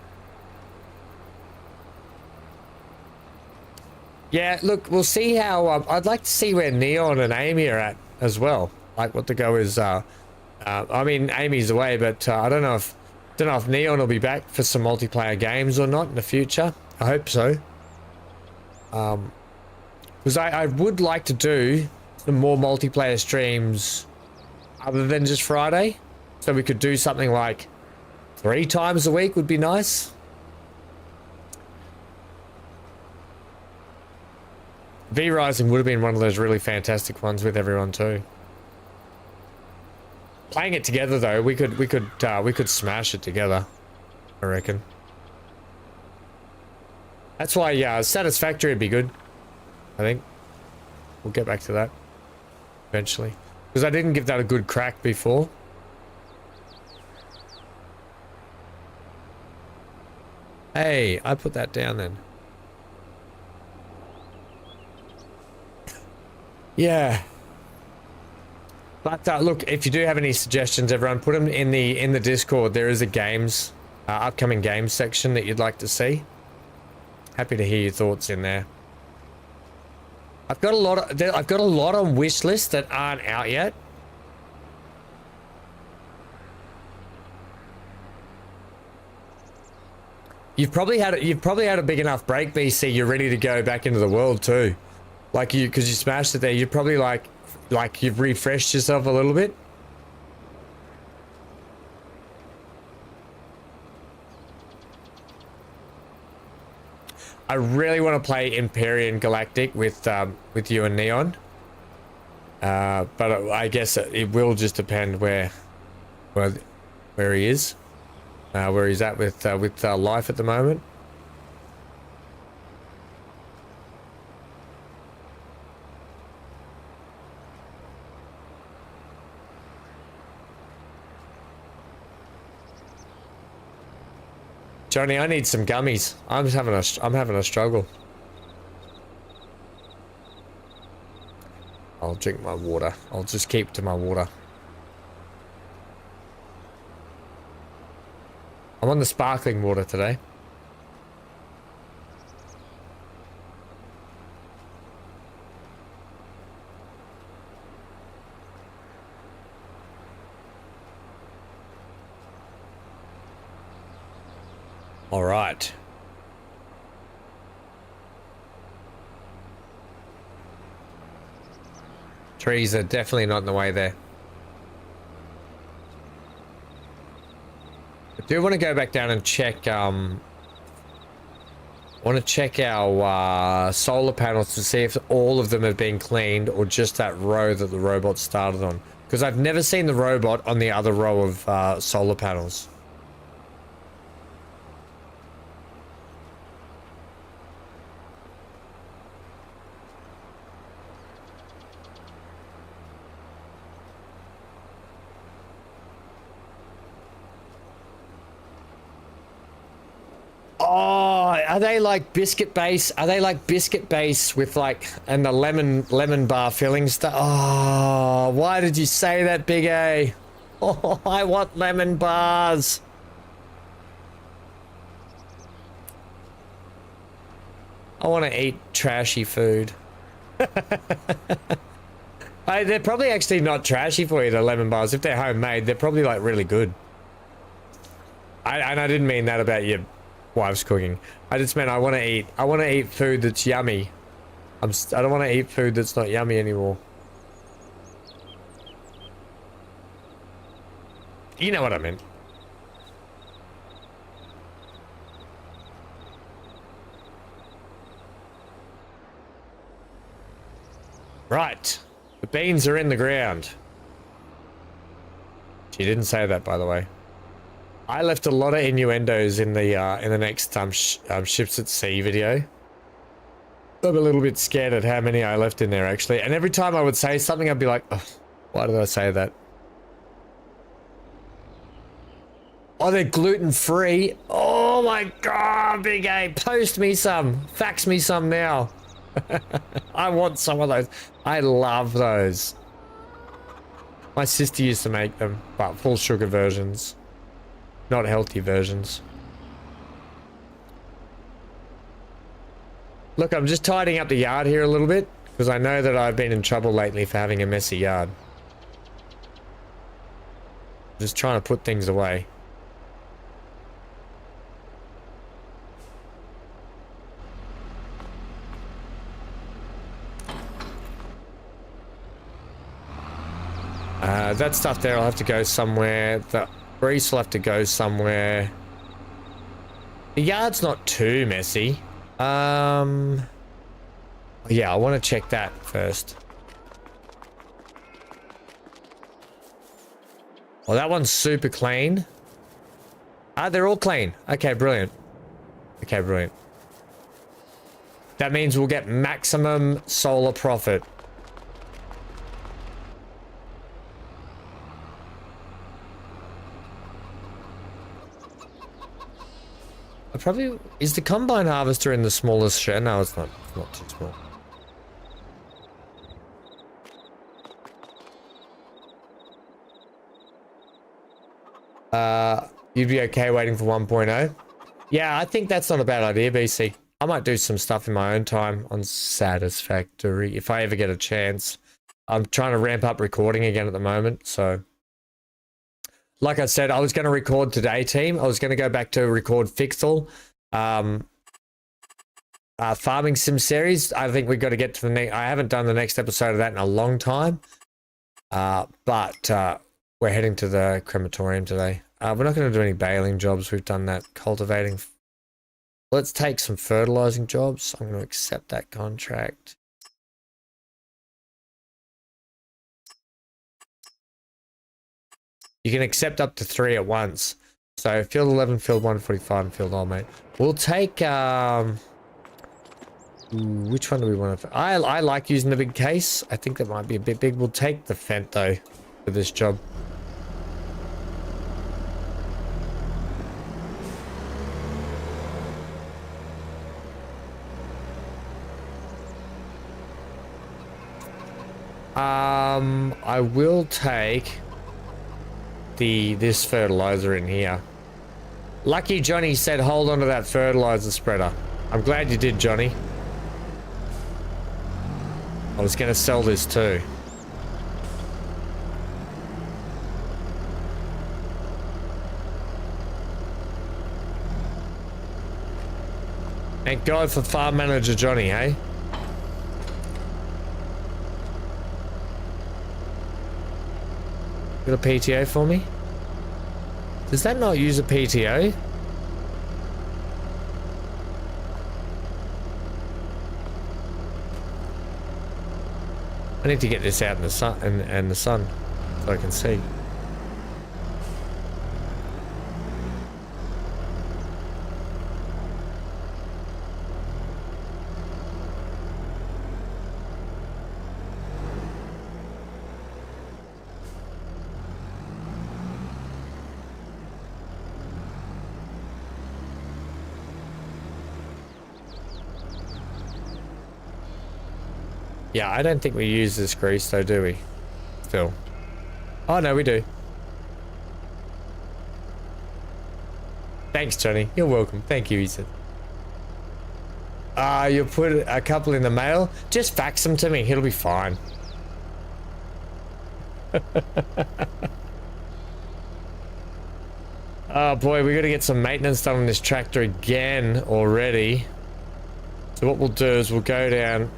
Yeah, look, we'll see how... I'd like to see where Neon and Amy are at as well. Like what the go is... I mean, Amy's away, but I don't know if Neon will be back for some multiplayer games or not in the future. I hope so. Because I would like to do some more multiplayer streams other than just Friday. So we could do something like 3 times a week would be nice. V Rising would have been one of those really fantastic ones with everyone too. Playing it together though, we could smash it together, I reckon. That's why Satisfactory would be good, I think. We'll get back to that eventually. Because I didn't give that a good crack before. Hey, I put that down then. Yeah. But look, if you do have any suggestions, everyone, put them in the Discord. There is a games, upcoming games section that you'd like to see. Happy to hear your thoughts in there. I've got a lot on wish list that aren't out yet. You've probably had a big enough break, BC. You're ready to go back into the world too, like because you smashed it there. You're probably like you've refreshed yourself a little bit. I really want to play Empyrean Galactic with you and Neon, but I guess it will just depend where he is, where he's at with life at the moment. Johnny, I need some gummies. I'm having a struggle. I'll drink my water. I'll just keep to my water. I'm on the sparkling water today. All right. Trees are definitely not in the way there. I do want to go back down and check, want to check our solar panels to see if all of them have been cleaned or just that row that the robot started on. Because I've never seen the robot on the other row of solar panels. Oh, are they like biscuit base? Are they like biscuit base with like, and the lemon bar filling stuff? Oh, why did you say that, Big A? Oh, I want lemon bars. I want to eat trashy food. They're probably actually not trashy for you, the lemon bars. If they're homemade, they're probably like really good. And I didn't mean that about your wife's cooking. I just meant I want to eat food that's yummy. I don't want to eat food that's not yummy anymore. You know what I meant. Right. The beans are in the ground. She didn't say that, by the way. I left a lot of innuendos in the next ships at sea video. I'm a little bit scared at how many I left in there actually, and every time I would say something, I'd be like, oh, "Why did I say that?" Oh, they're gluten-free. Oh my god, Big A, post me some, fax me some now. I want some of those. I love those. My sister used to make them, but full sugar versions. Not healthy versions. Look, I'm just tidying up the yard here a little bit because I know that I've been in trouble lately for having a messy yard. Just trying to put things away. That stuff there will have to go somewhere. The grease will have to go somewhere. The yard's not too messy. Yeah, I want to check that first. Well, that one's super clean. They're all clean. Okay, brilliant. Okay, brilliant. That means we'll get maximum solar profit. Probably is the combine harvester in the smallest shed? No, it's not. Not too small. You'd be okay waiting for 1.0? Yeah, I think that's not a bad idea, BC. I might do some stuff in my own time on Satisfactory if I ever get a chance. I'm trying to ramp up recording again at the moment, so. Like I said, I was going to record today, team. I was going to go back to record Fixel. Farming Sim series. I think we've got to get to the next. I haven't done the next episode of that in a long time. But we're heading to the crematorium today. We're not going to do any baling jobs. We've done that. Cultivating. Let's take some fertilizing jobs. I'm going to accept that contract. You can accept up to 3 at once. So field 11, field 145, and field all, mate. We'll take which one do we want to? I like using the big case. I think that might be a bit big. We'll take the Fent though for this job. I will take this fertilizer in here. Lucky Johnny said hold on to that fertilizer spreader. I'm glad you did, Johnny. I was going to sell this too. Thank God for farm manager Johnny, hey? Got a PTO for me? Does that not use a PTO? I need to get this out in the sun and the sun so I can see. Yeah, I don't think we use this grease though, do we? Still. Oh no, we do. Thanks, Johnny. You're welcome. Thank you, Ethan. You'll put a couple in the mail? Just fax them to me. It'll be fine. Oh boy, we got to get some maintenance done on this tractor again already. So what we'll do is we'll go down.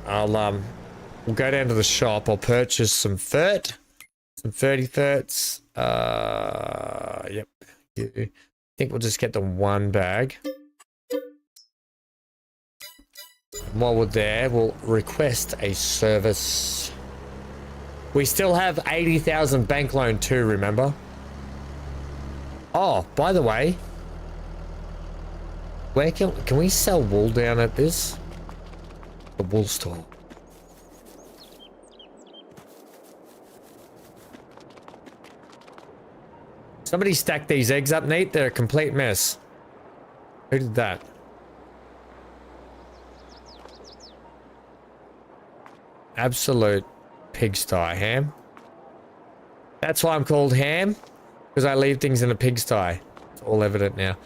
We'll go down to the shop. I'll purchase some fert. Some 30 ferts. Yep. I think we'll just get the one bag. And while we're there, we'll request a service. We still have 80,000 bank loan too, remember? Oh, by the way, where can we sell wool down at this? The wool store. Somebody stacked these eggs up, Nate. They're a complete mess. Who did that? Absolute pigsty, Ham. That's why I'm called Ham, because I leave things in a pigsty. It's all evident now.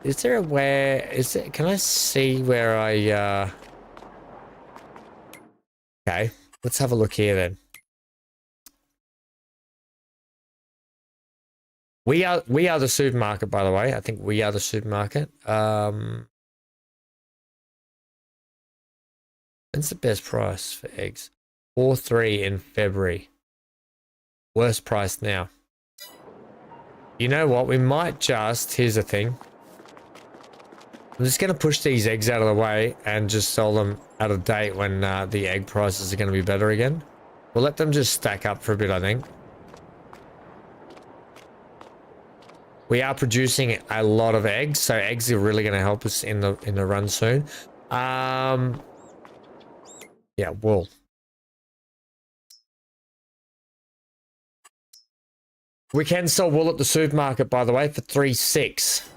Is there a where? Is it? Can I see where I? Okay, let's have a look here then. We are the supermarket, by the way. I think we are the supermarket. When's the best price for eggs? 4.3 in February. Worst price now. You know what? We might just... Here's the thing. I'm just going to push these eggs out of the way and just sell them at a date when the egg prices are going to be better again. We'll let them just stack up for a bit, I think. We are producing a lot of eggs, so eggs are really going to help us in the run soon. Yeah, wool. We can sell wool at the supermarket, by the way, for 3.6.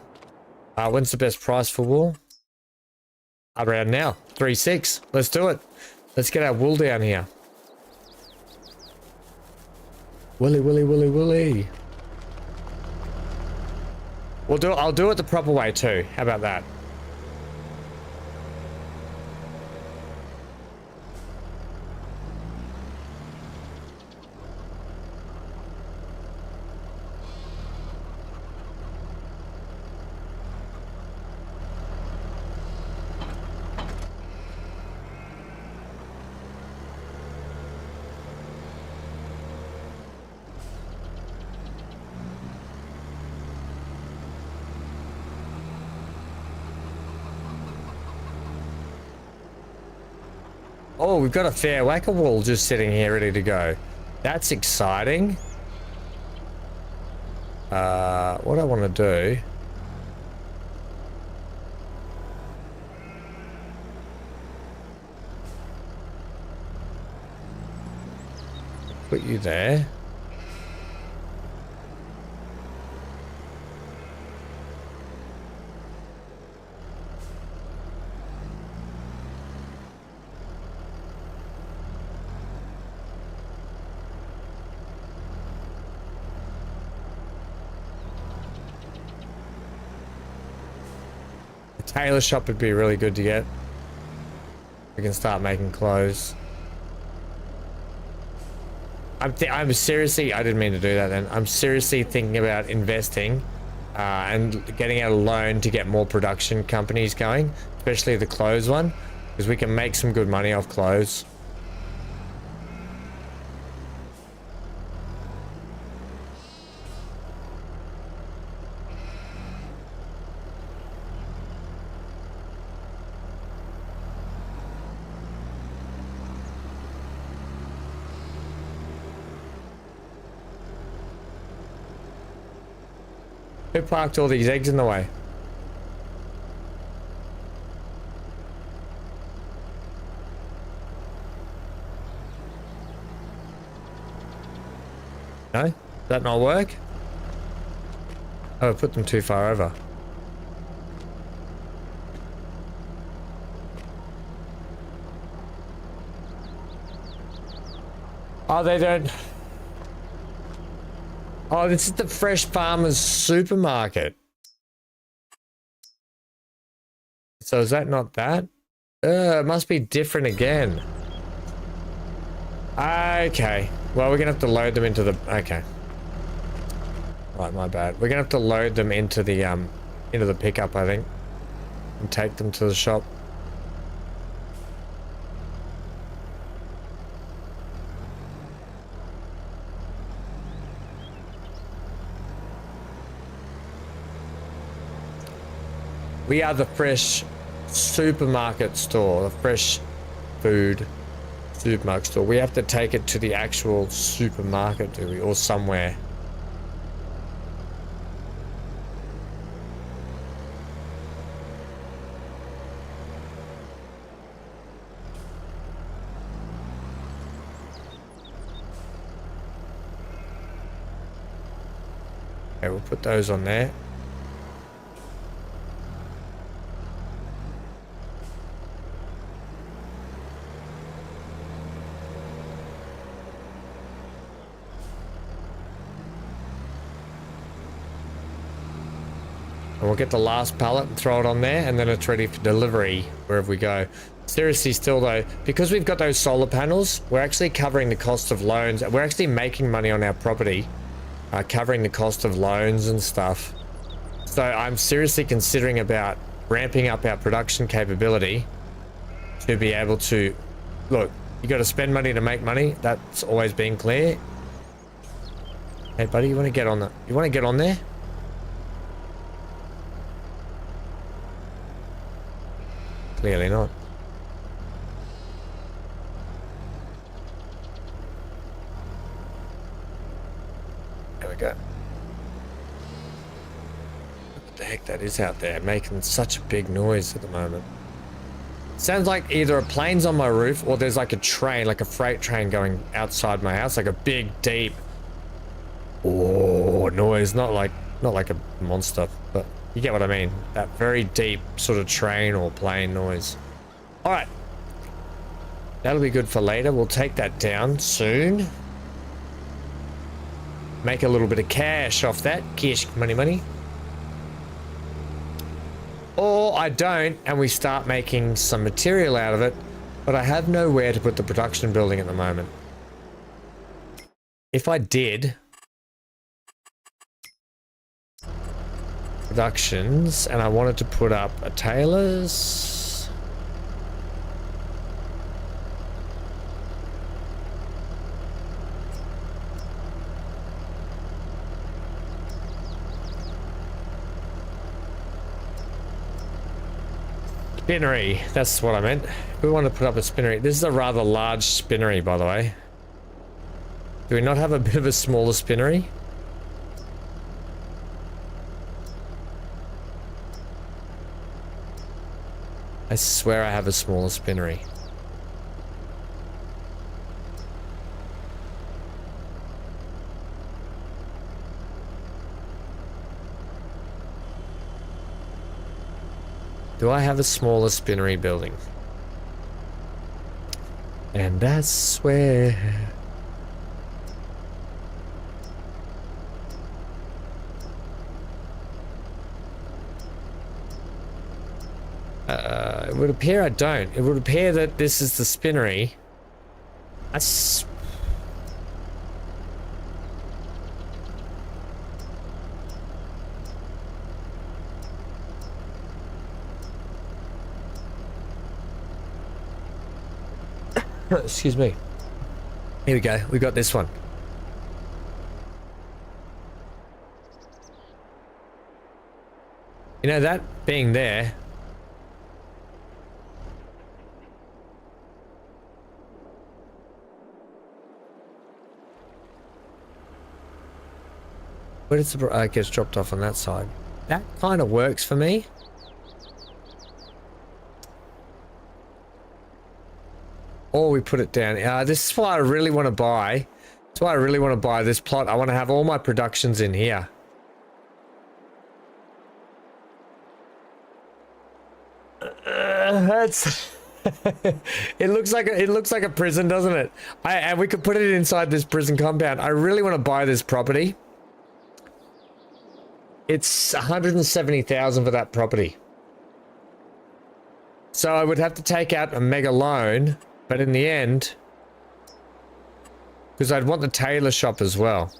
When's the best price for wool? Around now, 3.6. Let's do it. Let's get our wool down here. Woolly, woolly, woolly, woolly. I'll do it the proper way too. How about that? Oh, we've got a fair whack of wool just sitting here ready to go. That's exciting. What I want to do... Put you there. Tailor shop would be really good to get. We can start making clothes. I'm seriously, I didn't mean to do that then. I'm seriously thinking about investing and getting out a loan to get more production companies going, especially the clothes one, because we can make some good money off clothes. Who parked all these eggs in the way? No? Does that not work? Oh, I put them too far over. Oh, they don't... Oh, this is the Fresh Farmers Supermarket. So is that not that? It must be different again. Okay. Well, we're gonna have to load them into the... Okay. Right, my bad. We're gonna have to load them into the pickup, I think. And take them to the shop. We are the fresh supermarket store, the fresh food supermarket store. We have to take it to the actual supermarket, do we? Or somewhere. Okay, we'll put those on there. And we'll get the last pallet and throw it on there, and then it's ready for delivery wherever we go. Seriously, still though, because we've got those solar panels, we're actually covering the cost of loans. We're actually making money on our property, covering the cost of loans and stuff. So I'm seriously considering about ramping up our production capability to be able to... Look, you got to spend money to make money. That's always been clear. Hey, buddy, you want to get on you want to get on there? Clearly not. There we go. What the heck that is out there, making such a big noise at the moment. Sounds like either a plane's on my roof or there's like a train, like a freight train going outside my house, like a big, deep... Oh. more noise, not like a monster, but you get what I mean. That very deep sort of train or plane noise. All right. That'll be good for later. We'll take that down soon. Make a little bit of cash off that. Cash, money. Or I don't, and we start making some material out of it, but I have nowhere to put the production building at the moment. If I did productions and I wanted to put up a tailor's, spinnery, that's what I meant. We want to put up a spinnery. This is a rather large spinnery, by the way. Do we not have a bit of a smaller spinnery? I swear I have a smaller spinnery. Do I have a smaller spinnery building? And I swear... it would appear I don't. It would appear that this is the spinnery. Excuse me. Here we go. We got this one. You know, that being there... Where does the... it gets dropped off on that side. That kind of works for me. Or we put it down. This is why I really want to buy. That's why I really want to buy this plot. I want to have all my productions in here. That's... it looks like a prison, doesn't it? And we could put it inside this prison compound. I really want to buy this property. It's 170,000 for that property. So I would have to take out a mega loan, but in the end, because I'd want the tailor shop as well.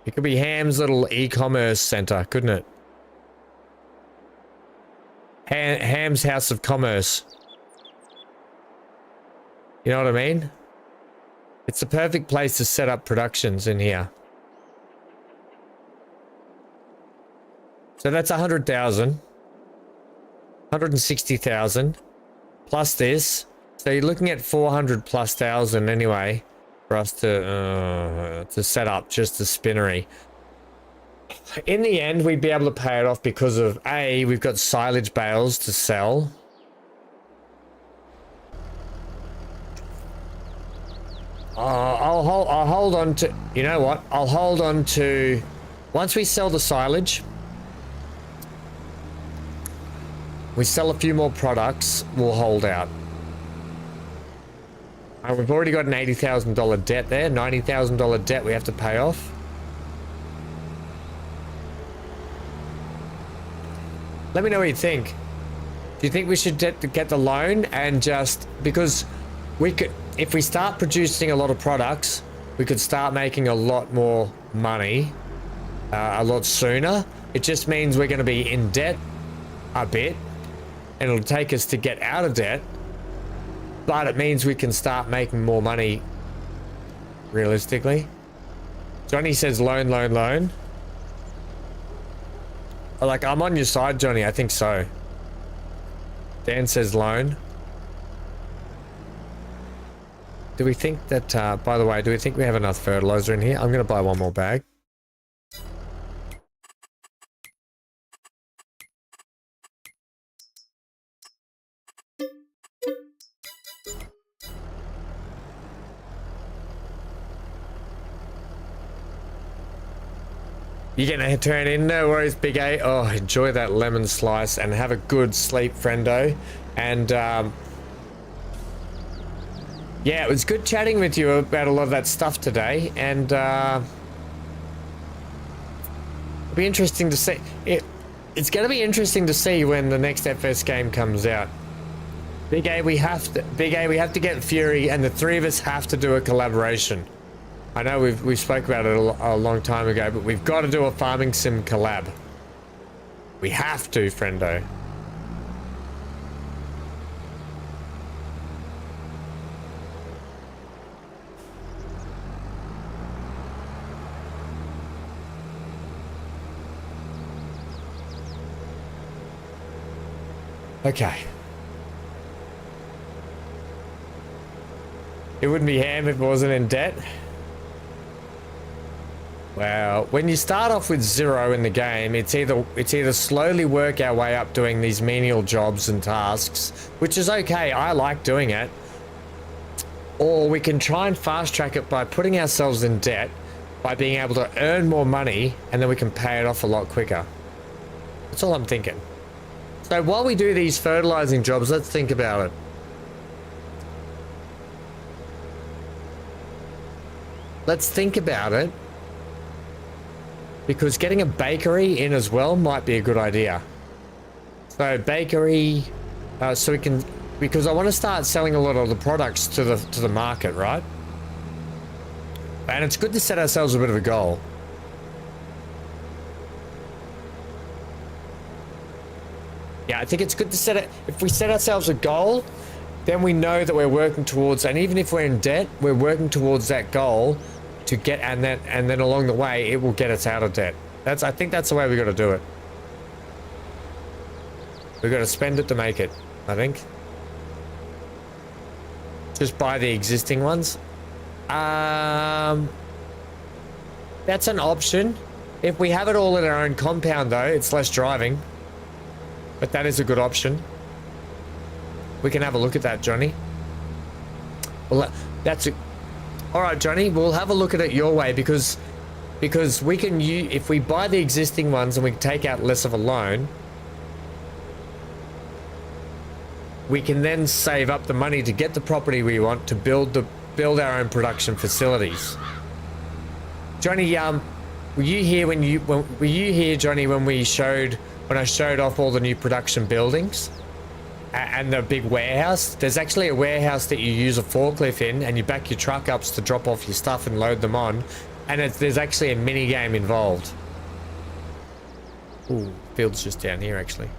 It could be Ham's little e-commerce center, couldn't it? Ham's House of Commerce. You know what I mean? It's the perfect place to set up productions in here. So that's 100,000. 160,000. Plus this. So you're looking at 400 plus thousand anyway. For us to set up just the spinnery. In the end, we'd be able to pay it off because of A, we've got silage bales to sell. I'll hold on to, you know what? I'll hold on to, once we sell the silage, we sell a few more products, we'll hold out. We've already got an $80,000 debt there, $90,000 debt we have to pay off. Let me know what you think. Do you think we should get the loan and just, because we could, if we start producing a lot of products, we could start making a lot more money a lot sooner. It just means we're going to be in debt a bit, and it'll take us to get out of debt, but it means we can start making more money realistically. Johnny says loan, loan, loan. Like, I'm on your side, Johnny. I think so. Dan says loan. Do we think that, by the way, do we think we have enough fertilizer in here? I'm going to buy one more bag. You're gonna turn in, no worries, Big A. Oh, enjoy that lemon slice and have a good sleep, friendo. And yeah, it was good chatting with you about a lot of that stuff today. And it'll be interesting to see. It's gonna be interesting to see when the next FS game comes out. Big A, we have to get Fury, and the three of us have to do a collaboration. I know we spoke about it a long time ago, but we've got to do a farming sim collab. We have to, friendo. Okay. It wouldn't be ham if it wasn't in debt. Well, when you start off with 0 in the game, it's either slowly work our way up doing these menial jobs and tasks, which is okay, I like doing it, or we can try and fast track it by putting ourselves in debt, by being able to earn more money, and then we can pay it off a lot quicker. That's all I'm thinking. So while we do these fertilizing jobs, let's think about it. Let's think about it. Because getting a bakery in as well might be a good idea. So bakery, so we can, because I want to start selling a lot of the products to the market, right? And it's good to set ourselves a bit of a goal. Yeah, I think it's good to set it. If we set ourselves a goal, then we know that we're working towards, and even if we're in debt, we're working towards that goal to get, and then along the way it will get us out of debt. I think that's the way we got to do it. We got to spend it to make it, I think. Just buy the existing ones. That's an option. If we have it all in our own compound though, it's less driving. But that is a good option. We can have a look at that, Johnny. Well, that's a... All right, Johnny, we'll have a look at it your way because we can use, if we buy the existing ones and we take out less of a loan, we can then save up the money to get the property we want to build our own production facilities. Johnny, were you here, Johnny, when I showed off all the new production buildings? And the big warehouse? There's actually a warehouse that you use a forklift in, and you back your truck ups to drop off your stuff and load them on, and there's actually a mini game involved. Ooh, field's just down here actually.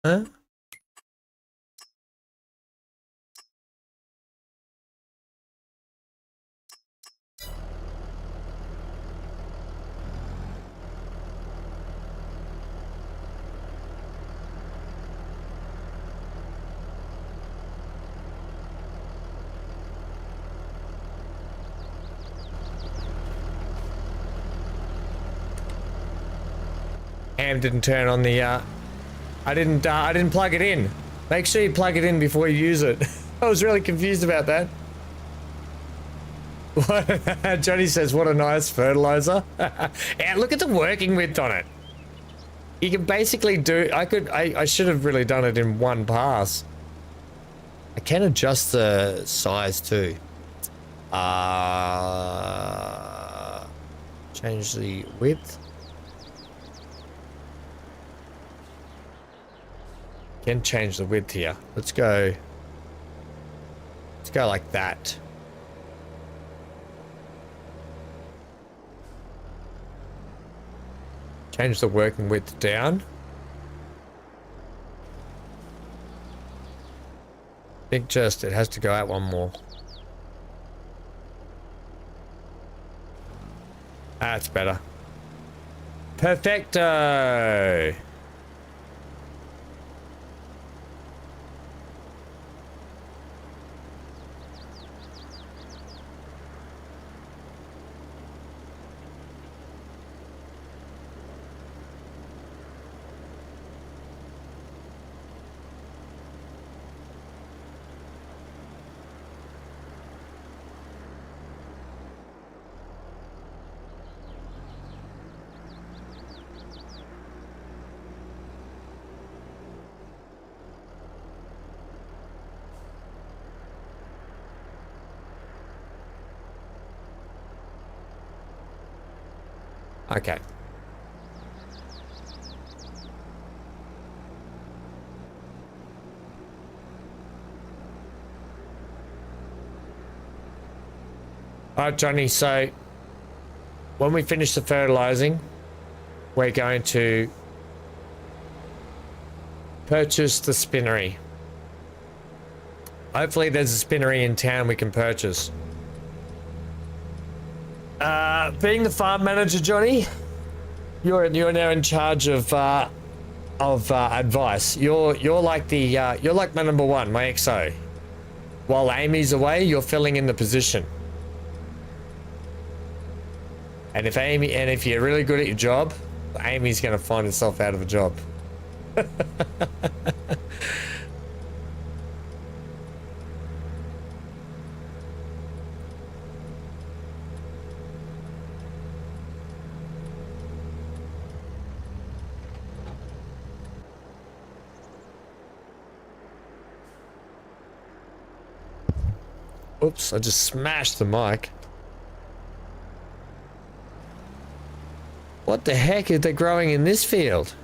Huh? Ham didn't turn on the I didn't plug it in. Make sure you plug it in before you use it. I was really confused about that. Johnny says, what a nice fertilizer. Yeah, look at the working width on it. You can basically do, I should have really done it in one pass. I can adjust the size too. Change the width. Can change the width here. Let's go go like that. Change the working width down. I think just it has to go out one more. That's better. Perfecto. Okay. All right, Johnny, so when we finish the fertilizing, we're going to purchase the spinnery. Hopefully there's a spinnery in town we can purchase. Being the farm manager, Johnny, you're now in charge of advice. You're like my number one, my XO. While Amy's away, you're filling in the position. And if you're really good at your job, Amy's gonna find herself out of a job. Oops, I just smashed the mic. What the heck are they growing in this field?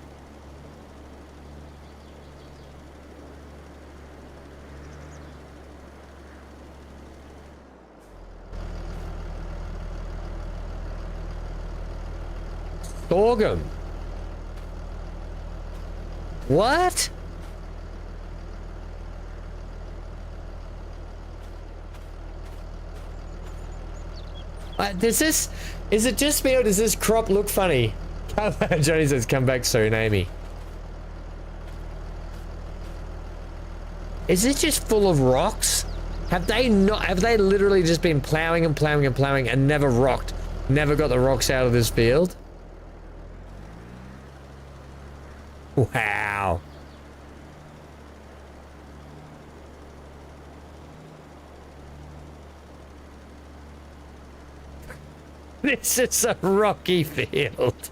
Sorghum. What? Is it just me or does this crop look funny? Johnny says come back soon, Amy. Is it just full of rocks? Have they literally just been plowing and plowing and plowing and never rocked? Never got the rocks out of this field? Wow. This is a rocky field.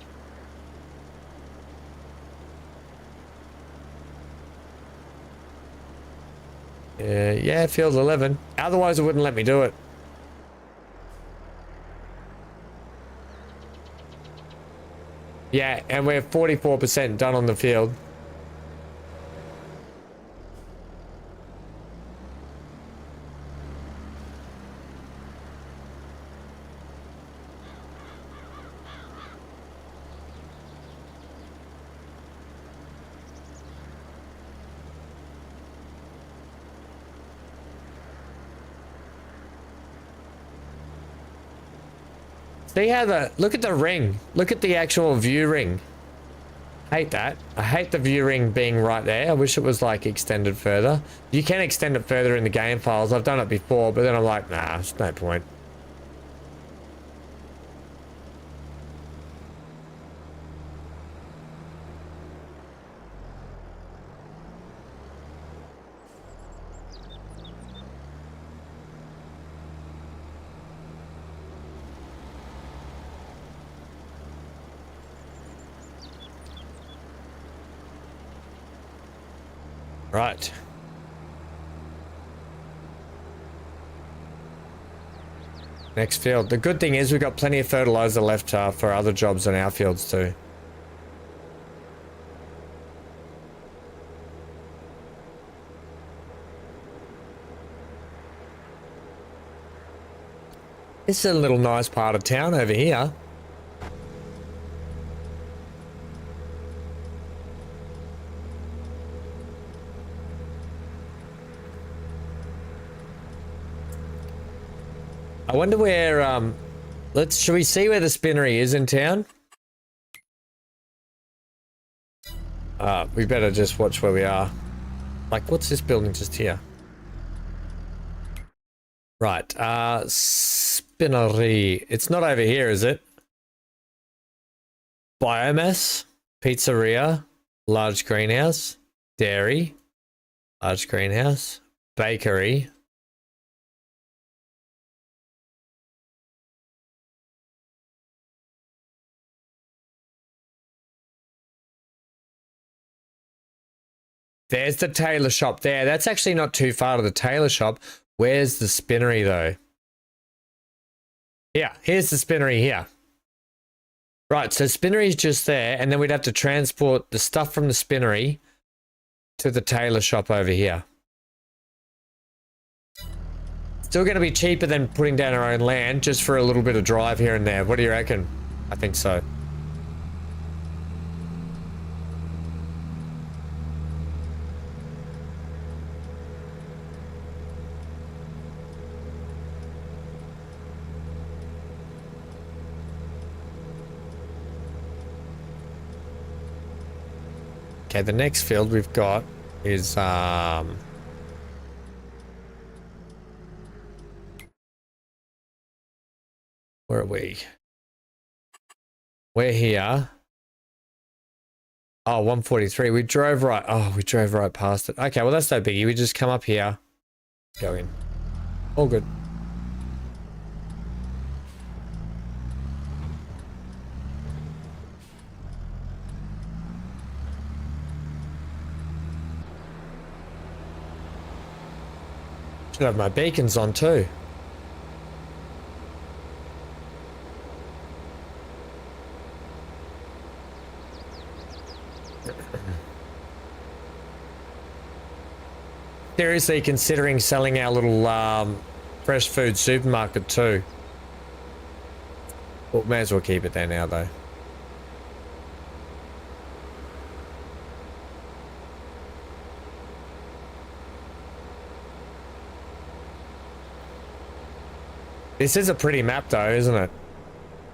Yeah, field 11. Otherwise, it wouldn't let me do it. Yeah, and we're 44% done on the field. See how look at the ring. Look at the actual view ring. Hate that. I hate the view ring being right there. I wish it was like extended further. You can extend it further in the game files. I've done it before, but then I'm like, nah, there's no point. Right. Next field. The good thing is we've got plenty of fertilizer left for other jobs on our fields too. This is a little nice part of town over here. I wonder where, should we see where the spinnery is in town? We better just watch where we are. Like, what's this building just here? Right, spinnery. It's not over here, is it? Biomass, pizzeria, large greenhouse, dairy, large greenhouse, bakery. There's the tailor shop there. That's actually not too far to the tailor shop. Where's the spinnery though? Yeah, here's the spinnery here. Right, so spinnery's just there, and then we'd have to transport the stuff from the spinnery to the tailor shop over here. Still going to be cheaper than putting down our own land just for a little bit of drive here and there. What do you reckon? I think so. Okay, the next field we've got is where are we? We're here. Oh, 143. We drove right. Oh, we drove right past it. Okay, well that's no biggie. We just come up here, go in. All good. Should have my beacons on too. Seriously considering selling our little fresh food supermarket too. Well, may as well keep it there now though. This is a pretty map though, isn't it?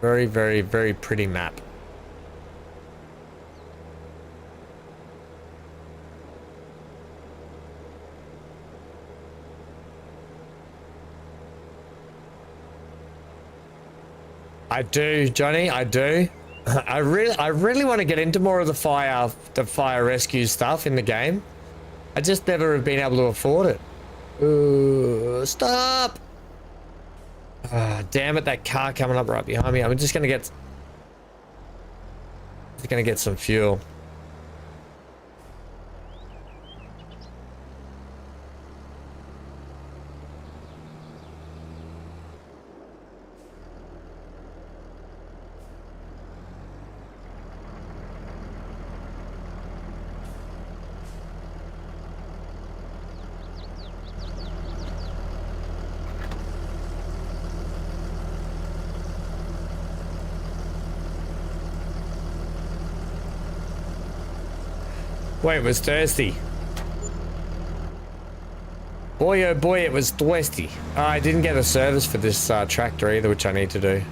Very, very, very pretty map. I do, Johnny, I do. I really want to get into more of the fire rescue stuff in the game. I just never have been able to afford it. Ooh, stop! Damn it, that car coming up right behind me. I'm just gonna get some fuel. Boy, it was thirsty. Boy, oh boy, it was thirsty. I didn't get a service for this tractor either, which I need to do.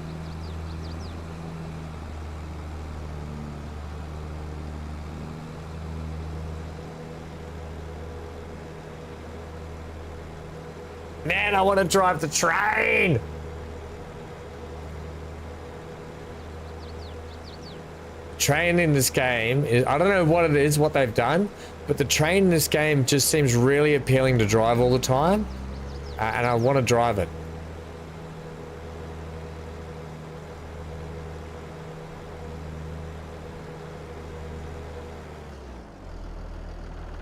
Man, I want to drive the train! Train in this game is, I don't know what it is, what they've done, but the train in this game just seems really appealing to drive all the time, and I want to drive it.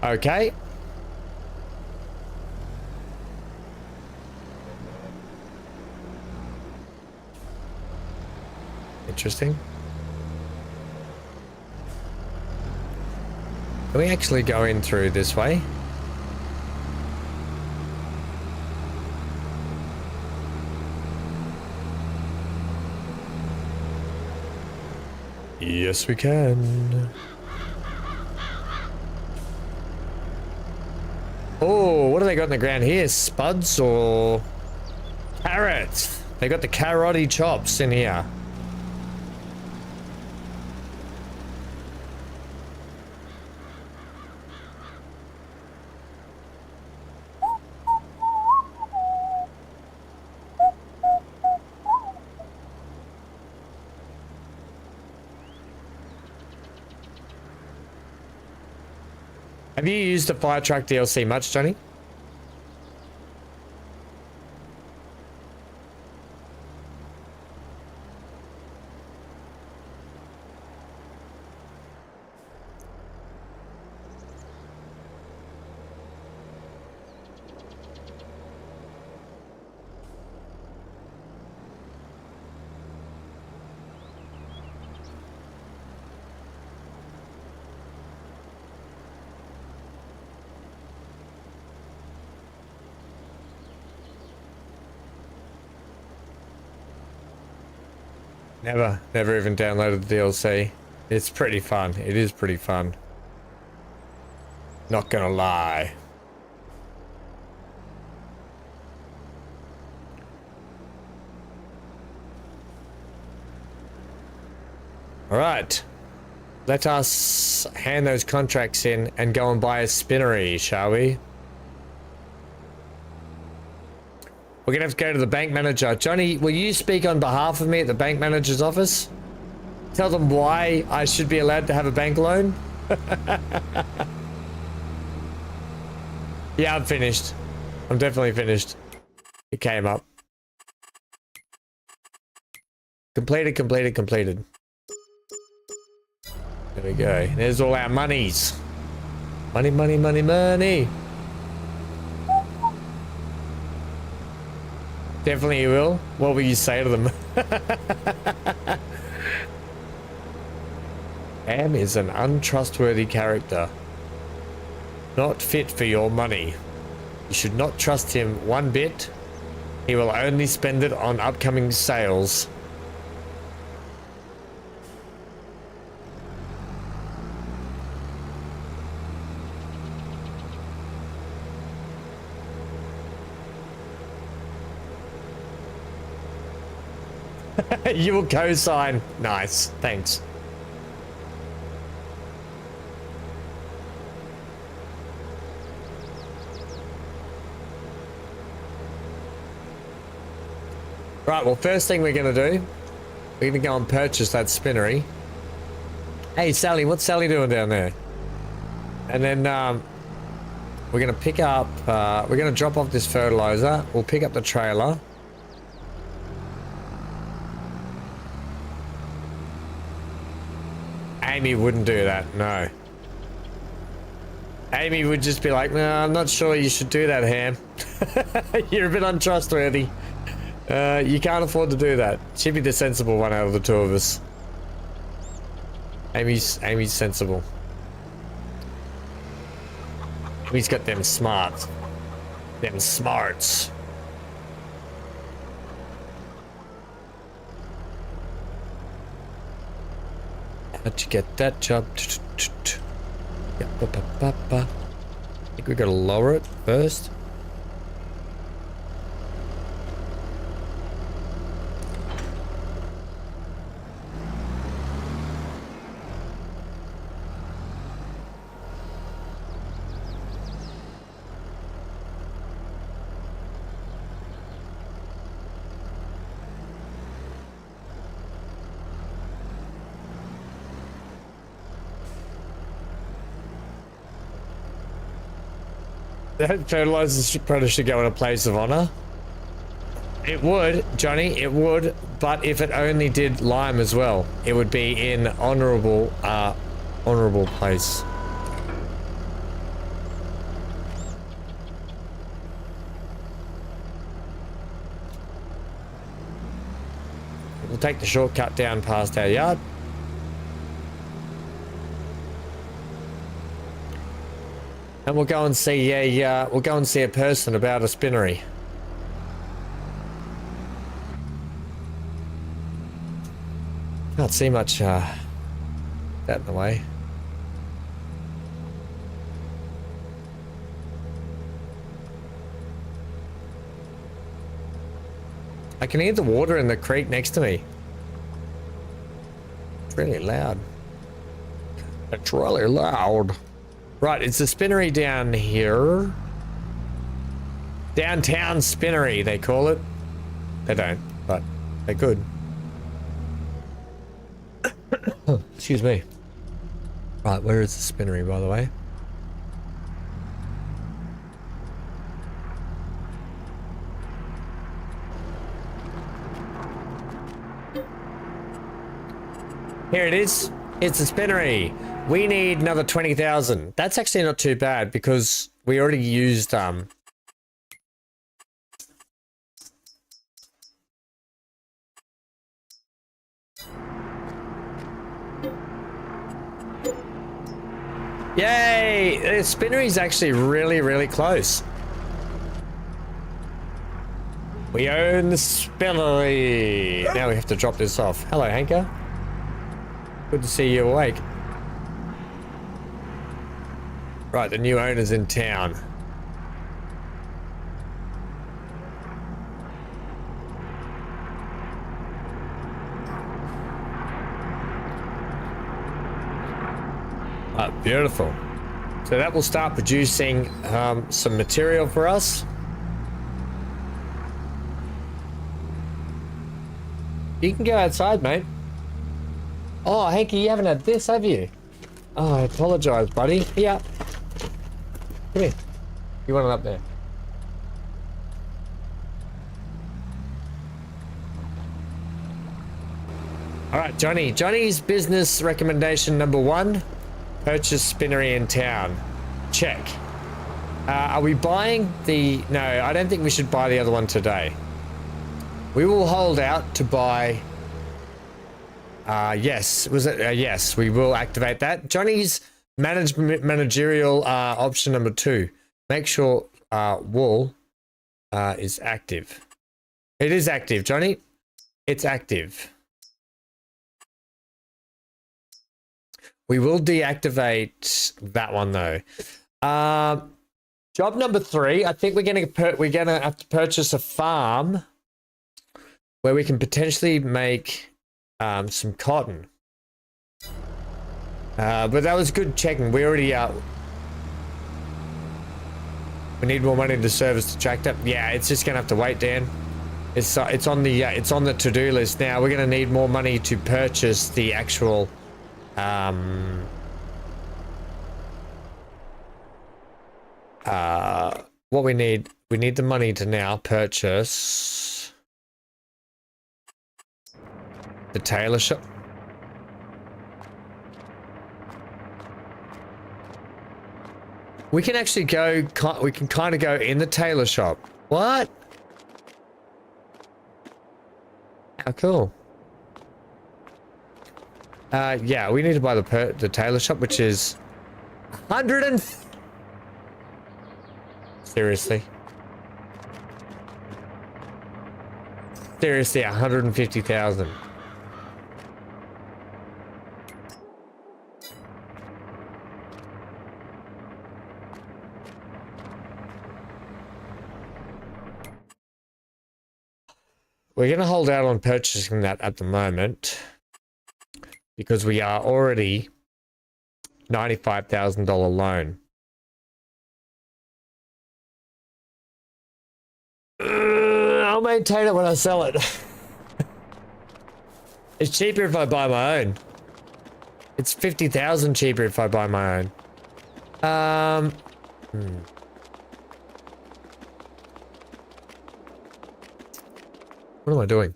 Okay. Interesting. Can we actually go in through this way? Yes, we can. Oh, what do they got in the ground here? Spuds or carrots? They got the carroty chops in here. Have you used the fire truck DLC much, Johnny? Never even downloaded the DLC. It's pretty fun. It is pretty fun. Not gonna lie. Alright. Let us hand those contracts in and go and buy a spinnery, shall we? We're gonna have to go to the bank manager. Johnny, will you speak on behalf of me at the bank manager's office? Tell them why I should be allowed to have a bank loan? Yeah, I'm finished. I'm definitely finished. It came up. Completed, completed, completed. There we go. There's all our monies. Money, money, money, money. Definitely you will. What will you say to them? Am is an untrustworthy character. Not fit for your money. You should not trust him one bit. He will only spend it on upcoming sales. You will co-sign. Nice. Thanks. Right, well, first thing we're going to do, we're going to go and purchase that spinnery. Hey, Sally, what's Sally doing down there? And then we're going to pick up, we're going to drop off this fertilizer. We'll pick up the trailer. Amy wouldn't do that, no. Amy would just be like, no, I'm not sure you should do that, Ham. You're a bit untrustworthy. You can't afford to do that. She'd be the sensible one out of the two of us. Amy's sensible. Amy's got them smarts. Them smarts. How'd you get that job? I think we gotta lower it first. That fertilizer probably should go in a place of honor. It would, Johnny, it would, but if it only did lime as well, it would be in honorable place. We'll take the shortcut down past our yard. And we'll go and see a person about a spinnery. Can't see much That in the way. I can hear the water in the creek next to me. It's really loud. It's really loud. Right, it's a spinnery down here. Downtown spinnery, they call it. They don't, but they could. Excuse me. Right, where is the spinnery, by the way? Here it is. It's a spinnery. We need another 20,000. That's actually not too bad because we already used Yay! The spinnery is actually really, really close. We own the spinnery. Now we have to drop this off. Hello, Hanker. Good to see you awake. Right, the new owner's in town. Beautiful. So that will start producing some material for us. You can go outside, mate. Oh, Hanky, you haven't had this, have you? Oh, I apologize, buddy. Yeah. Come here. You want it up there? All right, Johnny. Johnny's business recommendation number 1. Purchase spinnery in town. Check. Are we buying the... No, I don't think we should buy the other one today. We will hold out to buy... yes. Was it? Yes, we will activate that. Johnny's managerial option number 2. Make sure wool is active. It is active, Johnny. It's active. We will deactivate that one though. Job number 3. I think we're gonna have to purchase a farm where we can potentially make some cotton. But that was good checking. We already we need more money to service the tractor. Yeah, it's just gonna have to wait, Dan. It's on the to-do list now. We're gonna need more money to purchase the actual. What we need the money to now purchase the tailor shop. We can actually go, we can kind of go in the tailor shop. What? How cool. Yeah, we need to buy the tailor shop, which is 100 and... Seriously? Seriously, 150,000. We're going to hold out on purchasing that at the moment because we are already $95,000 loan. I'll maintain it when I sell it. It's cheaper if I buy my own. It's 50,000 cheaper if I buy my own. What am I doing?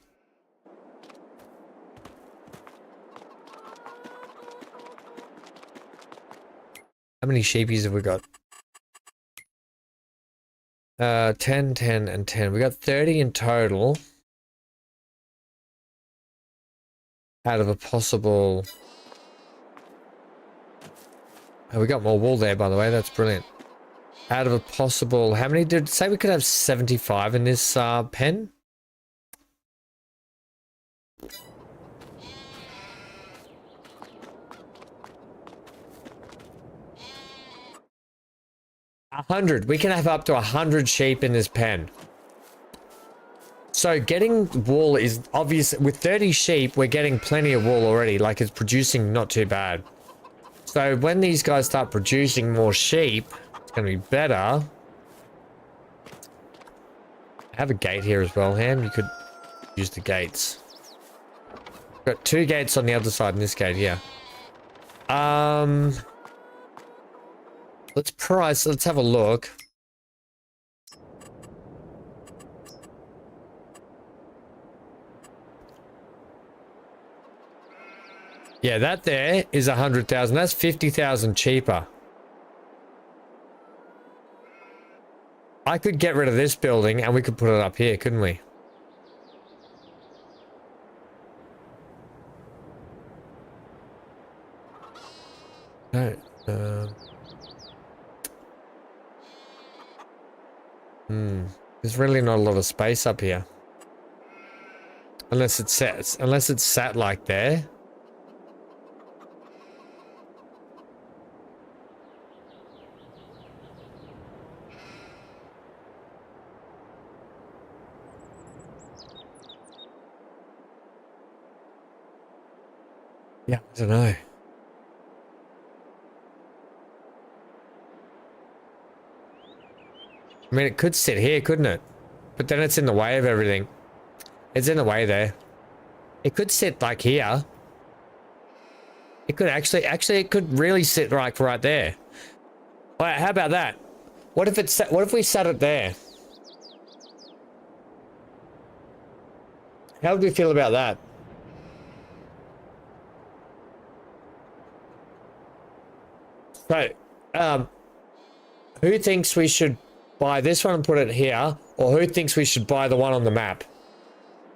How many sheepies have we got? 10, 10, and 10. We got 30 in total. Out of a possible... Oh, we got more wool there, by the way. That's brilliant. Out of a possible... How many did... Say we could have 75 in this pen? 100. We can have up to 100 sheep in this pen. So getting wool is obvious. With 30 sheep, we're getting plenty of wool already. Like, it's producing not too bad. So when these guys start producing more sheep, it's going to be better. I have a gate here as well, Ham. You could use the gates. Got 2 gates on the other side and this gate here. Let's have a look. Yeah, that there is 100,000. That's 50,000 cheaper. I could get rid of this building and we could put it up here, couldn't we? No. There's really not a lot of space up here. Unless it's sat like there. Yeah, I don't know. I mean, it could sit here, couldn't it? But then it's in the way of everything. It's in the way there. It could sit like here. It could actually it could really sit like right there. All right, how about that? What if we sat it there? How would we feel about that? So, who thinks we should buy this one and put it here, or who thinks we should buy the one on the map?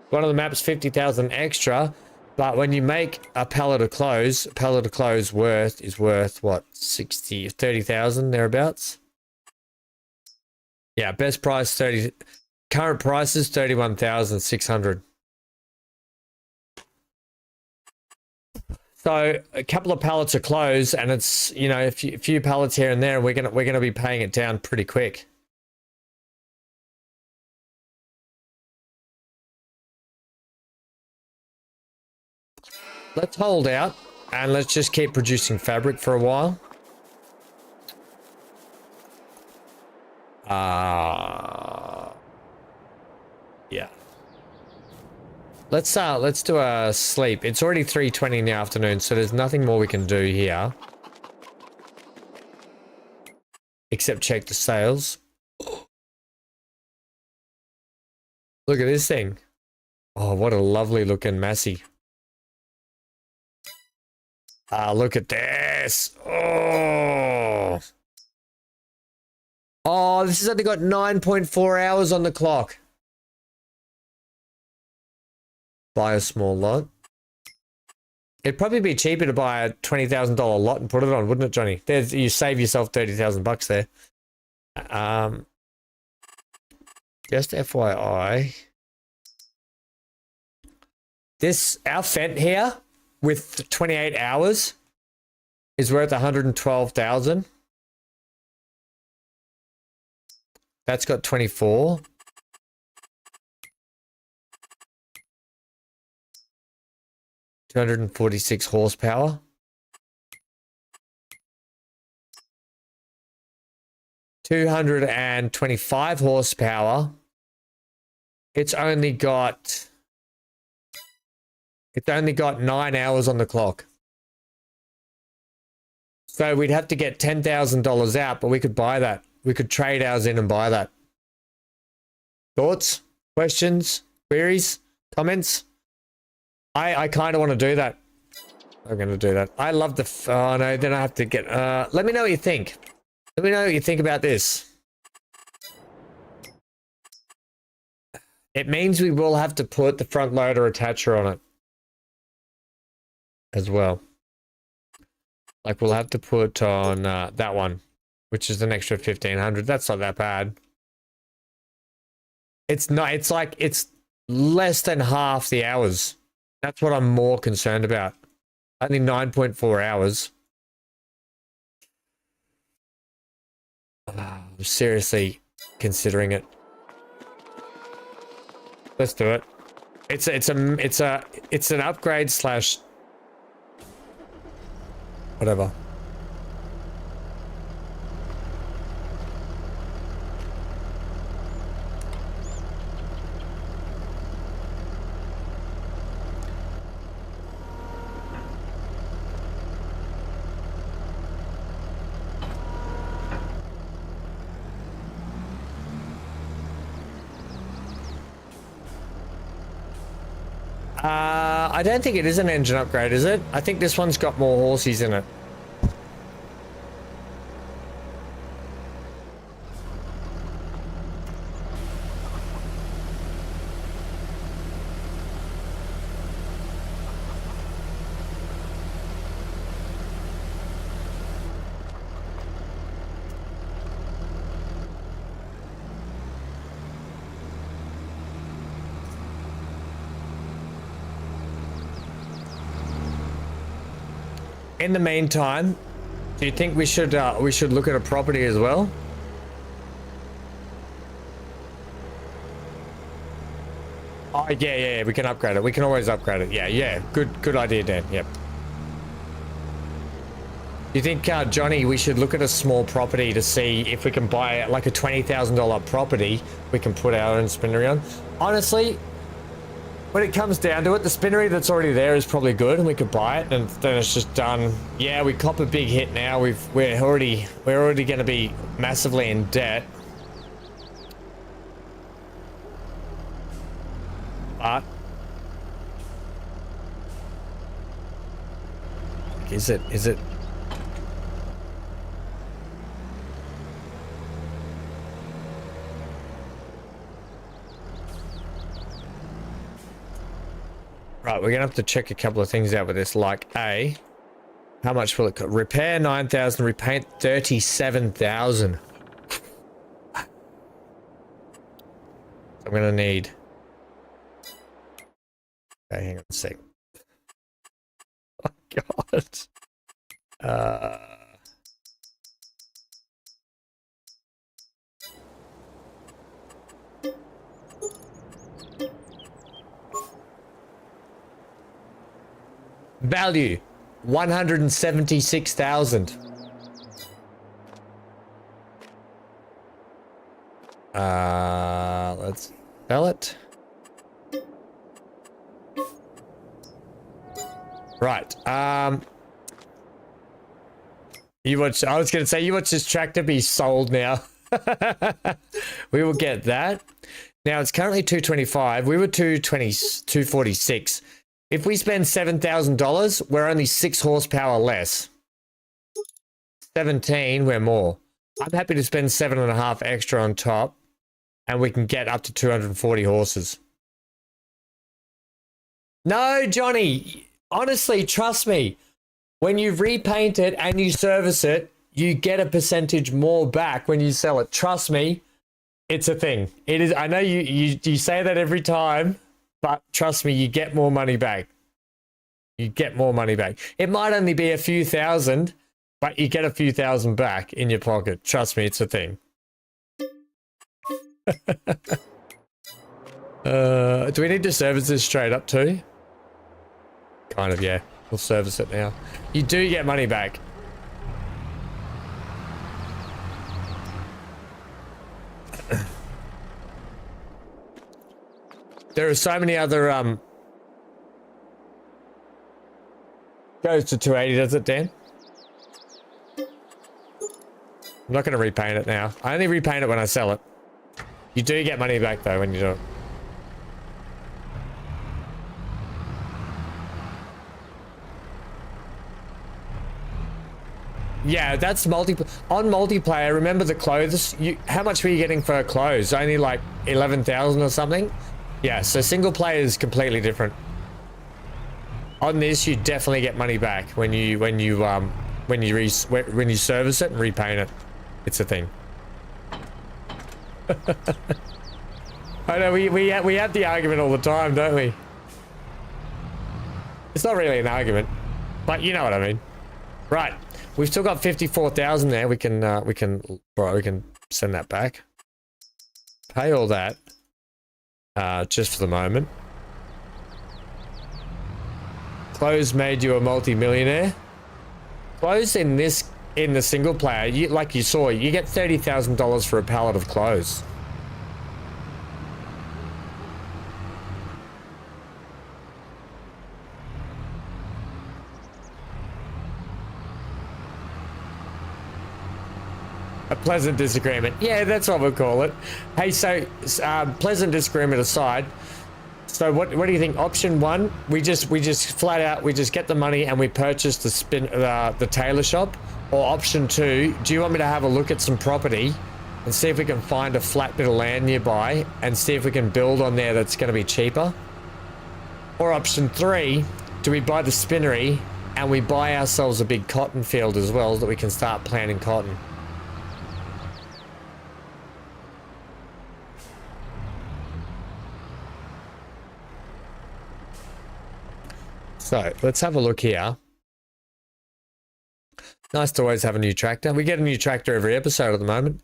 One on the map's 50,000 extra, but when you make a pallet of clothes, is worth what, 30,000 thereabouts? Yeah, best price 30. Current price is 31,600. So a couple of pallets of clothes, and it's, you know, a few pallets here and there, and we're gonna be paying it down pretty quick. Let's hold out and let's just keep producing fabric for a while. Yeah. Let's do a sleep. It's already 3:20 in the afternoon, so there's nothing more we can do here. Except check the sales. Look at this thing. Oh, what a lovely looking Massey. Look at this. Oh. Oh, this has only got 9.4 hours on the clock. Buy a small lot. It'd probably be cheaper to buy a $20,000 lot and put it on, wouldn't it, Johnny? There's, you save yourself 30,000 bucks there. Just FYI. Our Fent here with 28 hours is worth 112,000. That's got 24. $246 horsepower. 225 horsepower. It's only got 9 hours on the clock. So we'd have to get $10,000 out, but we could buy that. We could trade ours in and buy that. Thoughts? Questions? Queries? Comments? I kind of want to do that. I'm going to do that. I love the... Oh, no, then I have to get... let me know what you think. Let me know what you think about this. It means we will have to put the front loader attacher on it. As well. Like, we'll have to put on that one, which is an extra 1,500. That's not that bad. It's not... It's like... It's less than half the hours. That's what I'm more concerned about. Only 9.4 hours. I'm seriously considering it. Let's do it. It's an upgrade slash whatever. I don't think it is an engine upgrade, is it? I think this one's got more horses in it. In the meantime, do you think we should look at a property as well? Oh yeah, we can upgrade it. We can always upgrade it. Yeah. Good idea, Dan. Yep. Do you think, Johnny, we should look at a small property to see if we can buy like a $20,000 property we can put our own spinnery on? Honestly, when it comes down to it, the spinnery that's already there is probably good, and we could buy it, and then it's just done. Yeah, we cop a big hit now. We're already going to be massively in debt. But is it? Right, we're gonna have to check a couple of things out with this. Like, how much will it cost? Repair 9,000, repaint 37,000. I'm gonna need. Okay, hang on a sec. Oh God. Value 176,000. Let's sell it. Right. You watch. I was going to say you watch this tractor be sold now. We will get that. Now it's currently 225. We were 246. If we spend $7,000, we're only 6 horsepower less. 17, we're more. I'm happy to spend 7.5 extra on top, and we can get up to 240 horses. No, Johnny, honestly, trust me. When you repaint it and you service it, you get a percentage more back when you sell it. Trust me, it's a thing. It is. I know you say that every time. But trust me, you get more money back. You get more money back. It might only be a few thousand, but you get a few thousand back in your pocket. Trust me, it's a thing. Do we need to service this straight up too? Kind of, yeah. We'll service it now. You do get money back. There are so many other, goes to 280, does it, Dan? I'm not going to repaint it now. I only repaint it when I sell it. You do get money back, though, when you do it. Yeah, that's on multiplayer. Remember the clothes? How much were you getting for clothes? Only like 11,000 or something? Yeah, so single player is completely different. On this, you definitely get money back when you service it and repaint it. It's a thing. I know we have the argument all the time, don't we? It's not really an argument, but you know what I mean. Right, we've still got 54,000 there. We can send that back. Pay all that. Just for the moment. Close made you a multi-millionaire. Clothes in the single player, like you saw, you get $30,000 for a pallet of clothes. A pleasant disagreement. Yeah, that's what we'll call it. Hey, so pleasant disagreement aside. So what do you think? Option one, we just flat out get the money and we purchase the tailor shop. Or option two, do you want me to have a look at some property and see if we can find a flat bit of land nearby and see if we can build on there that's going to be cheaper? Or option three, do we buy the spinnery and we buy ourselves a big cotton field as well that we can start planting cotton? So let's have a look here. Nice to always have a new tractor. We get a new tractor every episode at the moment.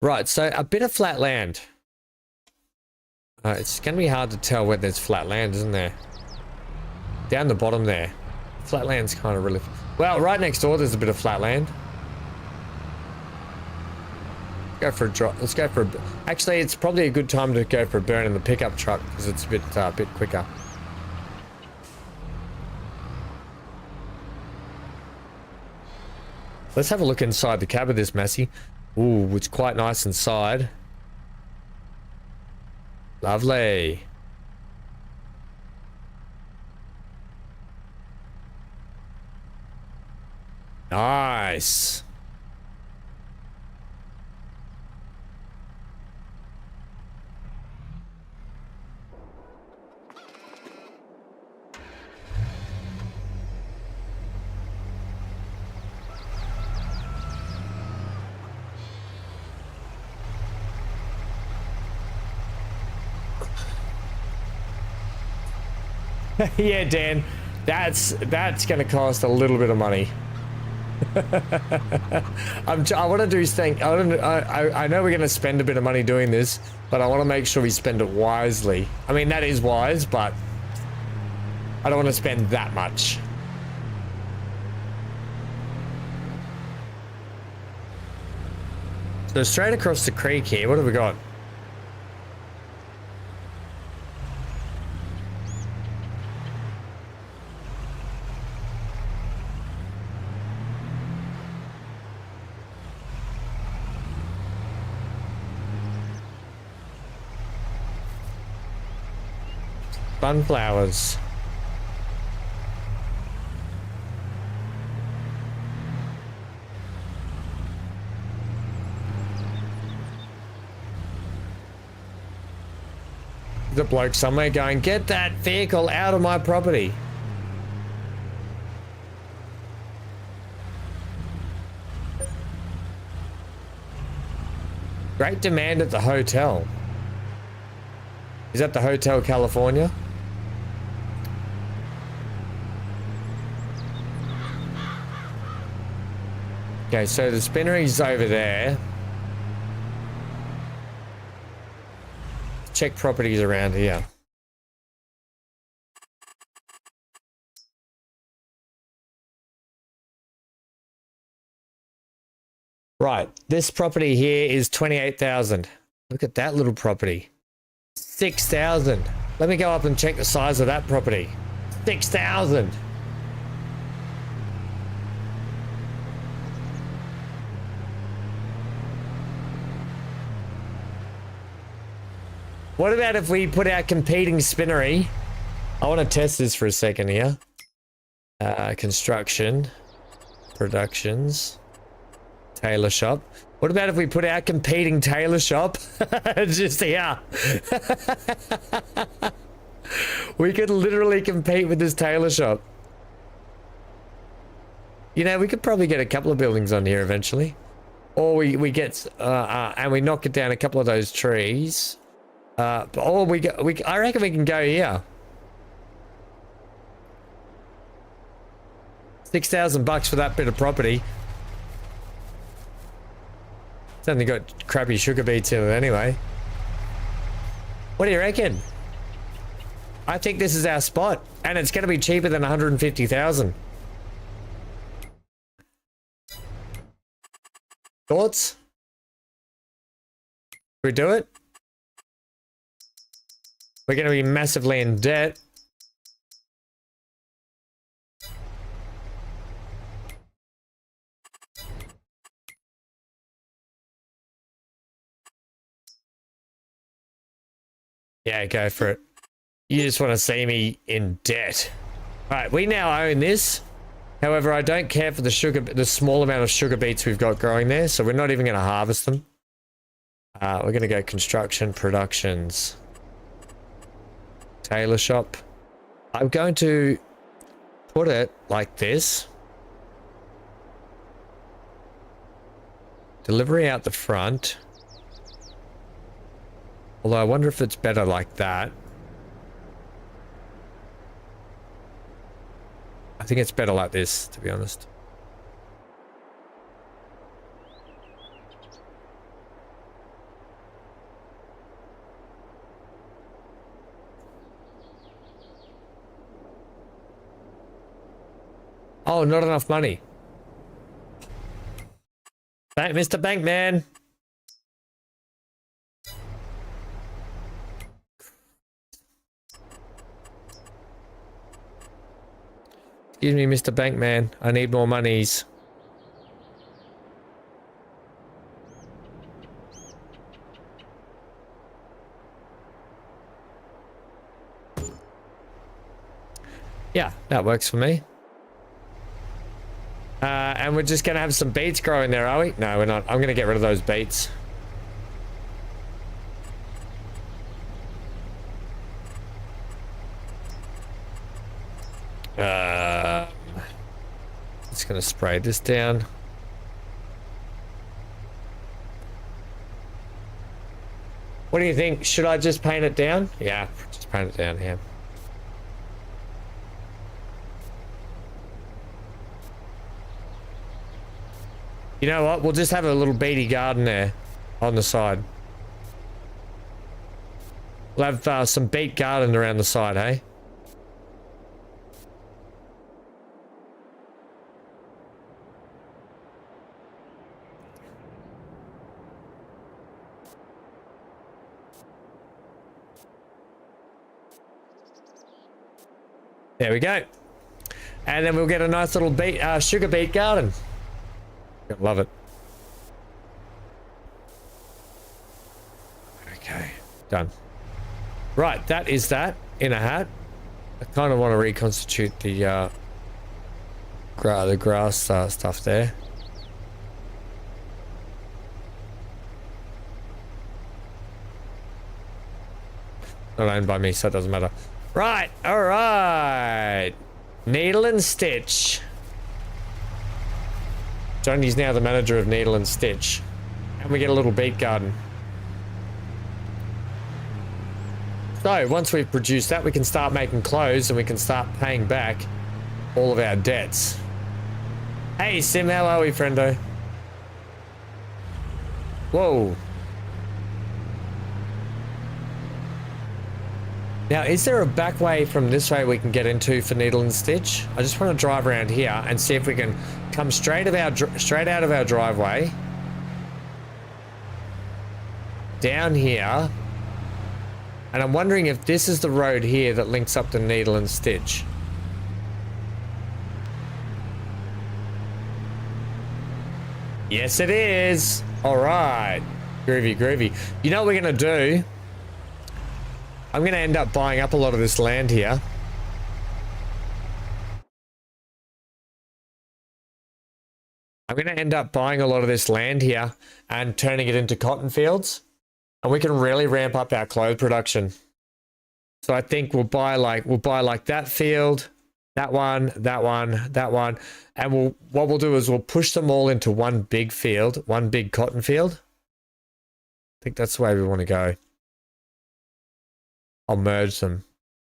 Right, so a bit of flat land. It's going to be hard to tell where there's flat land, isn't there? Down the bottom there. Flat land's kind of really... Well, right next door there's a bit of flat land. Go for a drop. Let's go for a... Actually, it's probably a good time to go for a burn in the pickup truck because it's a bit quicker. Let's have a look inside the cab of this Massey. Ooh, it's quite nice inside. Lovely. Nice. Yeah, Dan, that's going to cost a little bit of money. I want to do thing. I know we're going to spend a bit of money doing this, but I want to make sure we spend it wisely. I mean, that is wise, but I don't want to spend that much. So straight across the creek here, what have we got? Sunflowers. The bloke somewhere going, get that vehicle out of my property. Great demand at the hotel. Is that the Hotel California? Okay, so the spinnery's over there. Check properties around here. Right, this property here is 28,000. Look at that little property. 6,000. Let me go up and check the size of that property. 6,000. What about if we put our competing spinnery? I want to test this for a second here. Construction, productions, tailor shop. What about if we put our competing tailor shop just here? We could literally compete with this tailor shop. You know, we could probably get a couple of buildings on here eventually. Or we get, and we knock it down a couple of those trees. Or I reckon we can go here. $6,000 for that bit of property. It's only got crappy sugar beets in it anyway. What do you reckon? I think this is our spot, and it's going to be cheaper than 150,000. Thoughts? Should we do it? We're going to be massively in debt. Yeah, go for it. You just want to see me in debt. Right, we now own this. However, I don't care for the small amount of sugar beets we've got growing there, so we're not even going to harvest them. We're going to go construction productions. Tailor shop. I'm going to put it like this. Delivery out the front. Although I wonder if it's better like that. I think it's better like this, to be honest. Oh, not enough money. Mr. Bankman. Excuse me, Mr. Bankman. I need more monies. Yeah, that works for me. And we're just gonna have some beets growing there, are we? No, we're not. I'm gonna get rid of those beets. Just gonna spray this down. What do you think? Should I just paint it down? Yeah, just paint it down here. You know what? We'll just have a little beety garden there on the side. We'll have some beet garden around the side, hey? There we go. And then we'll get a nice little sugar beet garden. Love it. Okay, done. Right, that is that in a hat. I kind of want to reconstitute the grass stuff there. Not owned by me, so it doesn't matter. Right, all right. Needle and Stitch. Johnny's now the manager of Needle and Stitch. And we get a little beet garden. So, once we've produced that, we can start making clothes and we can start paying back all of our debts. Hey, Sim, how are we, friendo? Whoa. Now, is there a back way from this way we can get into for Needle and Stitch? I just want to drive around here and see if we can come straight out of our driveway. Down here. And I'm wondering if this is the road here that links up to Needle and Stitch. Yes, it is. All right. Groovy, groovy. You know what we're going to do? I'm going to end up buying up a lot of this land here. I'm going to end up buying a lot of this land here and turning it into cotton fields. And we can really ramp up our clothes production. So I think we'll buy like that field, that one, that one, that one. And what we'll do is we'll push them all into one big field, one big cotton field. I think that's the way we want to go. I'll merge them.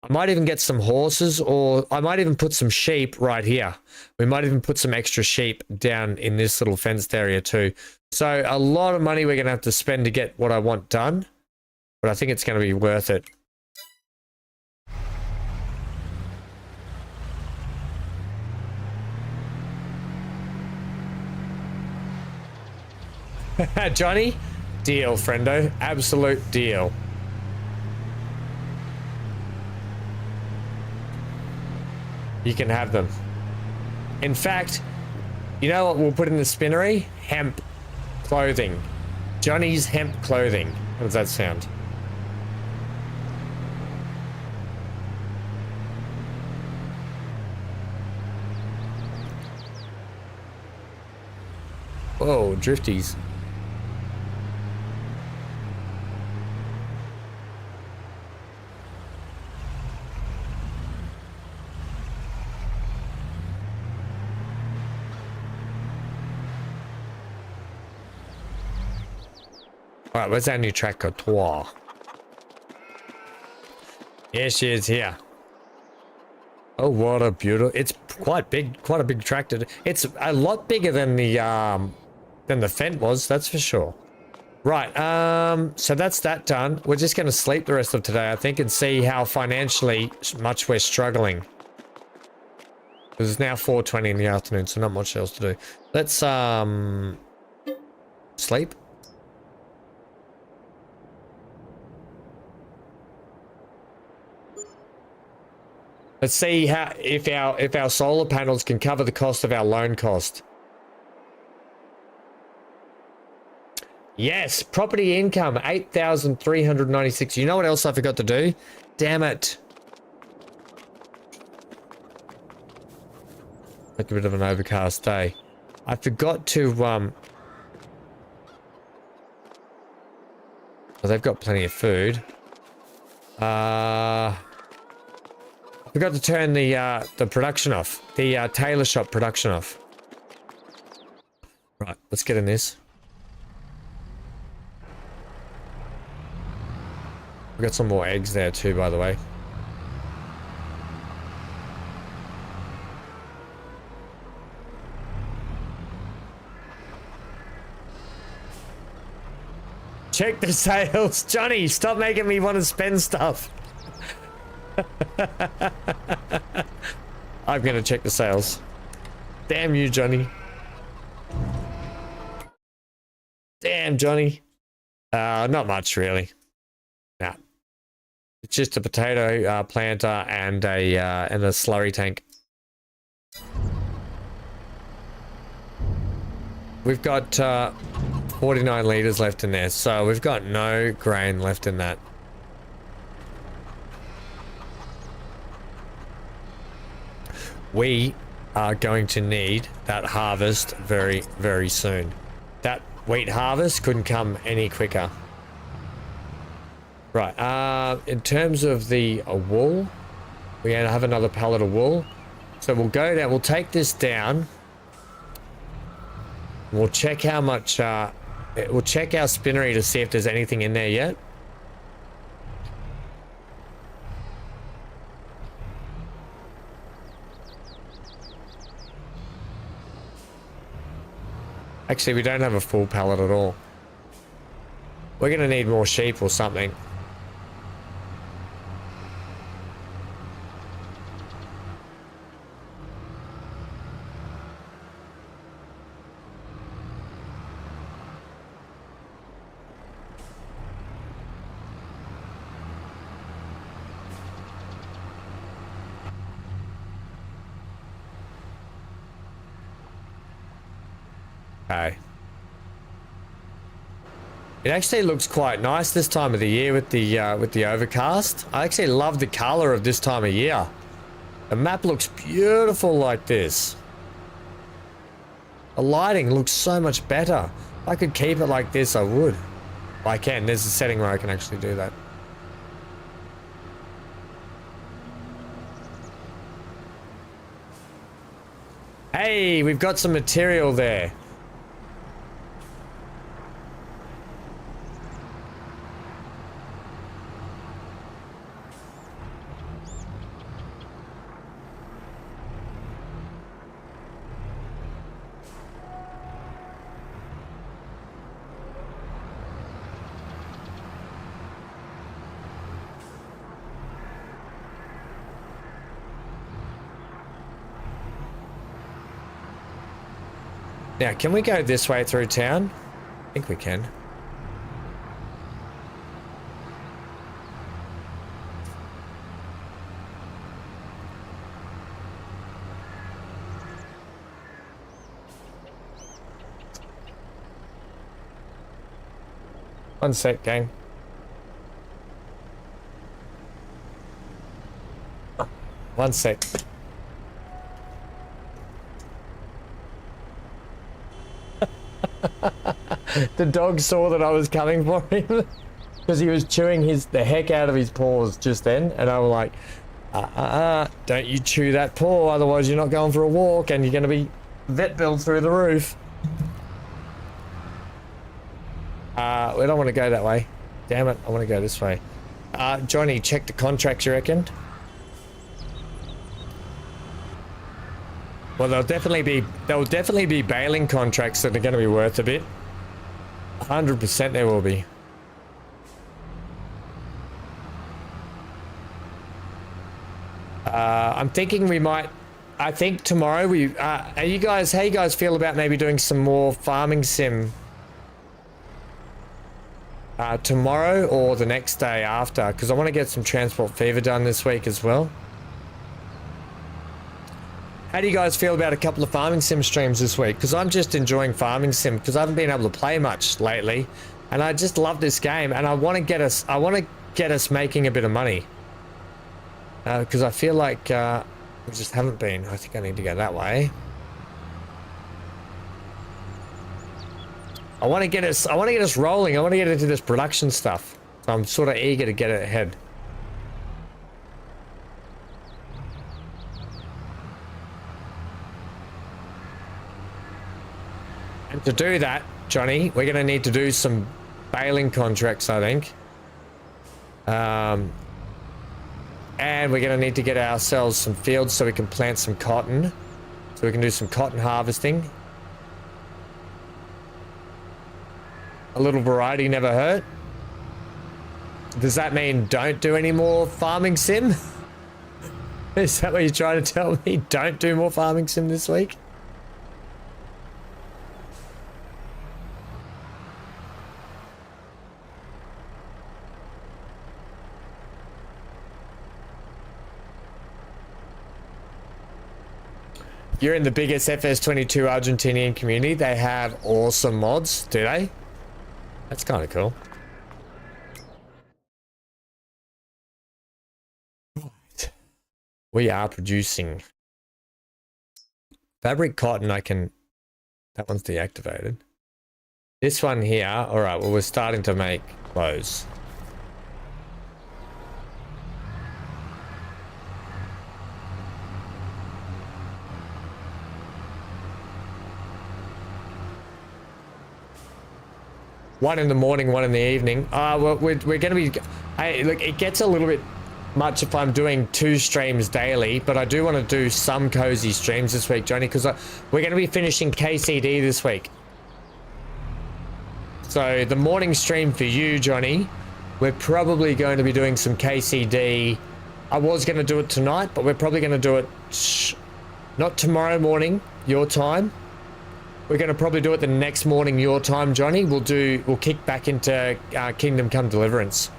I might even get some horses, or I might even put some sheep right here. We might even put some extra sheep down in this little fenced area too. So a lot of money we're going to have to spend to get what I want done, but I think it's going to be worth it. Johnny, deal, friendo. Absolute deal. You can have them. In fact, you know what we'll put in the spinnery? Hemp clothing. Johnny's hemp clothing. How does that sound? Whoa, drifties. All right, where's our new tractor? Here she is here. Oh, what a beautiful! It's quite big, quite a big tractor. It's a lot bigger than the Fendt was, that's for sure. Right, so that's that done. We're just going to sleep the rest of today, I think, and see how financially much we're struggling. Because it's now 4:20 in the afternoon, so not much else to do. Let's sleep. Let's see how if our solar panels can cover the cost of our loan cost. Yes, property income 8,396. You know what else I forgot to do? Damn it. Like a bit of an overcast day. I forgot to well, they've got plenty of food. I forgot to turn the production off. The tailor shop production off. Right, let's get in this. We've got some more eggs there too, by the way. Check the sales. Johnny, stop making me want to spend stuff. I'm gonna check the sales. Damn you, Johnny. Damn, Johnny. Not much, really. Nah. It's just a potato planter and a slurry tank. We've got 49 litres left in there, so we've got no grain left in that. We are going to need that harvest very, very soon. That wheat harvest couldn't come any quicker. Right, in terms of the wool, we have another pallet of wool. So we'll go down, we'll take this down. We'll check how much, we'll check our spinnery to see if there's anything in there yet. Actually, we don't have a full pallet at all. We're going to need more sheep or something. Okay. It actually looks quite nice this time of the year with the overcast. I actually love the color of this time of year. The map looks beautiful like this. The lighting looks so much better. If I could keep it like this, I would. I can. There's a setting where I can actually do that. Hey, we've got some material there. Now, can we go this way through town? I think we can. One sec, gang. One sec. The dog saw that I was coming for him because he was chewing the heck out of his paws just then, and I was like, don't you chew that paw, otherwise you're not going for a walk and you're going to be vet billed through the roof. We don't want to go that way. Damn it, I want to go this way. Johnny, check the contracts, you reckon? Well, there'll definitely be bailing contracts that are going to be worth a bit. 100% there will be. I'm thinking we might. I think tomorrow we. How you guys feel about maybe doing some more farming sim? Tomorrow or the next day after, because I want to get some Transport Fever done this week as well. How do you guys feel about a couple of farming sim streams this week? Because I'm just enjoying farming sim because I haven't been able to play much lately, and I just love this game, and I want to get us making a bit of money. Because I feel like we just haven't been. I think I need to go that way. I want to get us rolling. I want to get into this production stuff. So I'm sort of eager to get it ahead. And to do that, Johnny, we're going to need to do some baling contracts, I think. And we're going to need to get ourselves some fields so we can plant some cotton. So we can do some cotton harvesting. A little variety never hurt. Does that mean don't do any more farming sim? Is that what you're trying to tell me? Don't do more farming sim this week? You're in the biggest FS22 Argentinian community. They have awesome mods, do they? That's kind of cool. Right. We are producing fabric cotton. That one's deactivated. This one here. All right. Well, we're starting to make clothes. One in the morning, one in the evening. Well, we're going to be... Hey, look, it gets a little bit much if I'm doing 2 streams daily, but I do want to do some cozy streams this week, Johnny, because we're going to be finishing KCD this week. So the morning stream for you, Johnny, we're probably going to be doing some KCD. I was going to do it tonight, but we're probably going to do it not tomorrow morning, your time. We're going to probably do it the next morning, your time, Johnny. We'll kick back into Kingdom Come Deliverance.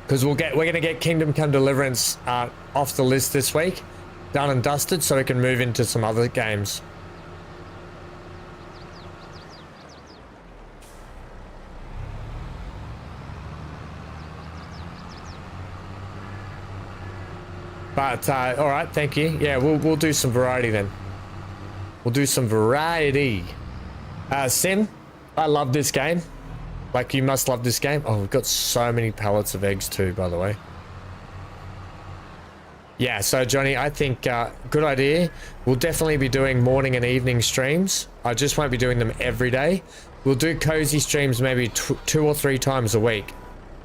Because we're going to get Kingdom Come Deliverance off the list this week. Done and dusted, so we can move into some other games. But, alright, thank you. Yeah, we'll do some variety then. We'll do some variety. Sim, I love this game. Like, you must love this game. Oh, we've got so many pallets of eggs too, by the way. Yeah, so Johnny, I think good idea. We'll definitely be doing morning and evening streams. I just won't be doing them every day. We'll do cozy streams maybe 2 or 3 times a week.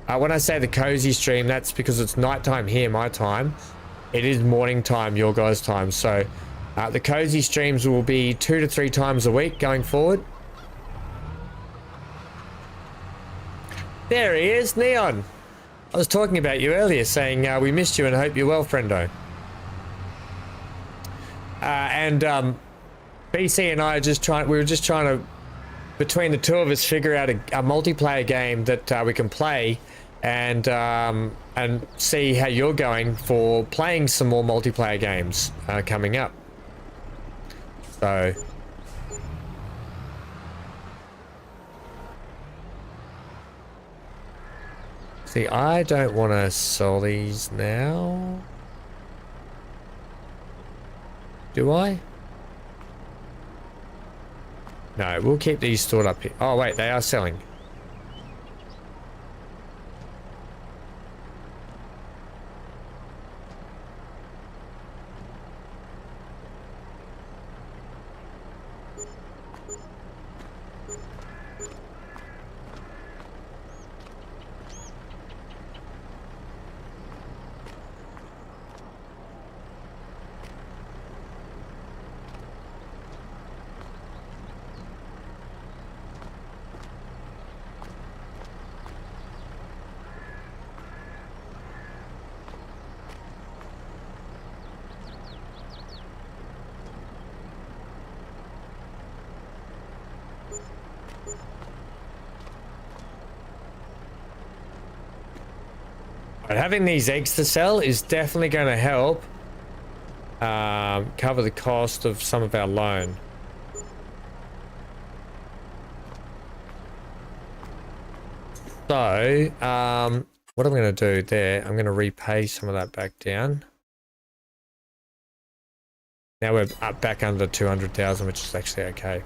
When I say the cozy stream, that's because it's nighttime here, my time. It is morning time, your guys' time. So the cozy streams will be 2 to 3 times a week going forward. There he is, Neon. I was talking about you earlier, saying we missed you and hope you're well, friendo. And BC and I are just trying. We were just trying to, between the two of us, figure out a multiplayer game that we can play, and see how you're going for playing some more multiplayer games coming up. So. See, I don't want to sell these now. Do I? No, we'll keep these stored up here. Oh, wait, they are selling. But having these eggs to sell is definitely going to help cover the cost of some of our loan. So, what I'm going to do there, I'm going to repay some of that back down. Now we're up back under 200,000, which is actually okay.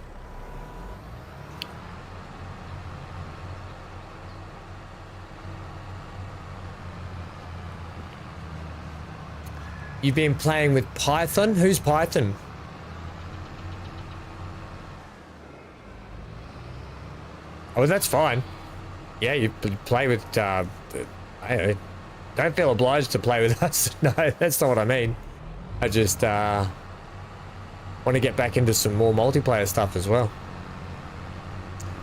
You've been playing with Python? Who's Python? Oh, that's fine. Yeah, you play with, I don't feel obliged to play with us. No, that's not what I mean. I just, want to get back into some more multiplayer stuff as well.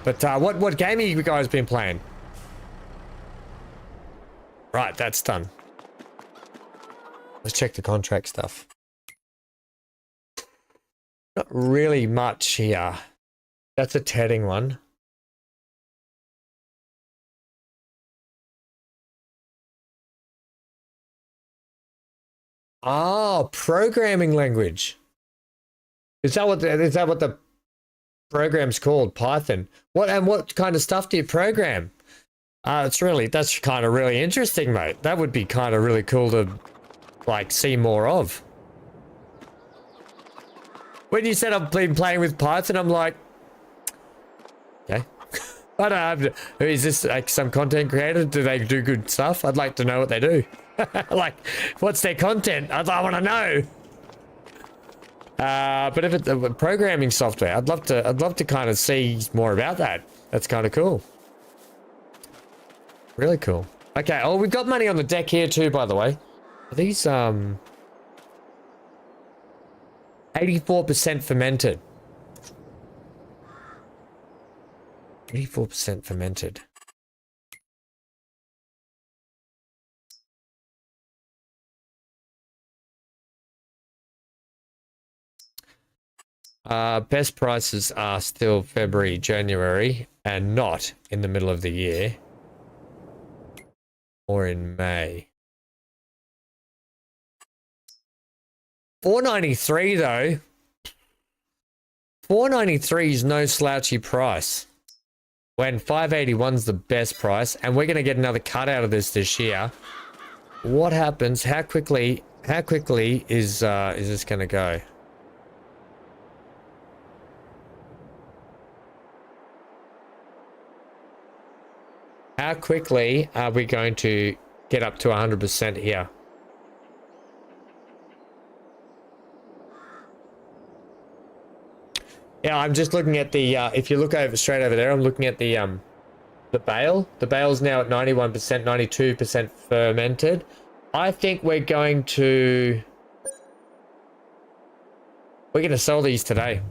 But, what game have you guys been playing? Right, that's done. Let's check the contract stuff. Not really much here. That's a tedding one. Oh, programming language. Is that what the program's called? Python. What kind of stuff do you program? That's kind of really interesting, mate. That would be kind of really cool to like see more of. When you said I've been playing with Python, I'm like, okay. I don't have. Is this like some content creator? Do they do good stuff? I'd like to know what they do. Like, what's their content? I want to know. But if it's programming software, I'd love to kind of see more about that. That's kind of cool. Really cool. Okay. Oh, we've got money on the deck here too, by the way. Are these 84% fermented. 84% fermented. Best prices are still February, January, and not in the middle of the year or in May. $4.93 though. $4.93 is no slouchy price. When $5.81's the best price, and we're gonna get another cut out of this year. What happens? How quickly is this gonna go? How quickly are we going to get up to 100% here? Yeah, I'm just looking at the, if you look straight over there, I'm looking at the bale. The bale's now at 91%, 92% fermented. I think we're going to sell these today.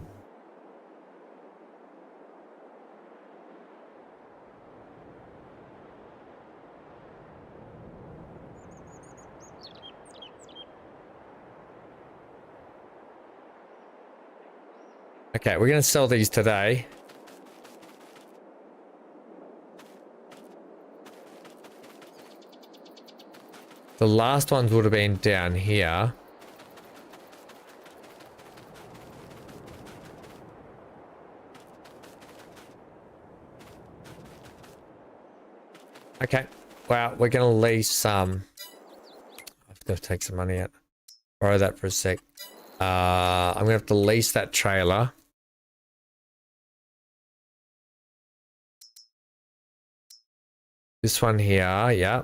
Okay, we're going to sell these today. The last ones would have been down here. Okay, well, we're going to lease some. I've got to take some money out. Borrow that for a sec. I'm going to have to lease that trailer. This one here, yeah.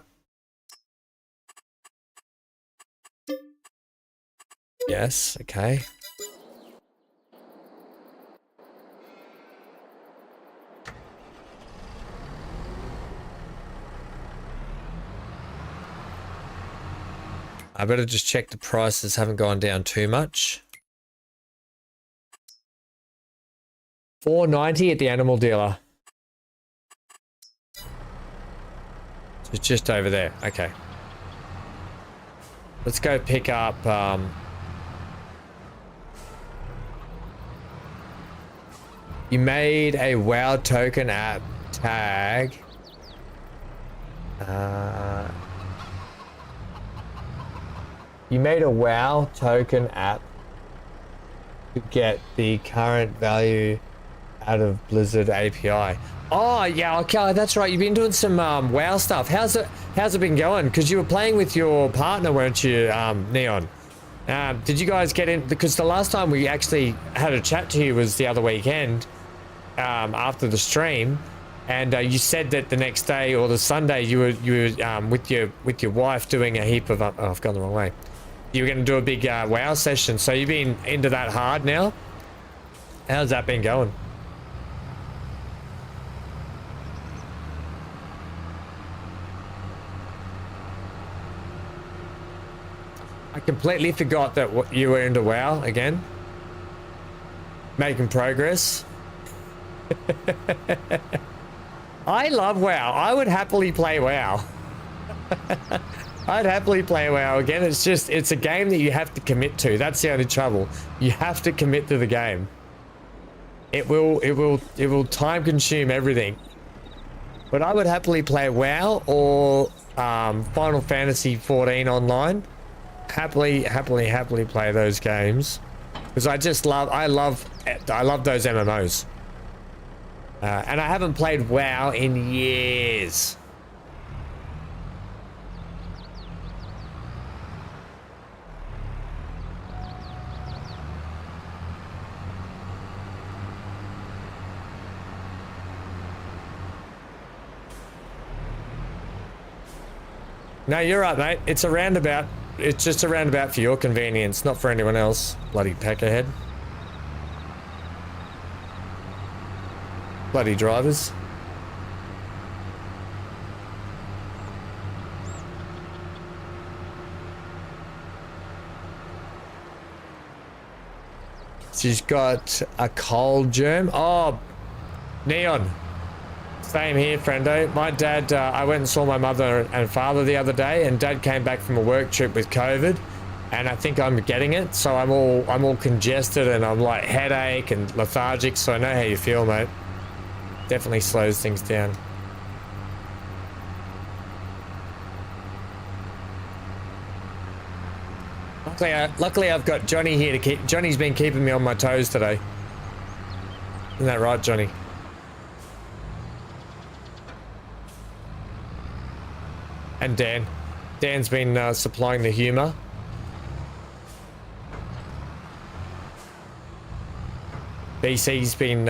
Yes, okay. I better just check the prices haven't gone down too much. $4.90 at the animal dealer. So it's just over there. Okay. Let's go pick up you made a WoW token app tag. You made a WoW token app to get the current value out of Blizzard API. Oh yeah, okay, that's right. You've been doing some WoW stuff. How's it been going? Because you were playing with your partner, weren't you, Neon? Did you guys get in? Because the last time we actually had a chat to you was the other weekend, after the stream, and you said that the next day or the Sunday you were with your wife doing a heap of oh, I've gone the wrong way. You were going to do a big WoW session, so you've been into that hard now. How's that been going? I completely forgot that you were into WoW again. Making progress. I love WoW. I would happily play WoW. I'd happily play WoW again. It's just, it's a game that you have to commit to. That's the only trouble. You have to commit to the game. It will time consume everything. But I would happily play WoW or Final Fantasy 14 online. Happily play those games because I love those MMOs. And I haven't played WoW in years. No, you're right, mate. It's a roundabout. It's just a roundabout for your convenience, not for anyone else. Bloody peckerhead. Bloody drivers. She's got a cold germ. Oh, Neon. Same here, friendo. My dad, I went and saw my mother and father the other day, and Dad came back from a work trip with COVID, and I think I'm getting it. So I'm all congested, and I'm like headache and lethargic. So I know how you feel, mate. Definitely slows things down. Luckily, I've got Johnny here to keep. Johnny's been keeping me on my toes today. Isn't that right, Johnny? And Dan. Dan's been supplying the humour. BC's been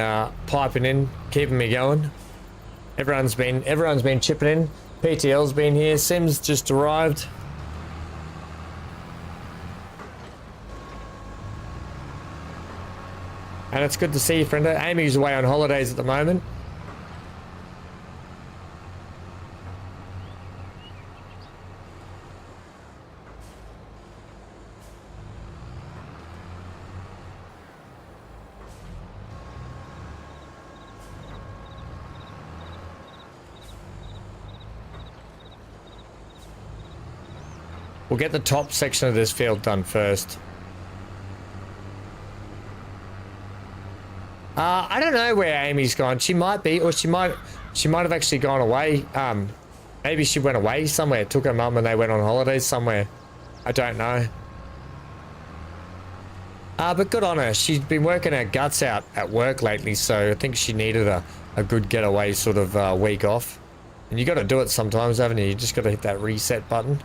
piping in, keeping me going. Everyone's been chipping in. PTL's been here. Sim's just arrived. And it's good to see you, friendo. Amy's away on holidays at the moment. We'll get the top section of this field done first. I don't know where Amy's gone. She might be, or she might have actually gone away. Maybe she went away somewhere, took her mum and they went on holidays somewhere. I don't know. But good on her. She's been working her guts out at work lately, so I think she needed a good getaway sort of week off. And you got to do it sometimes, haven't you? You just got to hit that reset button.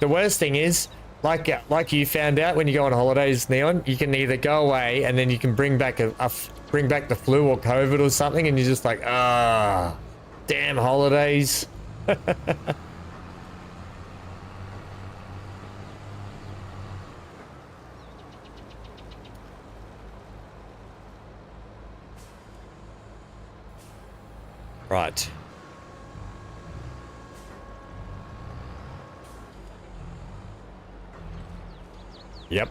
The worst thing is, like you found out when you go on holidays, Neon, you can either go away and then you can bring back bring back the flu or COVID or something, and you're just like, ah, damn holidays. Right. Yep.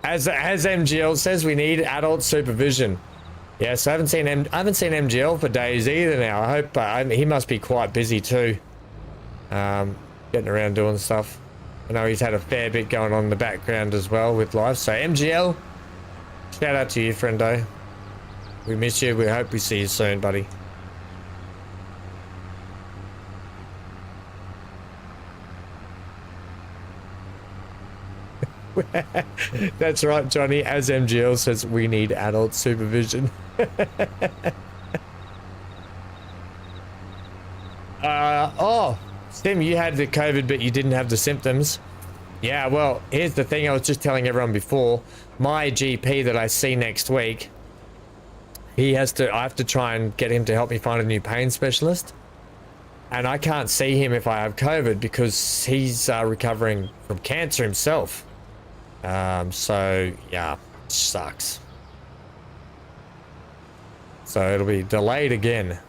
As MGL says, we need adult supervision. Yes, I haven't seen MGL for days either now. I hope he must be quite busy too. Getting around doing stuff. I know he's had a fair bit going on in the background as well with life. So MGL, shout out to you, friendo. We miss you. We hope we see you soon, buddy. That's right, Johnny. As MGL says, we need adult supervision. Oh, Tim, you had the COVID, but you didn't have the symptoms. Yeah, well, here's the thing. I was just telling everyone before. My GP that I see next week, I have to try and get him to help me find a new pain specialist. And I can't see him if I have COVID because he's recovering from cancer himself. So yeah, sucks. So it'll be delayed again.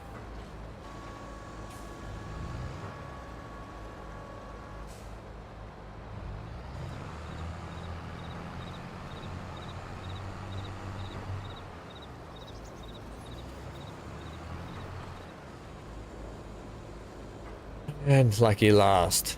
And lucky last.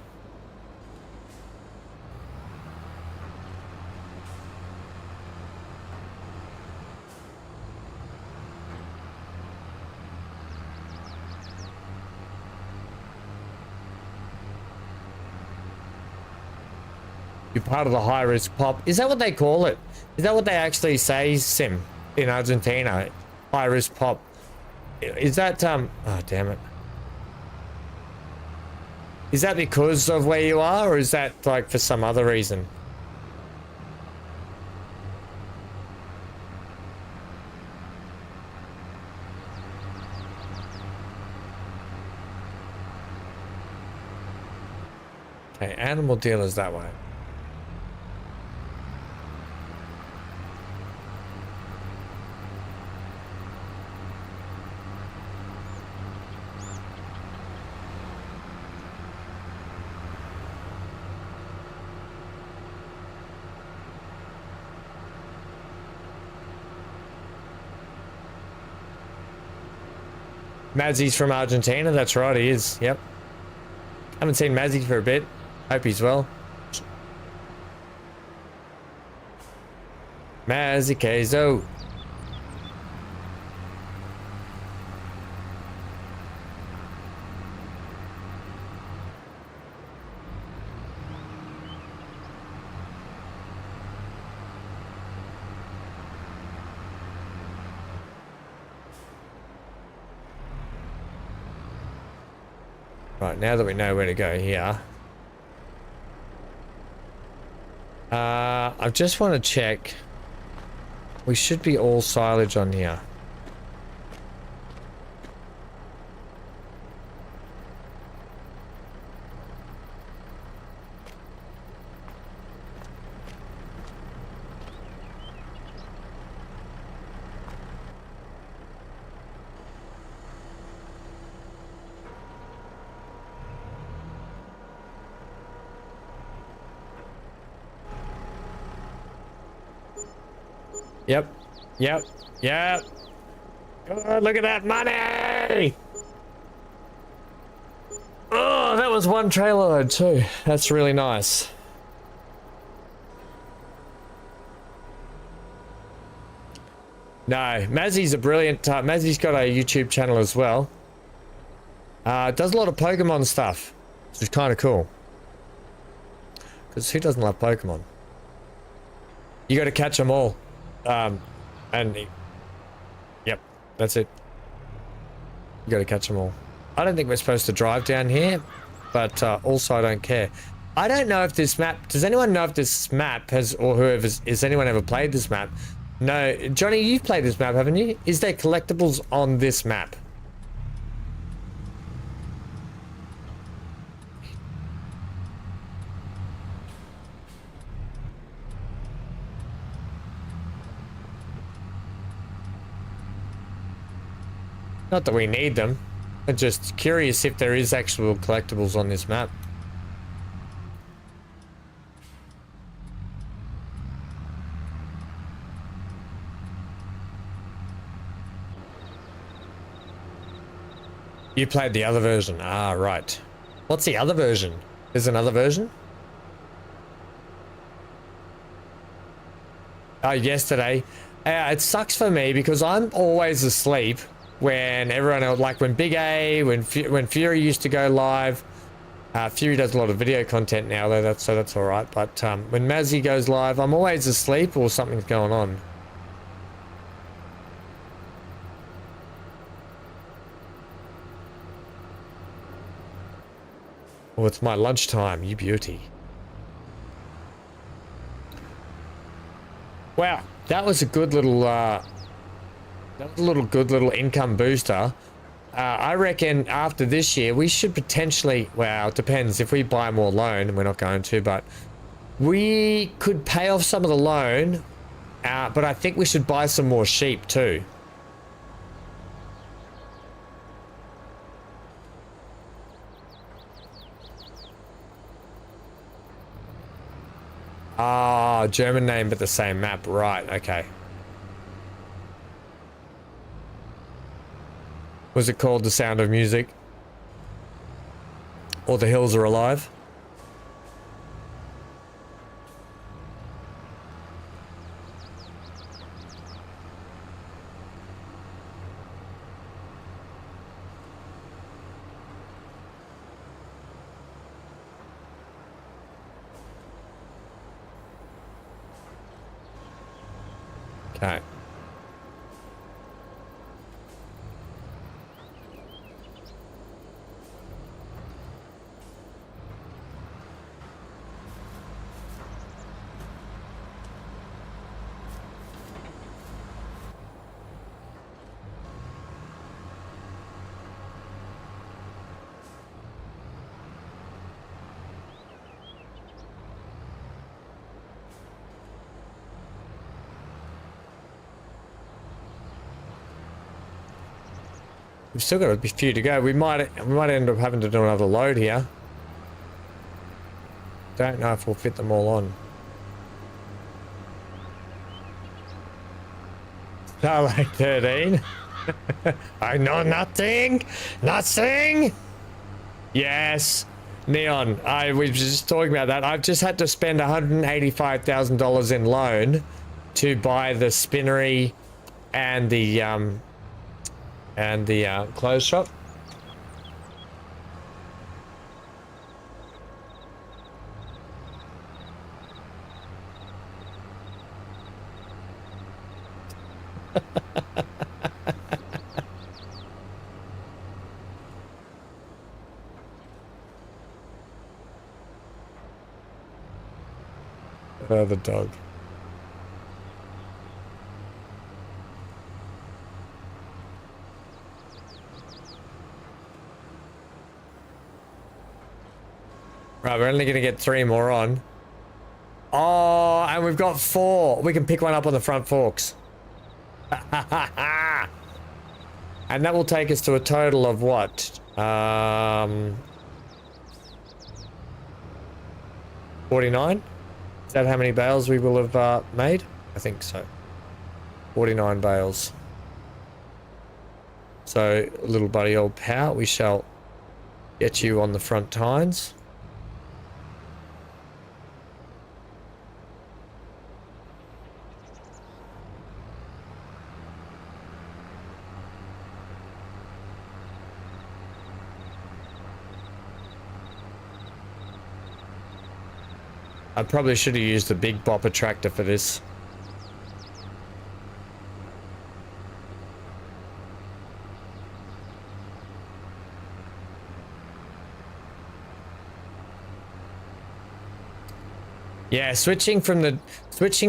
You're part of the high-risk pop. Is that what they call it? Is that what they actually say, Sim, in Argentina? High-risk pop. Is that, oh, damn it. Is that because of where you are, or is that, like, for some other reason? Okay, animal dealers that way. Mazzy's from Argentina, that's right, he is, yep. Haven't seen Mazzy for a bit. Hope he's well. Mazzy Queso. Right, now that we know where to go here. I just want to check. We should be all silage on here. Yep. Yep. Yep. Oh, look at that money! Oh, that was one trailer load too. That's really nice. No, Mazzy's a brilliant. Mazzy's got a YouTube channel as well. Does a lot of Pokemon stuff, which is kind of cool. Because who doesn't love Pokemon? You got to catch them all. Yep, that's it. You got to catch them all. I don't think we're supposed to drive down here, but also I don't care. I don't know if this map. Does anyone know if this map has, or has anyone ever played this map? No, Johnny, you've played this map, haven't you? Is there collectibles on this map? Not that we need them. I'm just curious if there is actual collectibles on this map. You played the other version. Ah, right. What's the other version? There's another version? Oh, yesterday. It sucks for me because I'm always asleep when everyone else, like when Big A, when Fury used to go live. Fury does a lot of video content now, though, that's all right. But when Mazzy goes live, I'm always asleep or something's going on. Oh, it's my lunchtime, you beauty. Wow, that was a good little, good little income booster. I reckon after this year, we should potentially, well, it depends if we buy more loan, and we're not going to, but we could pay off some of the loan, but I think we should buy some more sheep too. Ah, German name, but the same map. Right, okay. Was it called The Sound of Music? Or The Hills Are Alive? Okay. We've still got a few to go. We might end up having to do another load here. Don't know if we'll fit them all on. Oh, like 13. I know nothing. Nothing. Yes. Neon. We were just talking about that. I've just had to spend $185,000 in loan to buy the spinnery and the clothes shop. Oh, the dog. Right, we're only going to get 3 more on. Oh, and we've got 4. We can pick one up on the front forks. And that will take us to a total of what? 49? Is that how many bales we will have made? I think so. 49 bales. So, little buddy old pal, we shall get you on the front tines. I probably should have used the big bopper tractor for this. Yeah, switching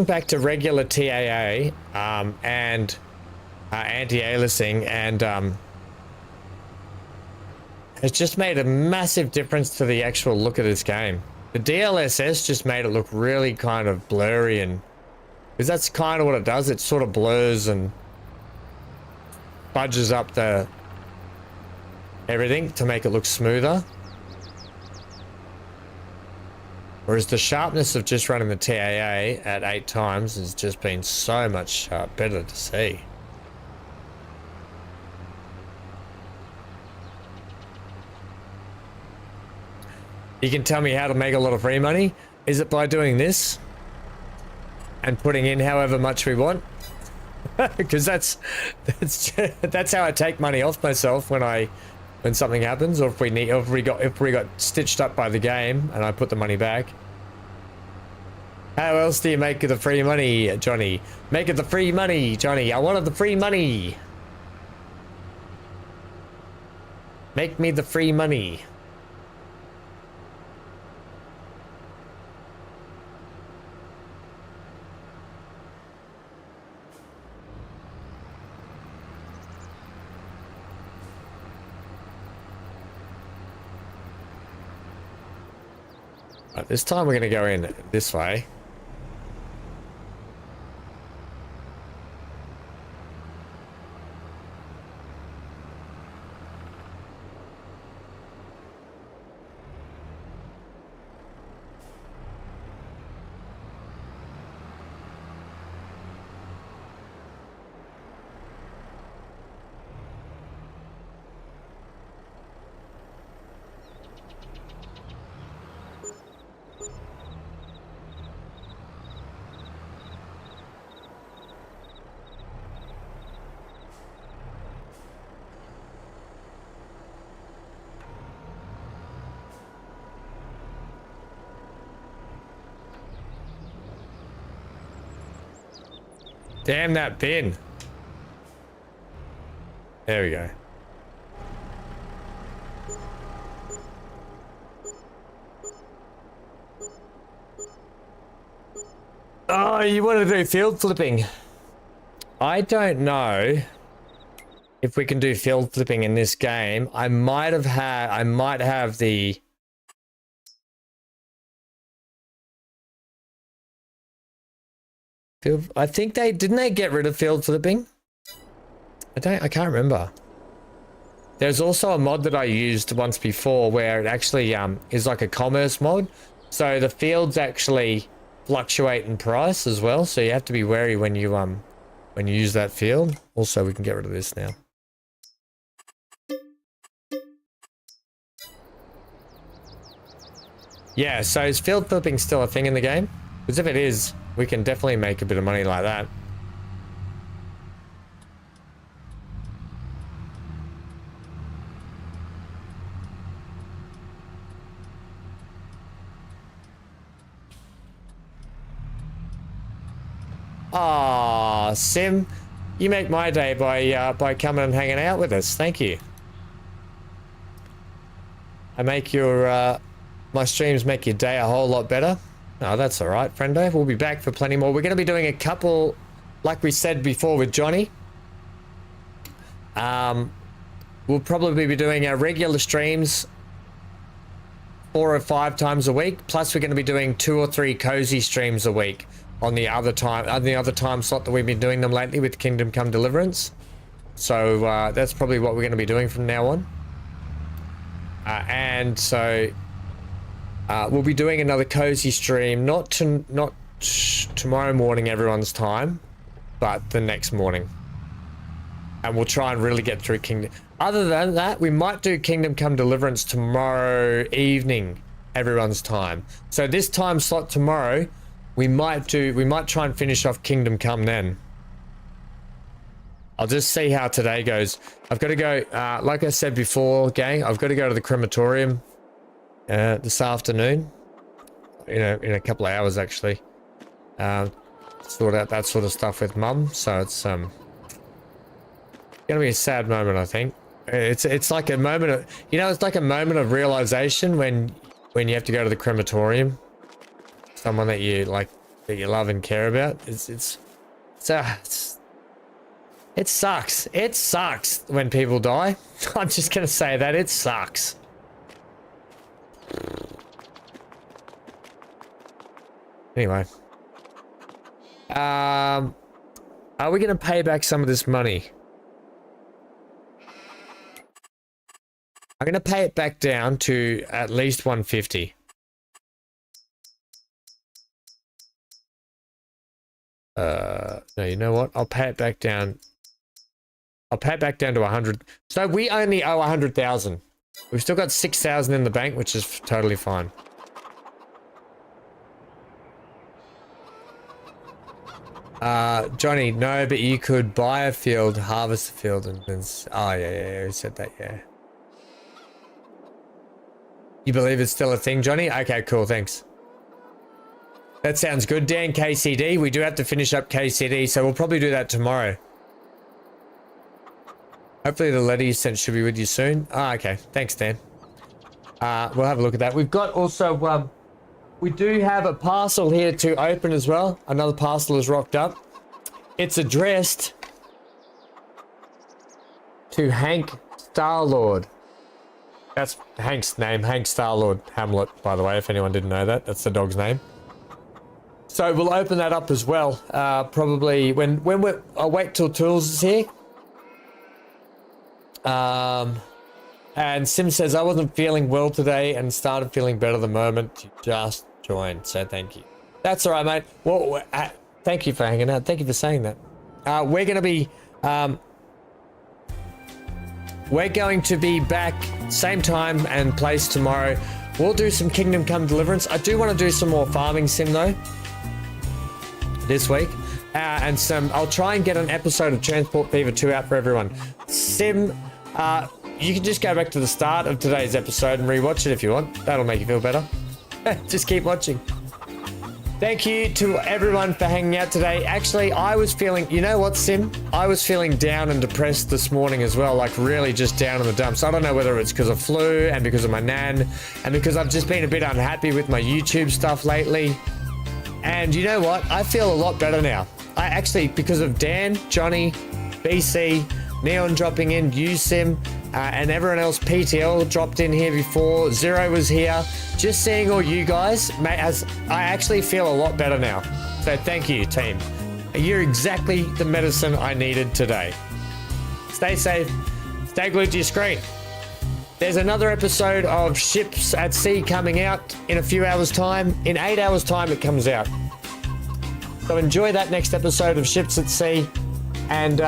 back to regular TAA and anti-aliasing and has just made a massive difference to the actual look of this game. The DLSS just made it look really kind of blurry, and because that's kind of what it does. It sort of blurs and budges up the everything to make it look smoother. Whereas the sharpness of just running the TAA at 8 times has just been so much better to see. You can tell me how to make a lot of free money. Is it by doing this and putting in however much we want? Because that's how I take money off myself when something happens, or if we got stitched up by the game and I put the money back. How else do you make the free money, Johnny? Make it the free money, Johnny. I wanted the free money. Make me the free money. Right, this time we're going to go in this way. Damn that bin. There we go. Oh, you want to do field flipping? I don't know if we can do field flipping in this game. I might have the I think didn't they get rid of field flipping? I can't remember. There's also a mod that I used once before where it actually is like a commerce mod. So the fields actually fluctuate in price as well. So you have to be wary when you use that field. Also, we can get rid of this now. Yeah, so is field flipping still a thing in the game? Because if it is, we can definitely make a bit of money like that. Ah, Sim, you make my day by coming and hanging out with us. Thank you. I make your my streams make your day a whole lot better. Oh, that's all right, friendo. We'll be back for plenty more. We're going to be doing a couple, like we said before with Johnny. We'll probably be doing our regular streams 4 or 5 times a week. Plus, we're going to be doing 2 or 3 cozy streams a week on the other time slot that we've been doing them lately with Kingdom Come Deliverance. So that's probably what we're going to be doing from now on. And so we'll be doing another cozy stream, not tomorrow morning everyone's time, but the next morning. And we'll try and really get through Kingdom. Other than that, we might do Kingdom Come Deliverance tomorrow evening, everyone's time. So this time slot tomorrow, we might try and finish off Kingdom Come then. I'll just see how today goes. I've got to go, like I said before, gang, I've got to go to the crematorium this afternoon. in a couple of hours actually. Sort out that sort of stuff with mum, so it's gonna be a sad moment, I think. It's like a moment of, it's like a moment of realization when you have to go to the crematorium. Someone that you like, that you love and care about. It sucks. It sucks when people die. I'm just gonna say that it sucks. Anyway. Are we gonna pay back some of this money? I'm gonna pay it back down to at least 150. No, you know what? I'll pay it back down. I'll pay it back down to 100. So we only owe 100,000. We've still got 6,000 in the bank, which is totally fine. Johnny, no, but you could buy a field, harvest a field, and oh yeah, who said that? Yeah. You believe it's still a thing, Johnny? Okay, cool, thanks. That sounds good, Dan. KCD, we do have to finish up KCD, so we'll probably do that tomorrow. Hopefully the letter you sent should be with you soon. Ah, okay, thanks, Dan. We'll have a look at that. We've got also, we do have a parcel here to open as well. Another parcel is rocked up. It's addressed to Hank Starlord. That's Hank's name, Hank Starlord Hamlet, by the way, if anyone didn't know that. That's the dog's name. So we'll open that up as well. Probably when I'll wait till Tools is here. And Sim says, I wasn't feeling well today and started feeling better the moment you just joined. So thank you. That's all right, mate. Well, thank you for hanging out. Thank you for saying that. We're going to be back same time and place tomorrow. We'll do some Kingdom Come Deliverance. I do want to do some more farming sim though this week. And I'll try and get an episode of Transport Fever 2 out for everyone. Sim, you can just go back to the start of today's episode and rewatch it if you want. That'll make you feel better. Just keep watching. Thank you to everyone for hanging out today. Actually, I was feeling, you know what, Sim? I was feeling down and depressed this morning as well, like really just down in the dumps. I don't know whether it's because of flu and because of my nan and because I've just been a bit unhappy with my YouTube stuff lately. And you know what? I feel a lot better now. I actually, because of Dan, Johnny, BC, Neon dropping in, USim, and everyone else, PTL dropped in here before, Zero was here. Just seeing all you guys, mate, I actually feel a lot better now. So thank you, team. You're exactly the medicine I needed today. Stay safe, stay glued to your screen. There's another episode of Ships at Sea coming out in a few hours' time. In 8 hours' time, it comes out. So enjoy that next episode of Ships at Sea. And,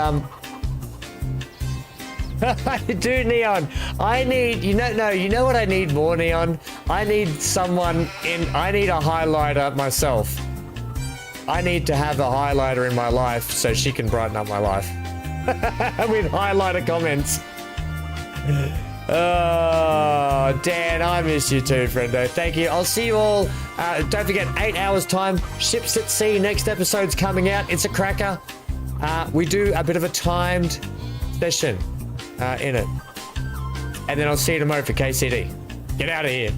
I do, Neon. I need, you know what I need more, Neon? I need a highlighter myself. I need to have a highlighter in my life so she can brighten up my life. With highlighter comments. Oh, Dan, I miss you too, friendo. Thank you. I'll see you all. Don't forget, 8 hours time. Ships at Sea. Next episode's coming out. It's a cracker. We do a bit of a timed session in it. And then I'll see you tomorrow for KCD. Get out of here.